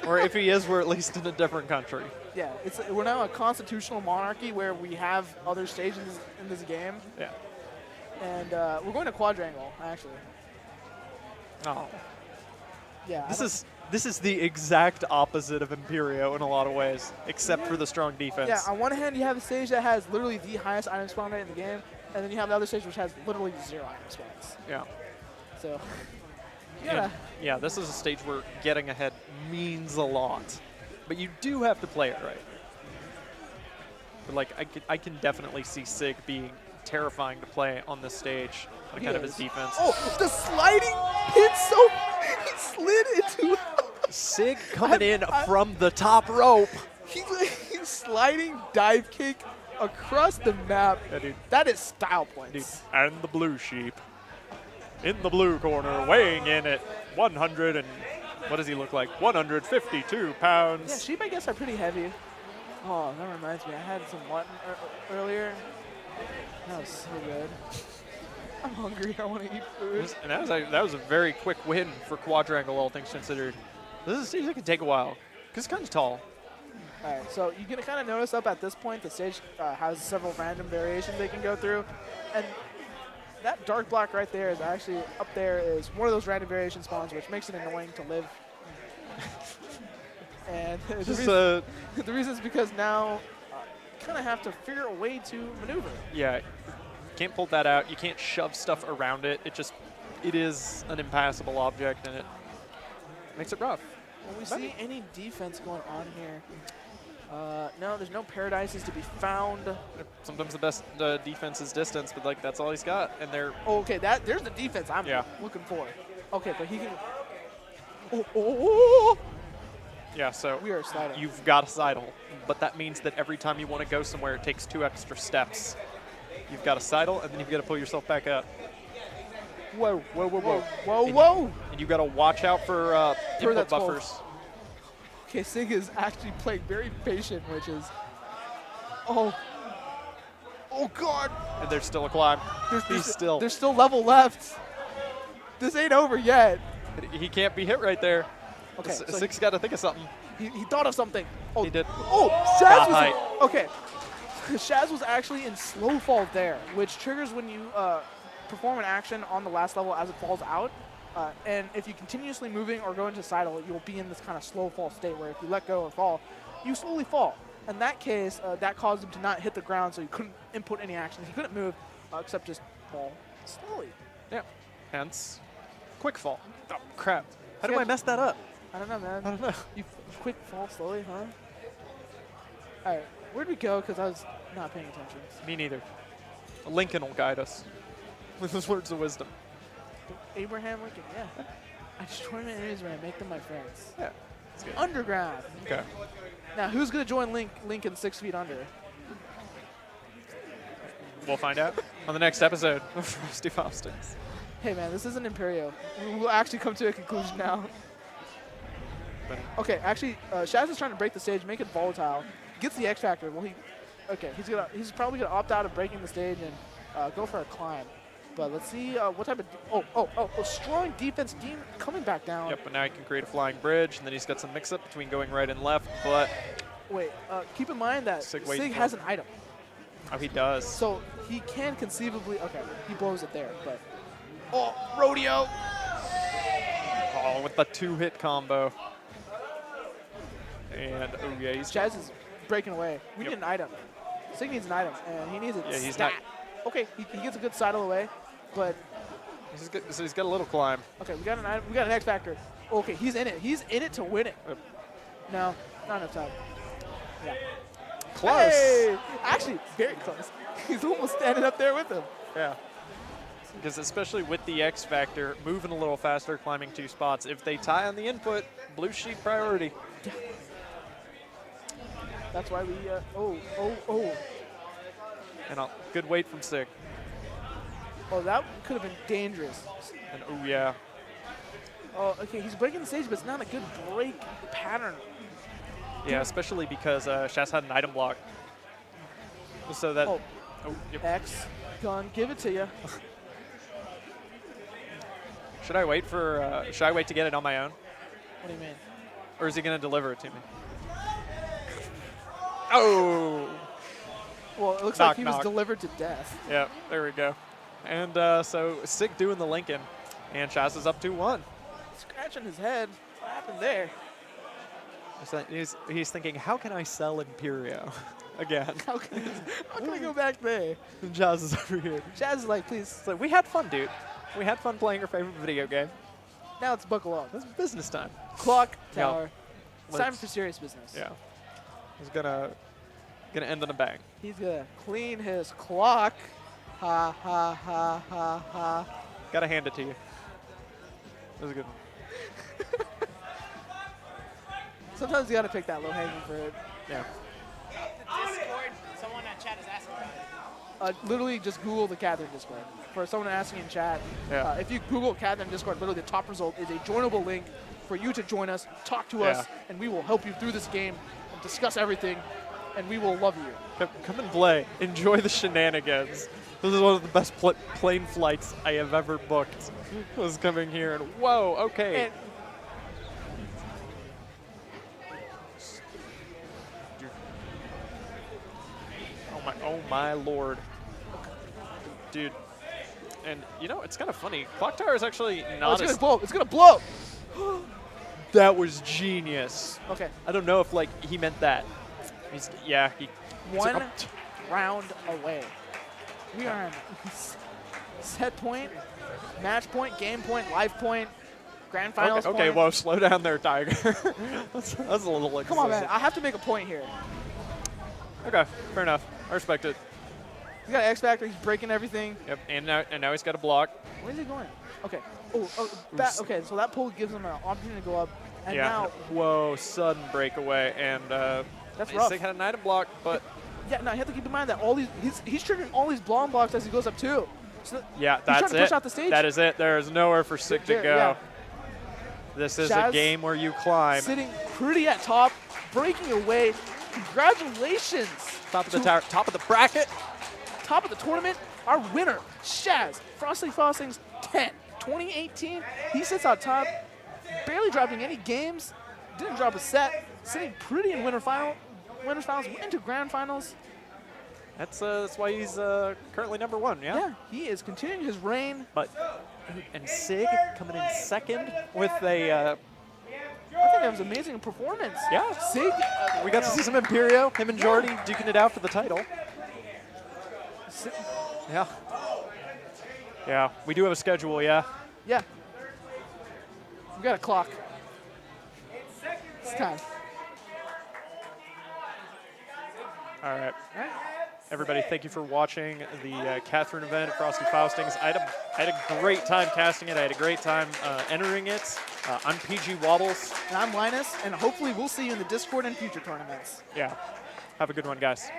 Or if he is, we're at least in a different country. yeah. We're now a constitutional monarchy where we have other stages in this game, Yeah. and we're going to Quadrangle actually. Oh. Yeah. This is the exact opposite of Impero in a lot of ways, except for the strong defense. Yeah. On one hand, you have a stage that has literally the highest item spawn rate in the game, and then you have the other stage which has literally 0 item spawns. Yeah. So. And, yeah, this is a stage where getting ahead means a lot, but you do have to play it right. But like, I can definitely see Sig being terrifying to play on this stage on account of his defense. Oh, the sliding hit so he slid into. Sig coming in from the top rope. He's sliding dive kick across the map. Yeah, dude. That is style Dude. points. And the blue sheep in the blue corner, weighing in at 100 and what does he look like? 152 pounds. Yeah, sheep I guess are pretty heavy. Oh, that reminds me. I had some mutton earlier. That was so good. I'm hungry. I want to eat food. And that was a very quick win for Quadrangle, all things considered. This is a stage that can take a while because it's kind of tall. All right, so you can kind of notice up at this point the stage has several random variations they can go through, and that dark block right there is actually up there is one of those random variation spawns, which makes it annoying to live. And the reason is because now you kind of have to figure a way to maneuver. Yeah, you can't pull that out. You can't shove stuff around it. It is an impassable object, and it makes it rough. Will we see any defense going on here? No, there's no paradises to be found. Sometimes the best defense is distance, but like that's all he's got, and they're Oh, okay, there's the defense I'm Yeah. looking for. Okay, but he can. Oh. yeah. So We are sliding. you've got a sidle, but that means that every time you want to go somewhere, it takes 2 extra steps. You've got a sidle, and then you've got to pull yourself back up. Whoa, whoa, whoa, whoa, whoa, And- whoa! And you've got to watch out for input that's called. buffers. Okay, Sig is actually playing very patient, which is. Oh. Oh God! And there's still a climb. He's still. There's still level left. This ain't over yet. He can't be hit right there. Okay, so Sig's got to think of something. he thought of something. Oh, He did. Oh, Shaz Got was height. okay. Shaz was actually in slow fall there, which triggers when you perform an action on the last level as it falls out. And if you continuously moving or go into sidle, you'll be in this kind of slow fall state where if you let go or fall, you slowly fall. In that case, that caused him to not hit the ground, so he couldn't input any actions. He couldn't move except just fall slowly. Yeah. Hence, quick fall. Oh, crap. How do I mess that up? I don't know, man. I don't know. You quick fall slowly, huh? All right, where'd we go? Because I was not paying attention. Me neither. Lincoln will guide us with his words of wisdom. Abraham Lincoln, yeah. I destroy my enemies when I make them my friends. Yeah. That's good. Underground. Okay. Now, who's going to join Lincoln 6 feet under? We'll find out. on the next episode of Frosty Faustings. Hey man, this isn't Impero. We will actually come to a conclusion now. Okay, actually, Shaz is trying to break the stage, make it volatile. Gets the X Factor. Well, he's probably gonna opt out of breaking the stage and go for a climb. But let's see what type of strong defense coming back down. Yep, but now he can create a flying bridge, and then he's got some mix-up between going right and left, but... Wait, keep in mind that Sig has an item. Oh, he does. So he can conceivably... Okay, he blows it there, but... Oh, rodeo! Oh, with the 2-hit combo. And, oh yeah, he's... Chaz is breaking away. We need an item. Sig needs an item, and he needs it stat. Okay, he gets a good side all the way, but... He's got a little climb. Okay, we got an item. We got an X Factor. Okay, he's in it. He's in it to win it. No, not enough time. Yeah. Close. Hey! Actually, very close. He's almost standing up there with him. Yeah. Because especially with the X Factor, moving a little faster, climbing 2 spots, if they tie on the input, blue sheep priority. Yeah. That's why we, And a good weight from Sig. Oh, that could have been dangerous. And oh yeah. Oh, okay, he's breaking the stage, but it's not a good break pattern. Yeah, especially because Shaz had an item block. So that... Oh, yep. X, gun, give it to you. Should I wait for... should I wait to get it on my own? What do you mean? Or is he going to deliver it to me? Oh! Well, it looks Knock, like he was knock. delivered to death. Yeah, there we go. And so Sig doing the Lincoln, and Shaz is up 2-1. Scratching his head. What happened there? He's thinking, how can I sell Impero again? How can I go back there? And Shaz is over here. Shaz is like, please. It's like, we had fun, dude. We had fun playing our favorite video game. Now it's buckle up. It's business time. Clock Yeah. tower. It's time for serious business. Yeah. He's gonna end on a bang. He's gonna clean his clock. Ha ha ha ha ha. Gotta hand it to you. That was a good one. Sometimes you gotta pick that low hanging fruit. Yeah. Discord, someone in chat is asking about it. Literally just Google the Catherine Discord. For someone asking in chat, Yeah. if you Google Catherine Discord, literally the top result is a joinable link for you to join us, talk to us, and we will help you through this game and discuss everything, and we will love you. Come and play. Enjoy the shenanigans. This is one of the best plane flights I have ever booked. Was coming here and whoa, okay. And oh my lord. Dude. And you know, it's kind of funny. Clock tower is actually not it's gonna blow. It's gonna blow. That was genius. Okay. I don't know if like he meant that. He One round away. We are on set point, match point, game point, life point, grand finals okay, point. whoa, slow down there, Tiger. that's a little like. Come on, man. I have to make a point here. Okay, fair enough. I respect it. He's got an X Factor. He's breaking everything. Yep, and now he's got a block. Where's he going? Okay. Okay, so that pull gives him an opportunity to go up. And Yeah. now, Whoa, sudden breakaway, and that's rough. Sig had an item block, but Yeah, no, you have to keep in mind that all these he's triggering all these blonde blocks as he goes up too. So yeah, he's that's trying to it. push out the stage. That is it. There is nowhere for Sig to There, go. yeah. This is Shaz a game where you climb. Sitting pretty at top, breaking away. Congratulations. Top of the tower, top of the bracket. Top of the tournament, our winner, Shaz, Frosty Faustings 10, 2018. He sits on top, barely dropping any games, didn't drop a set, sitting pretty in winners finals, went into grand finals. That's why he's currently #1. Yeah. Yeah, he is continuing his reign. But and Sig coming in second with a. I think that was an amazing performance. Yeah. Sig. We got to see some Impero. Him and Jordy duking it out for the title. Yeah. Yeah. We do have a schedule. Yeah. Yeah. We got a clock. It's time. All right. All right. Everybody, thank you for watching the Catherine event at Frosty Faustings. I had a great time casting it. I had a great time entering it. I'm PG Wobbles. And I'm Linus, and hopefully we'll see you in the Discord and future tournaments. Yeah. Have a good one, guys.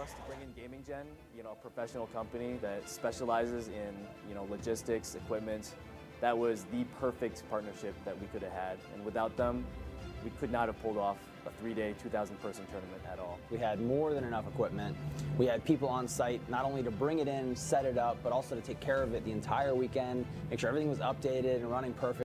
us to bring in Gaming Gen, you know, a professional company that specializes in, you know, logistics, equipment. That was the perfect partnership that we could have had. And without them, we could not have pulled off a 3-day, 2,000-person tournament at all. We had more than enough equipment. We had people on site not only to bring it in, set it up, but also to take care of it the entire weekend, make sure everything was updated and running perfect.